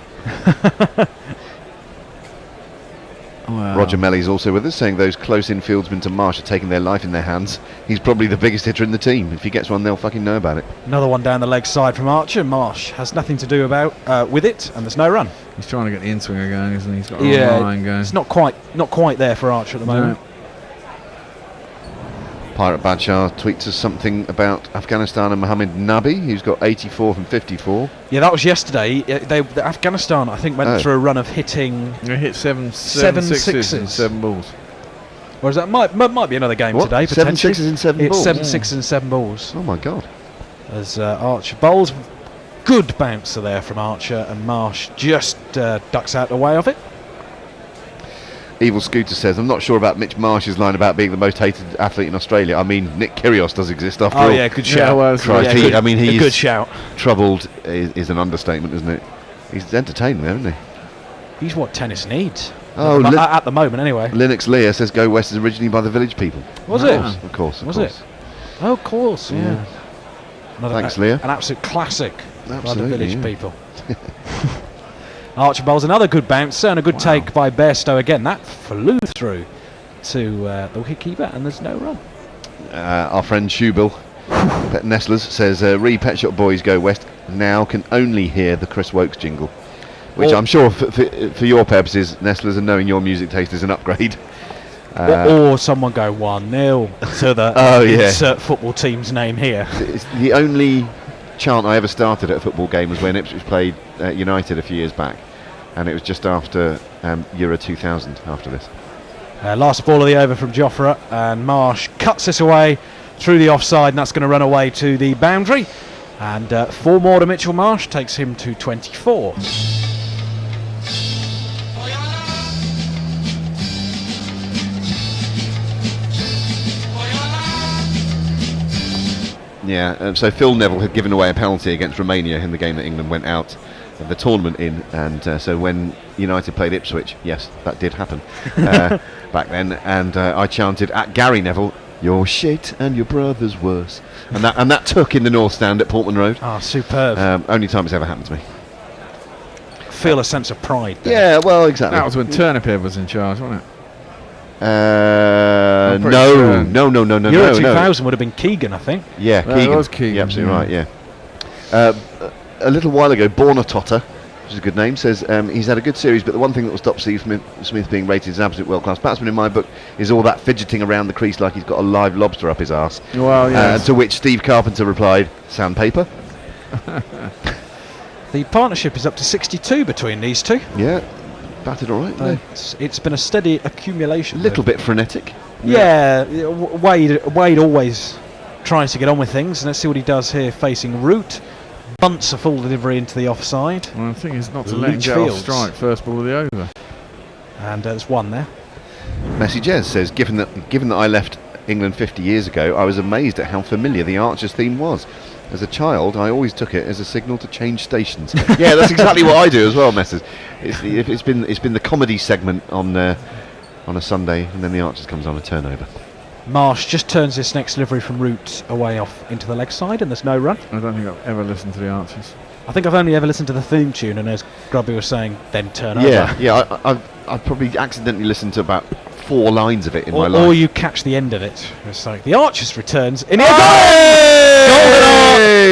Wow. Roger Melly's also with us, saying those close-in fieldsmen to Marsh are taking their life in their hands. He's probably the biggest hitter in the team. If he gets one, they'll fucking know about it. Another one down the leg side from Archer. Marsh has nothing to do with it, and there's no run. He's trying to get the in-swinger going, isn't he? He's got a line going. It's not quite there for Archer at the moment. No. Pirate Badshah tweets us something about Afghanistan and Mohammed Nabi, who's got 84 from 54. Yeah, that was yesterday. The Afghanistan, I think, went through a run of hitting. They hit seven sixes and 7 balls. Whereas that might be another game What? today. 7 sixes and 7 balls? It's 7 sixes and 7 balls. Oh my God. As Archer bowls. Good bouncer there from Archer, and Marsh just ducks out the way of it. Evil Scooter says, I'm not sure about Mitch Marsh's line about being the most hated athlete in Australia. I mean, Nick Kyrgios does exist after all. Oh yeah, good shout. He's good shout. Troubled is an understatement, isn't it? He's entertaining there, isn't he? He's what tennis needs. Oh, at the moment, anyway. Linux Lear says Go West is originally by the village people. Was it? Of course. Was it? Oh, of course, yeah. Thanks, Lear. An absolute classic by the village people. Archer bowls another good bouncer and a good take by Bairstow again. That flew through to the wicketkeeper, and there's no run. Our friend Shubil, Pet Nestlers, says Pet Shop Boys Go West now can only hear the Chris Wokes jingle, which I'm sure for your purposes, Nestlers, and knowing your music taste is an upgrade. Or someone go 1-0 to the insert football team's name here. It's the only chant I ever started at a football game was when Ipswich played United a few years back, and it was just after Euro 2000 after this. Last ball of the over from Jofra, and Marsh cuts this away through the offside, and that's going to run away to the boundary, and 4 more to Mitchell Marsh takes him to 24. Yeah, so Phil Neville had given away a penalty against Romania in the game that England went out of the tournament in, and so when United played Ipswich, yes, that did happen back then, and I chanted at Gary Neville, "You're shit and your brother's worse," and that took in the North Stand at Portman Road. Ah, superb. Only time it's ever happened to me. Feel a sense of pride there. Yeah, well, exactly. That was when Turniphead was in charge, wasn't it? No. Euro 2000 would have been Keegan, I think. Yeah, Well, it Keegan. was Keegan, Yeah, absolutely yeah. right, yeah. A little while ago, Bornatotter, which is a good name, says he's had a good series, but the one thing that will stop Steve Smith being rated as an absolute world-class batsman in my book is all that fidgeting around the crease like he's got a live lobster up his arse. Well, yes. To which Steve Carpenter replied, "Sandpaper." The partnership is up to 62 between these two. Yeah, batted all right. there. It's been a steady accumulation. A little bit frenetic. Yeah, Wade always tries to get on with things, and let's see what he does here facing Root. Bunts a full delivery into the offside. Well, the thing is not to let him get off strike first ball of the over. And there's one there. Messi Jez says, given that I left England 50 years ago, I was amazed at how familiar the Archers theme was. As a child, I always took it as a signal to change stations. Yeah, that's exactly what I do as well, Messers. It's been the comedy segment on a Sunday, and then the Archers comes on a turnover. Marsh just turns this next delivery from Root away off into the leg side, and there's no run. I don't think I've ever listened to the Archers. I think I've only ever listened to the theme tune, and as Grubby was saying, then turn over. Yeah, I've probably accidentally listened to about 4 lines of it in my life. Or you catch the end of it. It's like the Archers returns in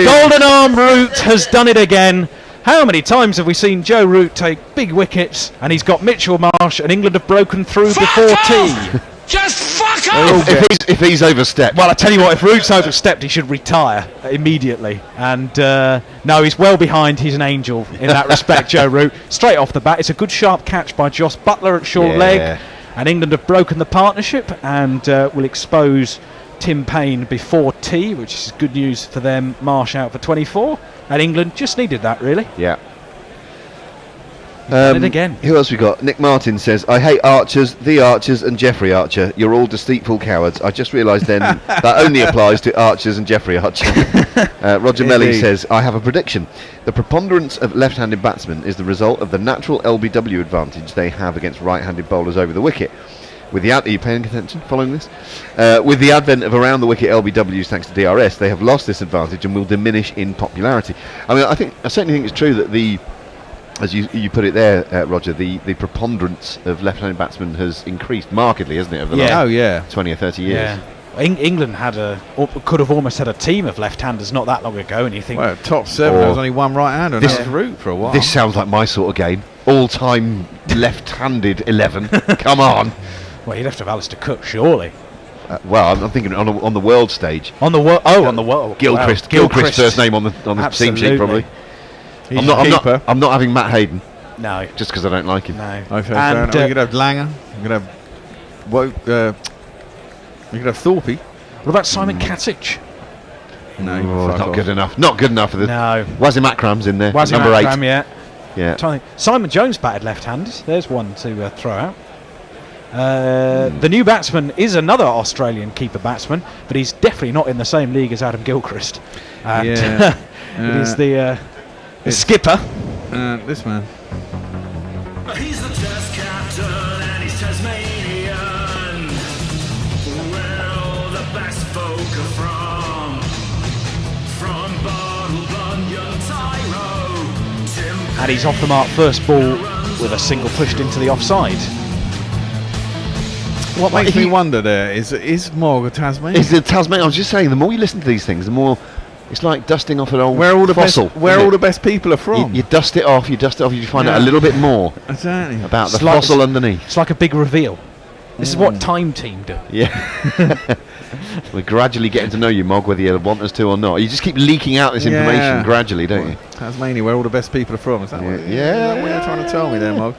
Golden Arm Root has done it again. How many times have we seen Joe Root take big wickets, and he's got Mitchell Marsh, and England have broken through before tea? Just fuck off! If he's overstepped. Well, I tell you what, if Root's overstepped, he should retire immediately. And no, he's well behind. He's an angel in that respect, Joe Root. Straight off the bat, it's a good sharp catch by Joss Butler at short leg. And England have broken the partnership and will expose Tim Payne before tea, which is good news for them. Marsh out for 24. And England just needed that, really. Yeah. And again. Who else we got? Nick Martin says, I hate Archers, the Archers and Jeffrey Archer. You're all deceitful cowards. I just realised then that only applies to Archers and Jeffrey Archer. Roger Melly says, I have a prediction. The preponderance of left-handed batsmen is the result of the natural LBW advantage they have against right-handed bowlers over the wicket. With the are you paying attention following this? With the advent of around the wicket LBWs thanks to DRS, they have lost this advantage and will diminish in popularity. I mean, I certainly think it's true that as you put it there, Roger, the preponderance of left-handed batsmen has increased markedly, hasn't it, over the last 20 or 30 years? Yeah. England could have almost had a team of left-handers not that long ago, and you think... Well, top 7, there was only one right-hander, and that was Root for a while. This sounds like my sort of game. All-time left-handed 11. Come on. Well, you'd have to have Alistair Cook, surely. Well, I'm thinking on the world stage. On the world? Oh, on the world. Gilchrist. Wow. Gilchrist, first name on the team sheet, probably. I'm not having Matt Hayden. No. Just because I don't like him. No. Okay, and we could have Langer. We could have we could have Thorpe. What about Simon Katic? No, not good enough. Not good enough for the. No. Wazim Akram's in there. Wazim number Akram, 8. Yeah. Simon Jones batted left-handed. There's one to throw out. The new batsman is another Australian keeper batsman, but he's definitely not in the same league as Adam Gilchrist. And it is the skipper. This man. He's the test captain and he's Tasmanian. Where all the best folk are from Bottle, Bunyan, Tyro, Tim. And he's off the mark first ball with a single pushed into the offside. What makes me wonder there is Morg a Tasmanian? Is the Tasmanian? I was just saying, the more you listen to these things, the more it's like dusting off an old fossil. Where all the best people are from. You dust it off. You find out a little bit more exactly about the fossil underneath. It's like a big reveal. This is what Time Team do. Yeah. We're gradually getting to know you, Mog, whether you want us to or not. You just keep leaking out this information gradually, don't you? Tasmania, where all the best people are from. Is that what you're trying to tell me there, Mog?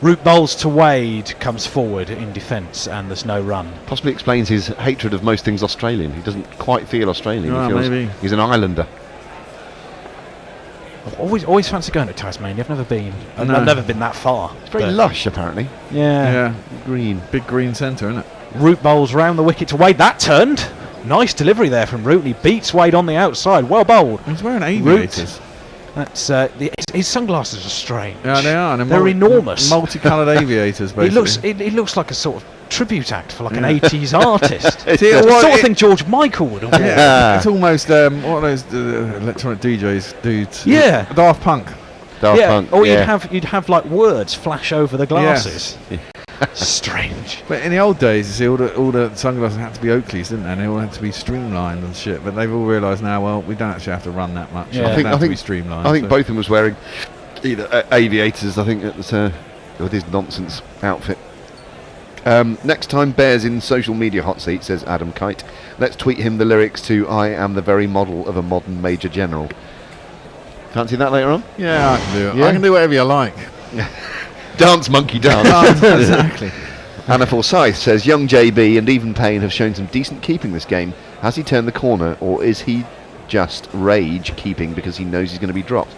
Root bowls to Wade, comes forward in defence, and there's no run. Possibly explains his hatred of most things Australian. He doesn't quite feel Australian. He feels maybe. He's an islander. I've always fancied going to Tasmania. I've never been. I've never been that far. It's very lush, apparently. Yeah. Green. Big green centre, isn't it? Root bowls round the wicket to Wade. That turned. Nice delivery there from Root. He beats Wade on the outside. Well bowled. He's wearing Root. aviators. That's his sunglasses are strange. Yeah, they are. They're enormous. Multicoloured aviators, basically. He looks like a sort of tribute act for like an 80s artist. See, the sort of thing George Michael would have worn. Yeah, it's almost what are those electronic DJs do? Yeah. Daft Punk. Daft Punk. Or you'd have like words flash over the glasses. Yes. Strange. But in the old days, you see, all the sunglasses had to be Oakleys, didn't they? And they all had to be streamlined and shit. But they've all realised now, well, we don't actually have to run that much. Yeah. I think to be streamlined. I think both of them was wearing either aviators. I think it was with his nonsense outfit. Next time Bear's in social media hot seat, says Adam Kite. Let's tweet him the lyrics to "I am the very model of a modern Major General." Fancy that later on? Yeah, I can do it. Yeah? I can do whatever you like. Dance, monkey, dance. Exactly. Anna Forsyth says, young JB and even Payne have shown some decent keeping this game. Has he turned the corner, or is he just rage keeping because he knows he's going to be dropped?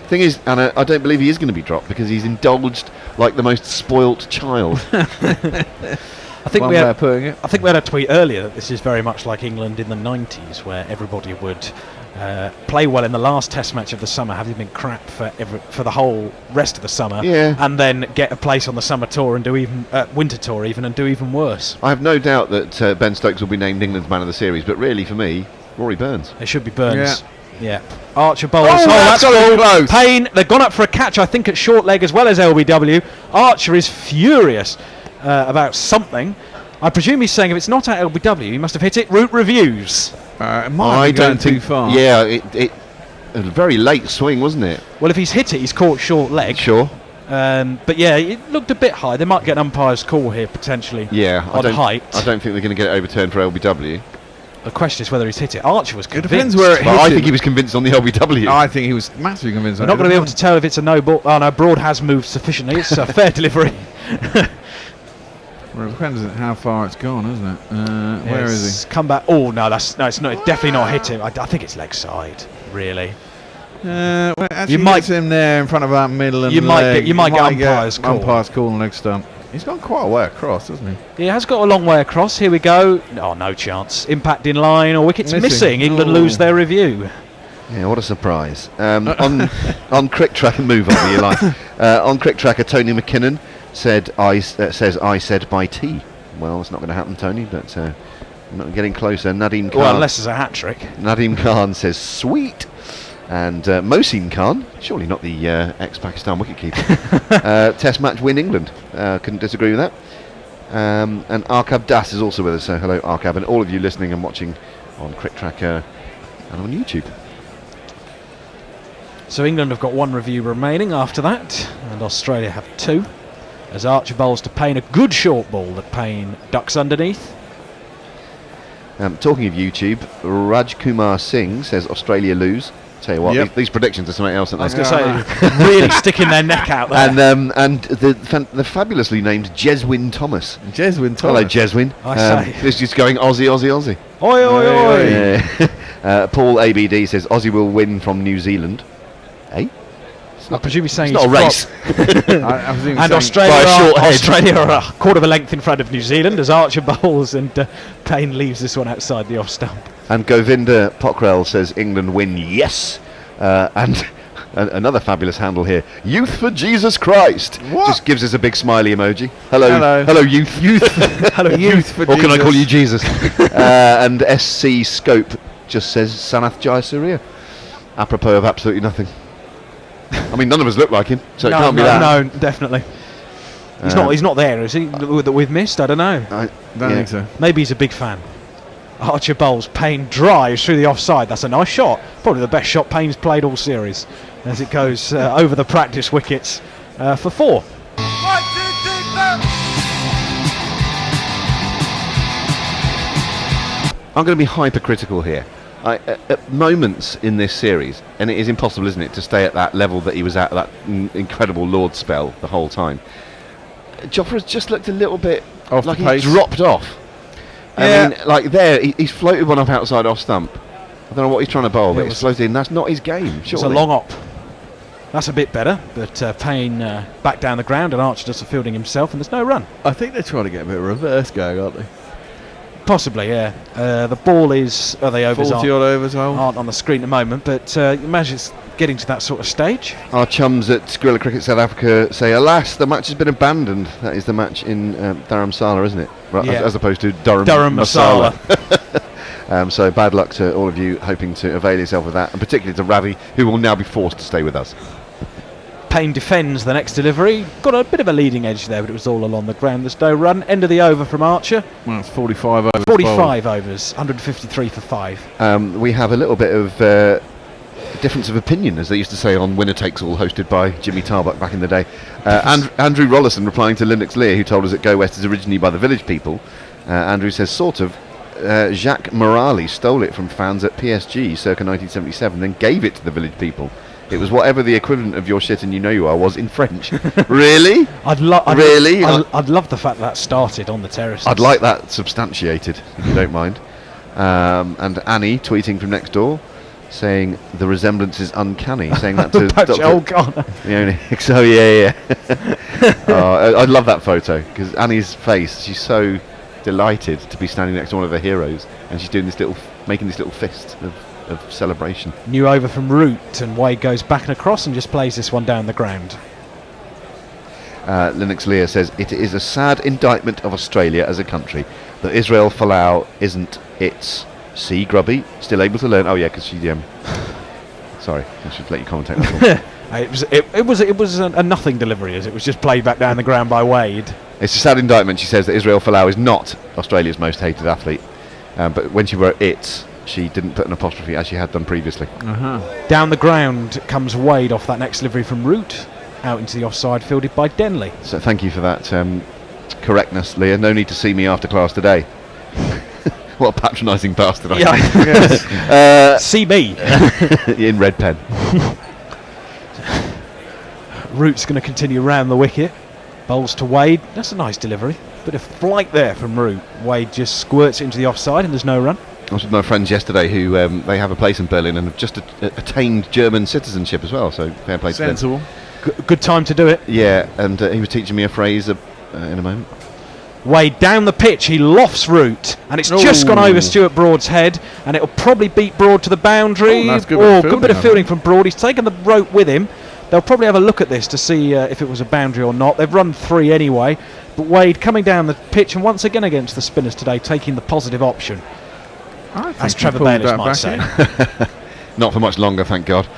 Thing is, Anna, I don't believe he is going to be dropped because he's indulged like the most spoilt child. I think we had a tweet earlier that this is very much like England in the 90s, where everybody would play well in the last Test match of the summer, having been crap for the whole rest of the summer, and then get a place on the summer tour and do even winter tour and do even worse. I have no doubt that Ben Stokes will be named England's man of the series, but really for me, Rory Burns. It should be Burns. Yeah. Archer bowls. That's close. Payne. They've gone up for a catch, I think, at short leg as well as LBW. Archer is furious about something. I presume he's saying if it's not at LBW, he must have hit it. Root reviews. It might be going too far. Yeah, it was a very late swing, wasn't it? Well, if he's hit it, he's caught short leg. Sure. But yeah, it looked a bit high. They might get an umpire's call here potentially. Yeah, on height. I don't think they're going to get it overturned for LBW. The question is whether he's hit it. Archer was convinced. It depends where it hit. I think he was convinced on the LBW. I think he was massively convinced. We're not going to be able to tell if it's a no ball. Oh no, Broad has moved sufficiently. It's a fair delivery. Well, it depends on how far it's gone, isn't it? Where is he? Come back. Oh no, it's definitely not hit him. I think it's leg side, really. Well, actually, you might him there in front of that middle and you might get umpire's call. Umpire's call and leg stump. He's gone quite a way across, hasn't he? He has got a long way across. Here we go. Oh, no chance. Impact in line or wickets missing. England lose their review. Yeah, what a surprise. On Crick Tracker, move on with your life. On Crick Tracker, Tony McKinnon says I said by tea. Well, it's not going to happen, Tony, but I'm not getting closer. Nadeem Khan. Well, unless it's a hat trick. Nadeem Khan says sweet. And Mohsin Khan, surely not the ex-Pakistan wicketkeeper. Test match win England. Couldn't disagree with that. And Arkab Das is also with us. So hello, Arkab, and all of you listening and watching on Crick Tracker and on YouTube. So England have got one review remaining after that, and Australia have two. As Archer bowls to Payne, a good short ball that Payne ducks underneath. Talking of YouTube, Raj Kumar Singh says Australia lose. Tell you what, these predictions are something else, aren't they? I was going to say, really sticking their neck out there. And the fabulously named Jeswyn Thomas. Hello, Jeswyn. This is going Aussie, Aussie, Aussie. Oi, oi, oi. Paul ABD says Aussie will win from New Zealand. Eh? I presume he's saying it's not a race. And Australia are a quarter of a length in front of New Zealand as Archer bowls and Payne leaves this one outside the off stump. And Govinda Pockrell says England win, yes. And another fabulous handle here, Youth for Jesus Christ. What? Just gives us a big smiley emoji. Hello, youth. Hello, youth for or Jesus. can I call you Jesus? And SC Scope just says Sanath Jayasuriya. Apropos of absolutely nothing. I mean, none of us look like him, so it can't be that. No, definitely. He's not there, is he? That we've missed? I don't know. I don't think so. Maybe he's a big fan. Archer bowls, Payne drives through the offside. That's a nice shot. Probably the best shot Payne's played all series. As it goes over the practice wickets for 4. 1, 2, 3, 4. I'm going to be hypercritical here. At moments in this series, and it is impossible, isn't it, to stay at that level that he was at, that incredible Lord spell the whole time. Jofra's just looked a little bit like he dropped off. I mean, like there, he's floated one up outside off stump. I don't know what he's trying to bowl, but he's floated in. That's not his game. It's a long op. That's a bit better, but Payne back down the ground and Archer does the fielding himself, and there's no run. I think they're trying to get a bit of reverse going, aren't they? Possibly, yeah. The ball is... Are they overs? 40 odd overs, aren't on the screen at the moment, but imagine it's getting to that sort of stage. Our chums at Guerrilla Cricket South Africa say, alas, the match has been abandoned. That is the match in Dharamsala, isn't it? Right, Yeah. as opposed to Durham Masala. So bad luck to all of you hoping to avail yourself of that, and particularly to Ravi, who will now be forced to stay with us. Payne defends the next delivery. Got a bit of a leading edge there, but it was all along the ground. There's no run. End of the over from Archer. Well, it's 45 overs. 45 overs, 153 for 5. We have a little bit of difference of opinion, as they used to say on Winner Takes All, hosted by Jimmy Tarbuck back in the day. Andrew Rollison replying to Linux Lear, who told us that Go West is originally by the village people. Andrew says, sort of. Jacques Morali stole it from fans at PSG circa 1977, then gave it to the village people. It was whatever the equivalent of your shit and you know you are was in French. Really? I'd love the fact that started on the terraces. I'd like that substantiated, if you don't mind. And Annie tweeting from next door, saying the resemblance is uncanny, saying that to Dr. So yeah. I'd love that photo, because Annie's face, she's so delighted to be standing next to one of her heroes, and she's doing making this little fist of celebration. New over from Root, and Wade goes back and across and just plays this one down the ground. Linux Lear says, it is a sad indictment of Australia as a country that Israel Folau isn't its. See, Grubby, still able to learn. Oh yeah, because she sorry, I should let you commentate that one. It was a nothing delivery, as it was just played back down the ground by Wade. It's a sad indictment. She says that Israel Folau is not Australia's most hated athlete, but when she wrote it, she didn't put an apostrophe as she had done previously. Down the ground comes Wade off that next delivery from Root, out into the offside, fielded by Denley. So thank you for that correctness, Leah. No need to see me after class today. What a patronising bastard I am. See me. In red pen. Root's going to continue round the wicket. Bowls to Wade. That's a nice delivery. Bit of flight there from Root. Wade just squirts it into the offside and there's no run. I was with my friends yesterday who they have a place in Berlin and have just attained German citizenship as well, so fair play to them. Sensible. Good time to do it. Yeah, and he was teaching me a phrase in a moment. Wade down the pitch, he lofts Root, and it's just gone over Stuart Broad's head, and it'll probably beat Broad to the boundary. Good bit of fielding from Broad. He's taken the rope with him. They'll probably have a look at this to see if it was a boundary or not. They've run 3 anyway, but Wade coming down the pitch, and once again against the spinners today, taking the positive option. As Trevor Bayliss might say. Not for much longer, thank God.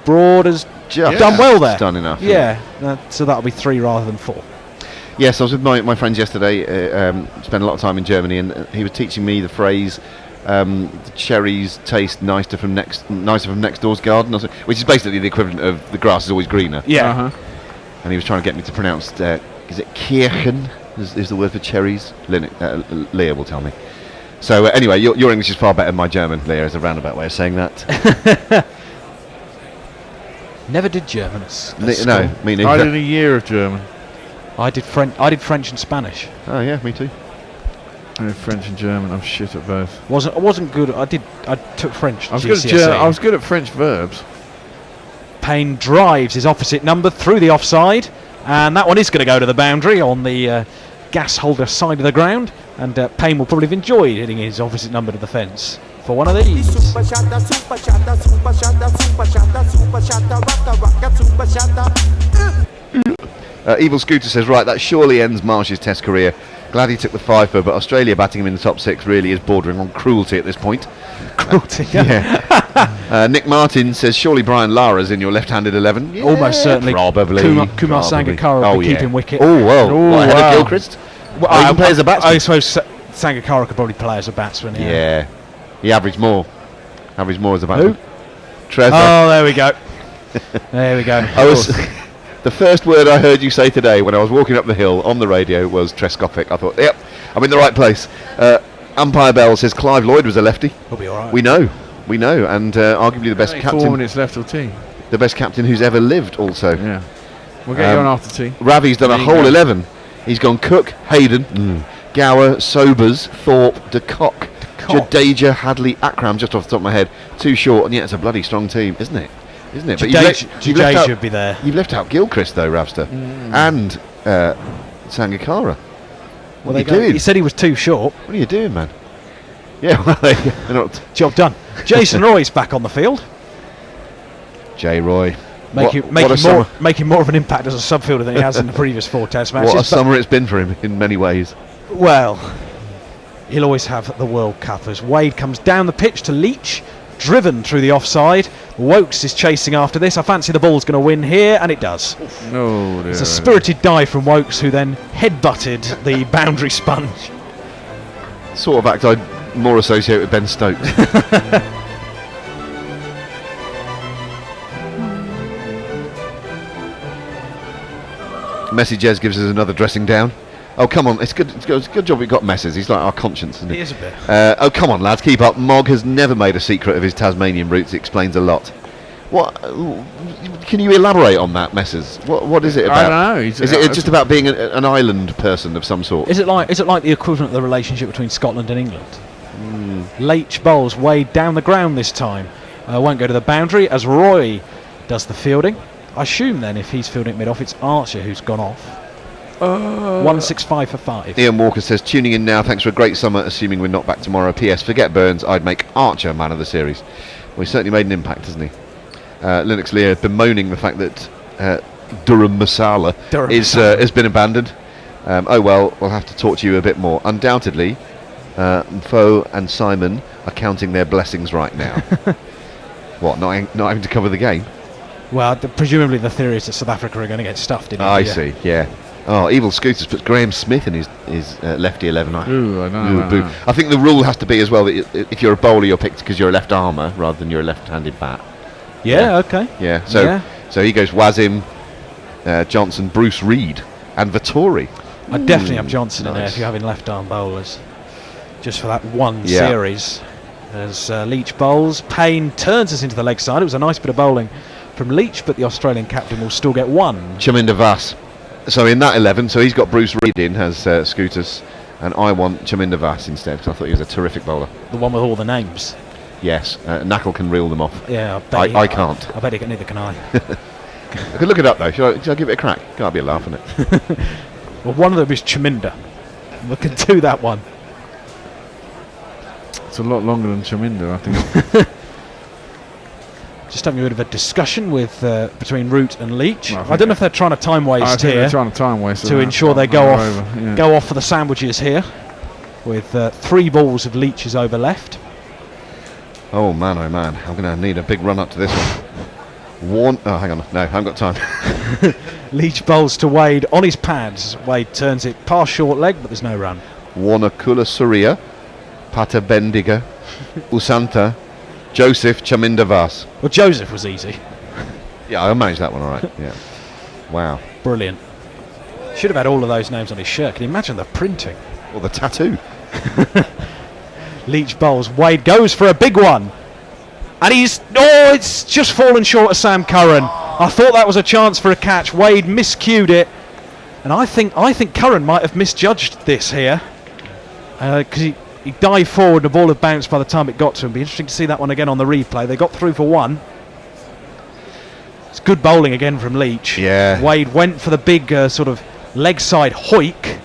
Broad has done well there. Done enough. Yeah, so that'll be 3 rather than 4. Yes, I was with my friends yesterday, spent a lot of time in Germany, and he was teaching me the phrase, the cherries taste nicer from next door's garden, which is basically the equivalent of the grass is always greener. Yeah. And he was trying to get me to pronounce, is it Kirchen, is the word for cherries? Leah will tell me. So anyway, your English is far better than my German, Leah, is a roundabout way of saying that. Never did German. No, me neither. I did a year of German. I did French and Spanish. Oh yeah, me too. I did French and German. I'm shit at both. I wasn't good. I took French. I was good at French verbs. Payne drives his opposite number through the offside, and that one is going to go to the boundary on the gas holder side of the ground. And Payne will probably have enjoyed hitting his opposite number to the fence for one of these. Evil Scooter says, right, that surely ends Marsh's Test career. Glad he took the fifer, but Australia batting him in the top 6 really is bordering on cruelty at this point. Cruelty, yeah. Nick Martin says, surely Brian Lara's in your left-handed 11. Yeah, almost certainly. Probably. Kumar Sangakkara will be keeping wicket. Oh, well. Ahead of Gilchrist? Well, he can play as a batsman. I suppose Sangakkara could probably play as a batsman. Yeah. He averaged more. Averaged more as a batsman. Who? Trevor. Oh, there we go. There we go. The first word I heard you say today when I was walking up the hill on the radio was Trescopic. I thought, yep, I'm in the right place. Umpire Bell says Clive Lloyd was a lefty. He'll be all right. We know, and arguably the best captain. 4 minutes left till tea. The best captain who's ever lived, also. Yeah. We'll get you on after tea. Ravi's done a whole 11. He's gone Cook, Hayden, Gower, Sobers, Thorpe, de Kock, Jadeja, Hadley, Akram, just off the top of my head. Too short, and yet it's a bloody strong team, isn't it? But Jadeja should be there. You've left out Gilchrist though, Ravster, and Sangakkara. What are you doing? He said he was too short. What are you doing, man? Yeah, well, they're not. Job done. Jason Roy's back on the field. J. Roy. Making more of an impact as a subfielder than he has in the previous 4 Test matches. What a summer it's been for him in many ways. Well, he'll always have the World Cup as Wade comes down the pitch to Leach, driven through the offside. Wokes is chasing after this. I fancy the ball's going to win here, and it does. Oh, it's a spirited dive from Wokes, who then headbutted the boundary sponge. Sort of act I'd more associate with Ben Stokes. Messi Jez gives us another dressing down. Oh, come on. It's good. It's a good job we got Messes. He's like our conscience, isn't he? He is a bit. Oh, come on, lads. Keep up. Mog has never made a secret of his Tasmanian roots. It explains a lot. What? Can you elaborate on that, Messes? What is it about? I don't know. Is it just about being an island person of some sort? Is it like the equivalent of the relationship between Scotland and England? Leach bowls Wade down the ground this time. Won't go to the boundary as Roy does the fielding. I assume then if he's fielding it mid-off, it's Archer who's gone off. 165 for 5. Ian Walker says, tuning in now, thanks for a great summer, assuming we're not back tomorrow. PS, forget Burns, I'd make Archer man of the series. Well, he certainly made an impact, hasn't he? Linux Lear bemoaning the fact that Durham Masala has been abandoned. Oh well, we'll have to talk to you a bit more. Undoubtedly, Mfo and Simon are counting their blessings right now. What, not having to cover the game? Well, presumably the theory is that South Africa are going to get stuffed in India. I see, yeah. Oh, Evil Scooters puts Graham Smith in his lefty 11. Ooh, I know. I think the rule has to be as well that if you're a bowler, you're picked because you're a left armour rather than you're a left-handed bat. Yeah, okay. Yeah, so he goes Wazim, Johnson, Bruce Reid, and Vittori. I'd definitely have Johnson in there if you're having left-arm bowlers, just for that one series. As Leach bowls, Payne turns us into the leg side. It was a nice bit of bowling from Leach, but the Australian captain will still get one. Chaminda Vass. So in that 11, so he's got Bruce Reid in, has Scooters, and I want Chaminda Vass instead, because I thought he was a terrific bowler. The one with all the names. Yes, Knuckle can reel them off. Yeah, I can't. I bet neither can I. I could look it up though. Should I give it a crack? Can't be a laugh, isn't it? Well, one of them is Chaminda. We can do that one. It's a lot longer than Chaminda, I think. Just having a bit of a discussion with between Root and Leach. I don't know if they're trying to time waste I think here. They're trying to time waste to ensure they go off for the sandwiches here, with 3 balls of Leach's over left. Oh man, I'm going to need a big run up to this one. Oh, hang on. No, I haven't got time. Leach bowls to Wade on his pads. Wade turns it past short leg, but there's no run. Wanakula Surya, Pata Bendiga, Usanta, Joseph Chaminda Vass. Well, Joseph was easy. Yeah, I managed that one all right. Yeah. Wow. Brilliant. Should have had all of those names on his shirt. Can you imagine the printing? Or the tattoo. Leach bowls. Wade goes for a big one. And it's just fallen short of Sam Curran. I thought that was a chance for a catch. Wade miscued it. And I think Curran might have misjudged this here. Because he dived forward, the ball had bounced by the time it got to him. Be interesting to see that one again on the replay. They got through for 1. It's good bowling again from Leach. Yeah. Wade went for the big sort of leg side hoik.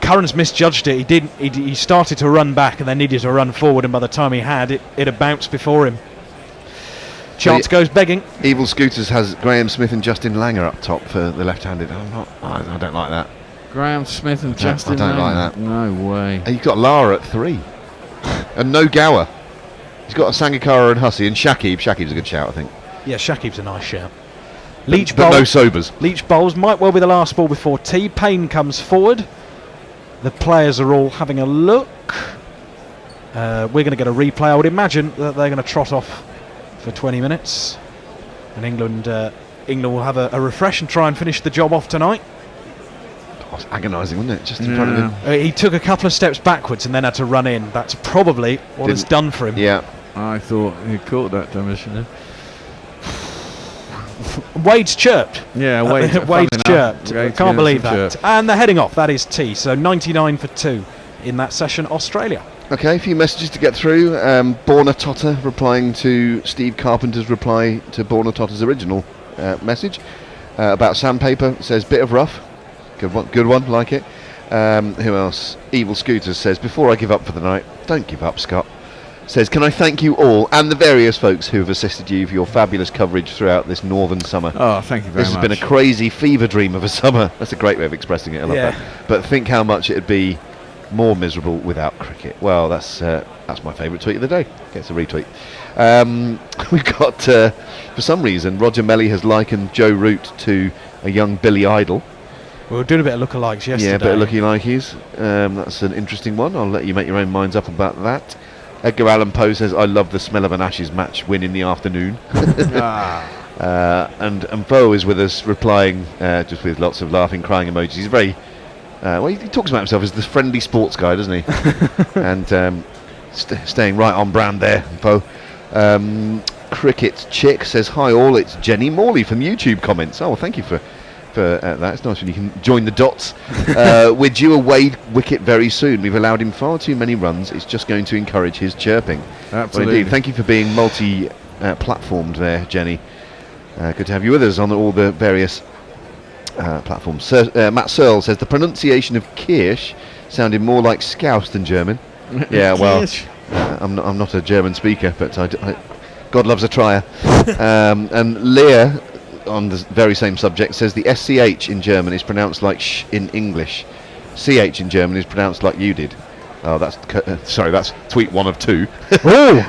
Curran's misjudged it. He started to run back and then needed to run forward, and by the time he had it had bounced before him. Chance goes begging. Evil Scooters has Graham Smith and Justin Langer up top for the left-handed. I don't like that. Graham Smith and Justin I don't Langer. like that. No way. You've got Lara at 3. And no Gower. He's got Sangakkara and Hussey and Shakib. Shakib's a good shout, I think. Yeah, Shakib's a nice shout. But no sobers. Leach bowls might well be the last ball before tea. Payne comes forward. The players are all having a look. We're going to get a replay. I would imagine that they're going to trot off for 20 minutes. And England will have a refresh and try and finish the job off tonight. Oh, it's agonising, wasn't it? Just in front of him. He took a couple of steps backwards and then had to run in. That's probably what it's done for him. Yeah. I thought he caught that demolition. Wade's chirped. Yeah, Wade's chirped. I can't believe that. Chirp. And they're heading off. That is tea. So 99 for 2 in that session, Australia. Okay, a few messages to get through. Borna Totter replying to Steve Carpenter's reply to Borna Totter's original message about sandpaper. Says bit of rough. Good one, like it. Who else? Evil Scooters says, before I give up for the night, don't give up, Scott. Says, can I thank you all and the various folks who have assisted you for your fabulous coverage throughout this northern summer. Oh, thank you very much. This has been a crazy fever dream of a summer. That's a great way of expressing it. I love that. But think how much it'd be more miserable without cricket. Well, that's my favourite tweet of the day. Gets a retweet. We've got, for some reason, Roger Melly has likened Joe Root to a young Billy Idol. We were doing a bit of lookalikes yesterday. Yeah, a bit of looky-likeys. That's an interesting one. I'll let you make your own minds up about that. Edgar Allan Poe says, I love the smell of an Ashes match win in the afternoon. And Bo is with us, replying just with lots of laughing, crying emojis. He's very... he talks about himself as the friendly sports guy, doesn't he? And staying right on brand there, Bo. Cricket Chick says, hi all, it's Jenny Morley from YouTube comments. Oh, well, thank you for that. It's nice when you can join the dots. We're due a Wade wicket very soon. We've allowed him far too many runs. It's just going to encourage his chirping. Absolutely. Well, indeed. Thank you for being multi-platformed there, Jenny. Good to have you with us on all the various platforms. Matt Searle says, the pronunciation of Kirsch sounded more like Scouse than German. Yeah, well, I'm not a German speaker, but God loves a trier. And Leah, on the very same subject, says the SCH in German is pronounced like sh in English. CH in German is pronounced like you did. Oh, that's that's tweet 1 of 2.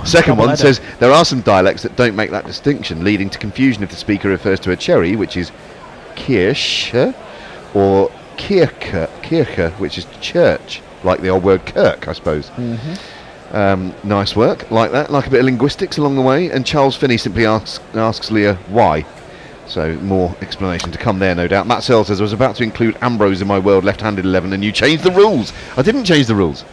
Second one says there are some dialects that don't make that distinction, leading to confusion if the speaker refers to a cherry, which is Kirche, or Kirche, which is church, like the old word kirk, I suppose. Nice work, like that, like a bit of linguistics along the way. And Charles Finney simply asks Leah why. So more explanation to come there, no doubt. Matt Searle says, I was about to include Ambrose in my world left-handed 11 and you changed the rules. I didn't change the rules.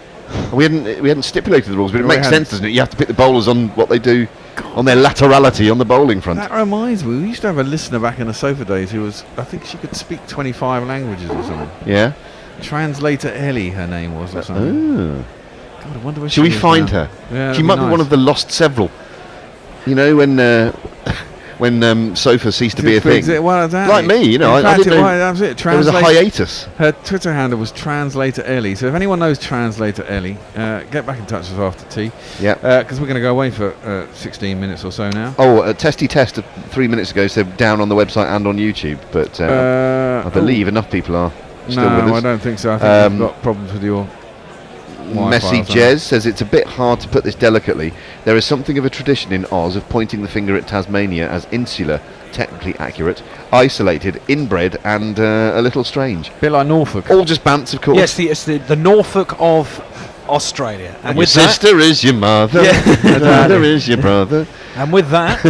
We hadn't stipulated the rules, but it makes sense, doesn't it? You have to pick the bowlers on what they do, on their laterality on the bowling front. That reminds me, we used to have a listener back in the sofa days who was, I think she could speak 25 languages or something. Yeah? Translator Ellie, her name was, or something. Oh. God, I wonder where Should we find her? Yeah, she might be one of the lost several. You know, when Sofa ceased to be a thing. Well, exactly. Like me, you know, I didn't know there was a hiatus. Her Twitter handle was Translator Ellie. So if anyone knows Translator Ellie, get back in touch with us after tea. Yeah. Because we're going to go away for 16 minutes or so now. Oh, a testy test 3 minutes ago said down on the website and on YouTube, but I believe enough people are still with us. No, I don't think so. I think you've got problems with your Messy Jez says it's a bit hard to put this delicately. There is something of a tradition in Oz of pointing the finger at Tasmania as insular, technically accurate, isolated, inbred, and a little strange. A bit like Norfolk. All just bants, of course. Yes, it's the Norfolk of Australia. And your sister is your mother. Your brother is your brother. And with that,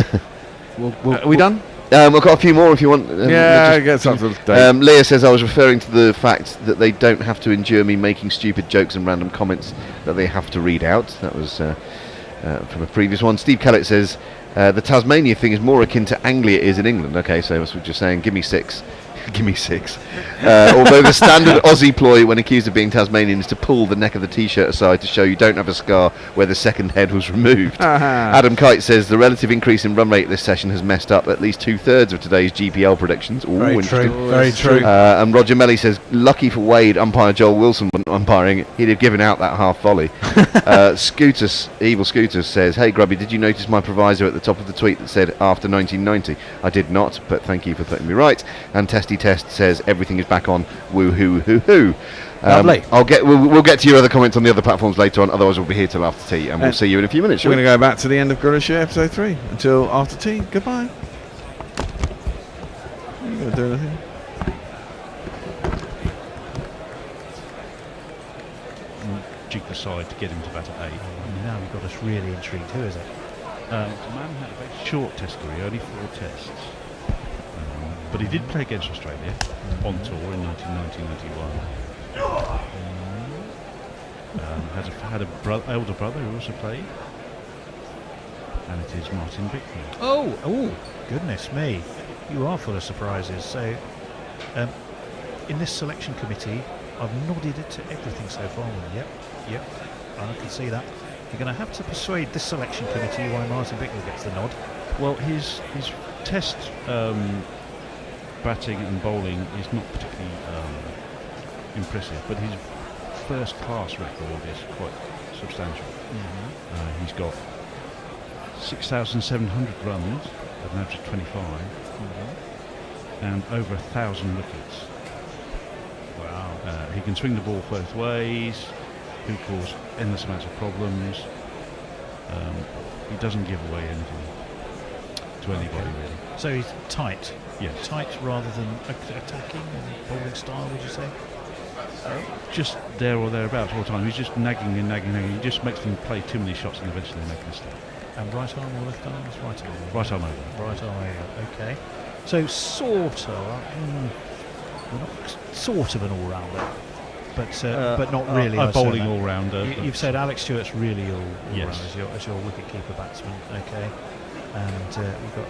are we done? We've got a few more if you want. Get something. Leah says I was referring to the fact that they don't have to endure me making stupid jokes and random comments that they have to read out. That was from a previous one. Steve Kellett says the Tasmania thing is more akin to Anglia is in England. Okay, so that's what you're saying. Give me 6. Give me 6. Although the standard Aussie ploy when accused of being Tasmanian is to pull the neck of the t-shirt aside to show you don't have a scar where the second head was removed. Adam Kite says the relative increase in run rate this session has messed up at least 2/3 of today's GPL predictions. Ooh, very true. Very true. And Roger Melly says, lucky for Wade, umpire Joel Wilson wasn't umpiring. He'd have given out that half volley. Evil Scooters says, hey Grubby, did you notice my proviso at the top of the tweet that said after 1990? I did not, but thank you for putting me right. And Testy Test says everything is back on. Woo-hoo, hoo-hoo. Lovely. We'll get to your other comments on the other platforms later on. Otherwise, we'll be here till after tea, and we'll see you in a few minutes. We're going to go back to the end of Gorilla Share episode 3 until after tea. Goodbye. Are you going to do anything? Jig the side to get him to bat at 8. Now you've got us really intrigued. Who is it? It's a man who had a very short test career, only 4 tests. But he did play against Australia on tour in 1991. Had a elder brother who also played, and it is Martin Bicknell. Oh, goodness me! You are full of surprises. So, in this selection committee, I've nodded it to everything so far. Yep, I can see that. You're going to have to persuade this selection committee why Martin Bicknell gets the nod. Well, his test batting and bowling is not particularly impressive, but his first class record is quite substantial. He's got 6,700 runs at an average of 25 and over 1,000 wickets. Wow. He can swing the ball both ways. He'll cause endless amounts of problems. He doesn't give away anything to anybody, really. So he's tight. Yes. Tight rather than attacking and bowling style, would you say? Just there or thereabouts all the time. He's just nagging and nagging and nagging. He just makes them play too many shots and eventually they make a mistake. And right arm or left arm? It's right arm. Right arm over. Right arm over. Okay. So sort of an all-rounder, but not really. A bowling all-rounder. You've said Alex Stewart's really all-rounder Yes. as your wicket-keeper batsman. Okay. And we've got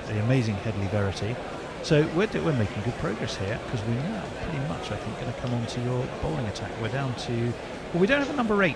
the amazing Headley Verity. So we're making good progress here because we're now pretty much, I think, going to come on to your bowling attack. We're down to, well, we don't have a number 8.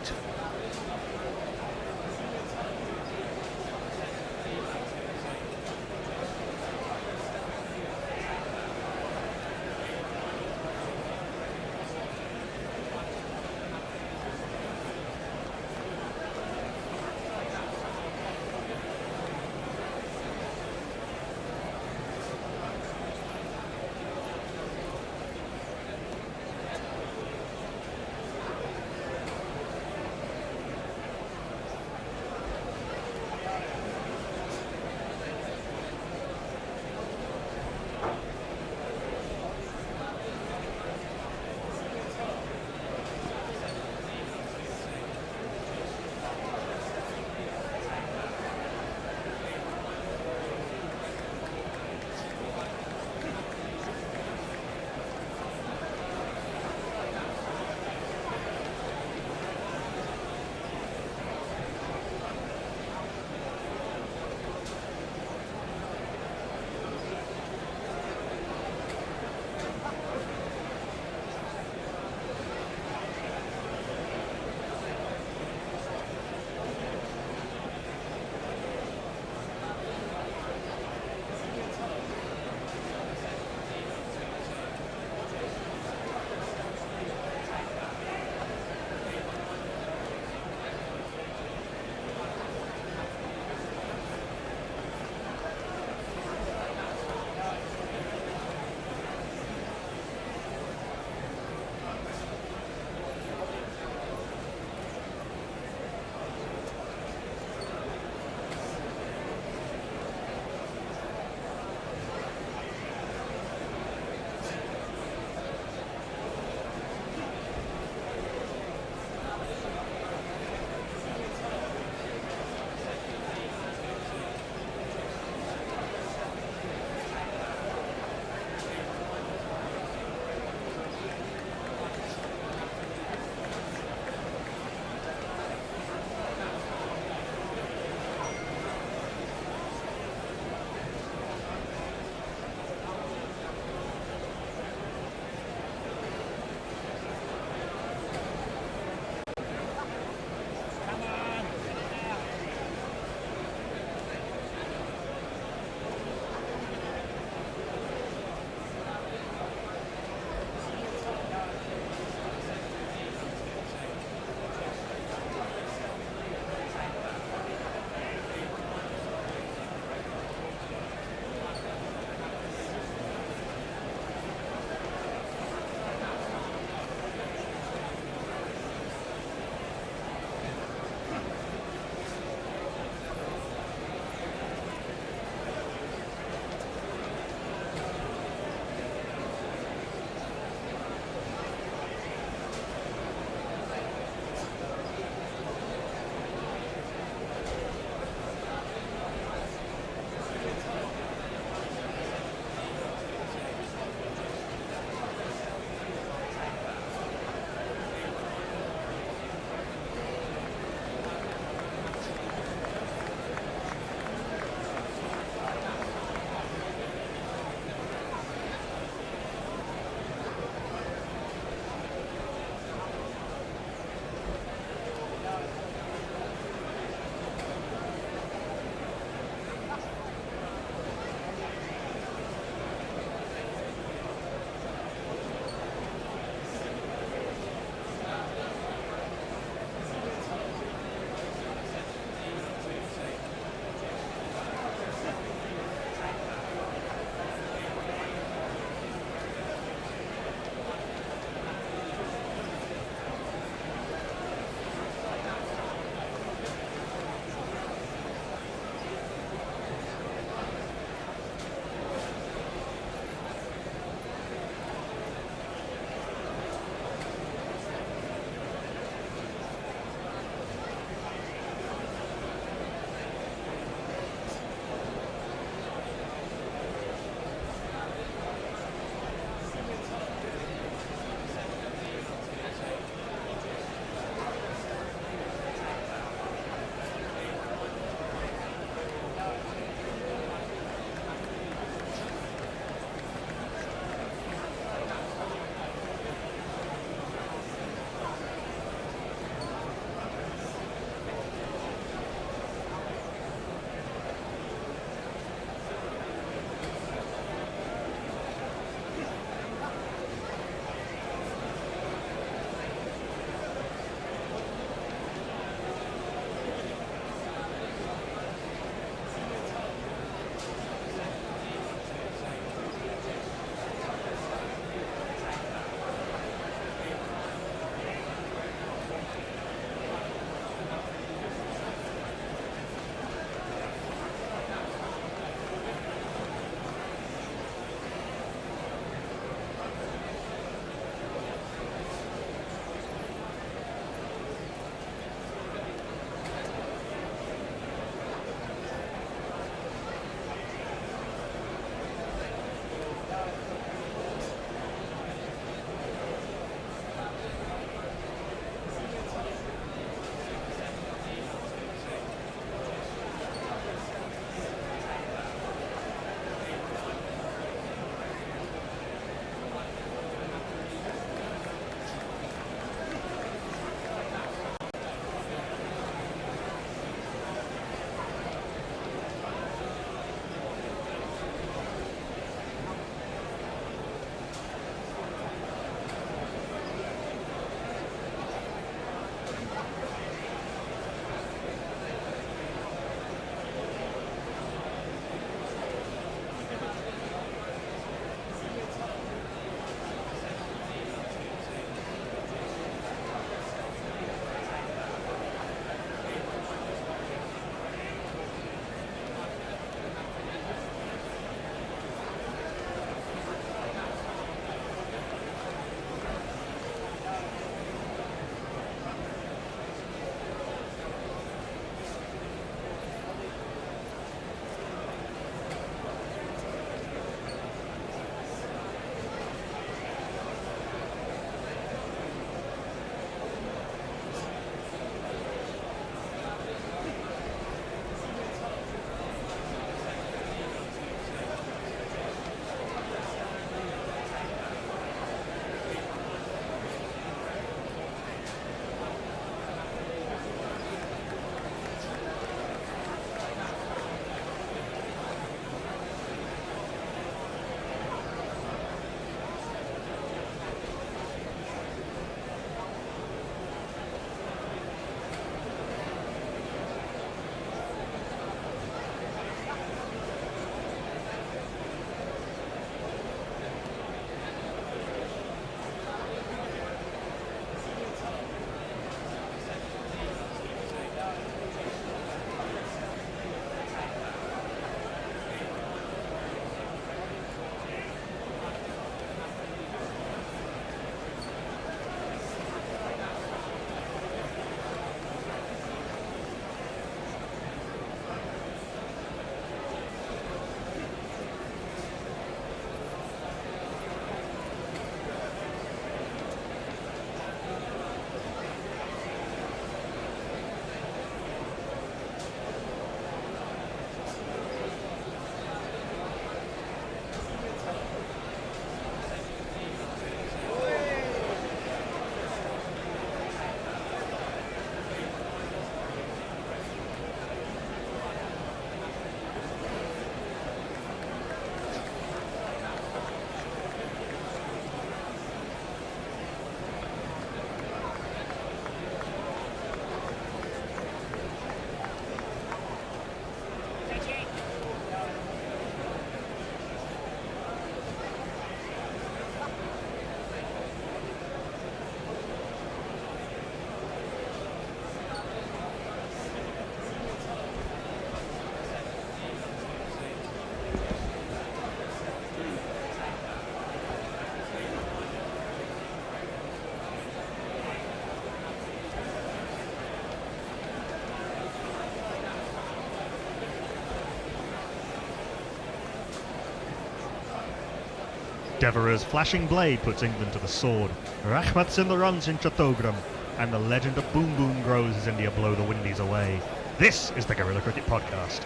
Devereux's flashing blade puts England to the sword. Rachmat's in the runs in Chateaugram, and the legend of Boom Boom grows as India blow the Windies away. This is the Guerrilla Cricket Podcast.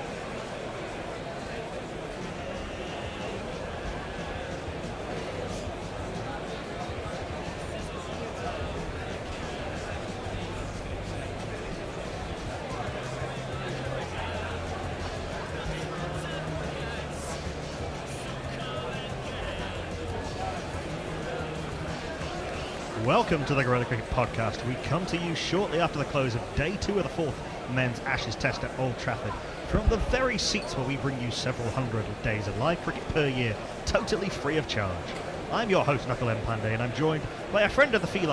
Welcome to the Guerrilla Cricket Podcast. We come to you shortly after the close of Day 2 of the 4th Men's Ashes Test at Old Trafford, from the very seats where we bring you several hundred days of live cricket per year, totally free of charge. I'm your host, Knuckle M. Pandey, and I'm joined by a friend of the feline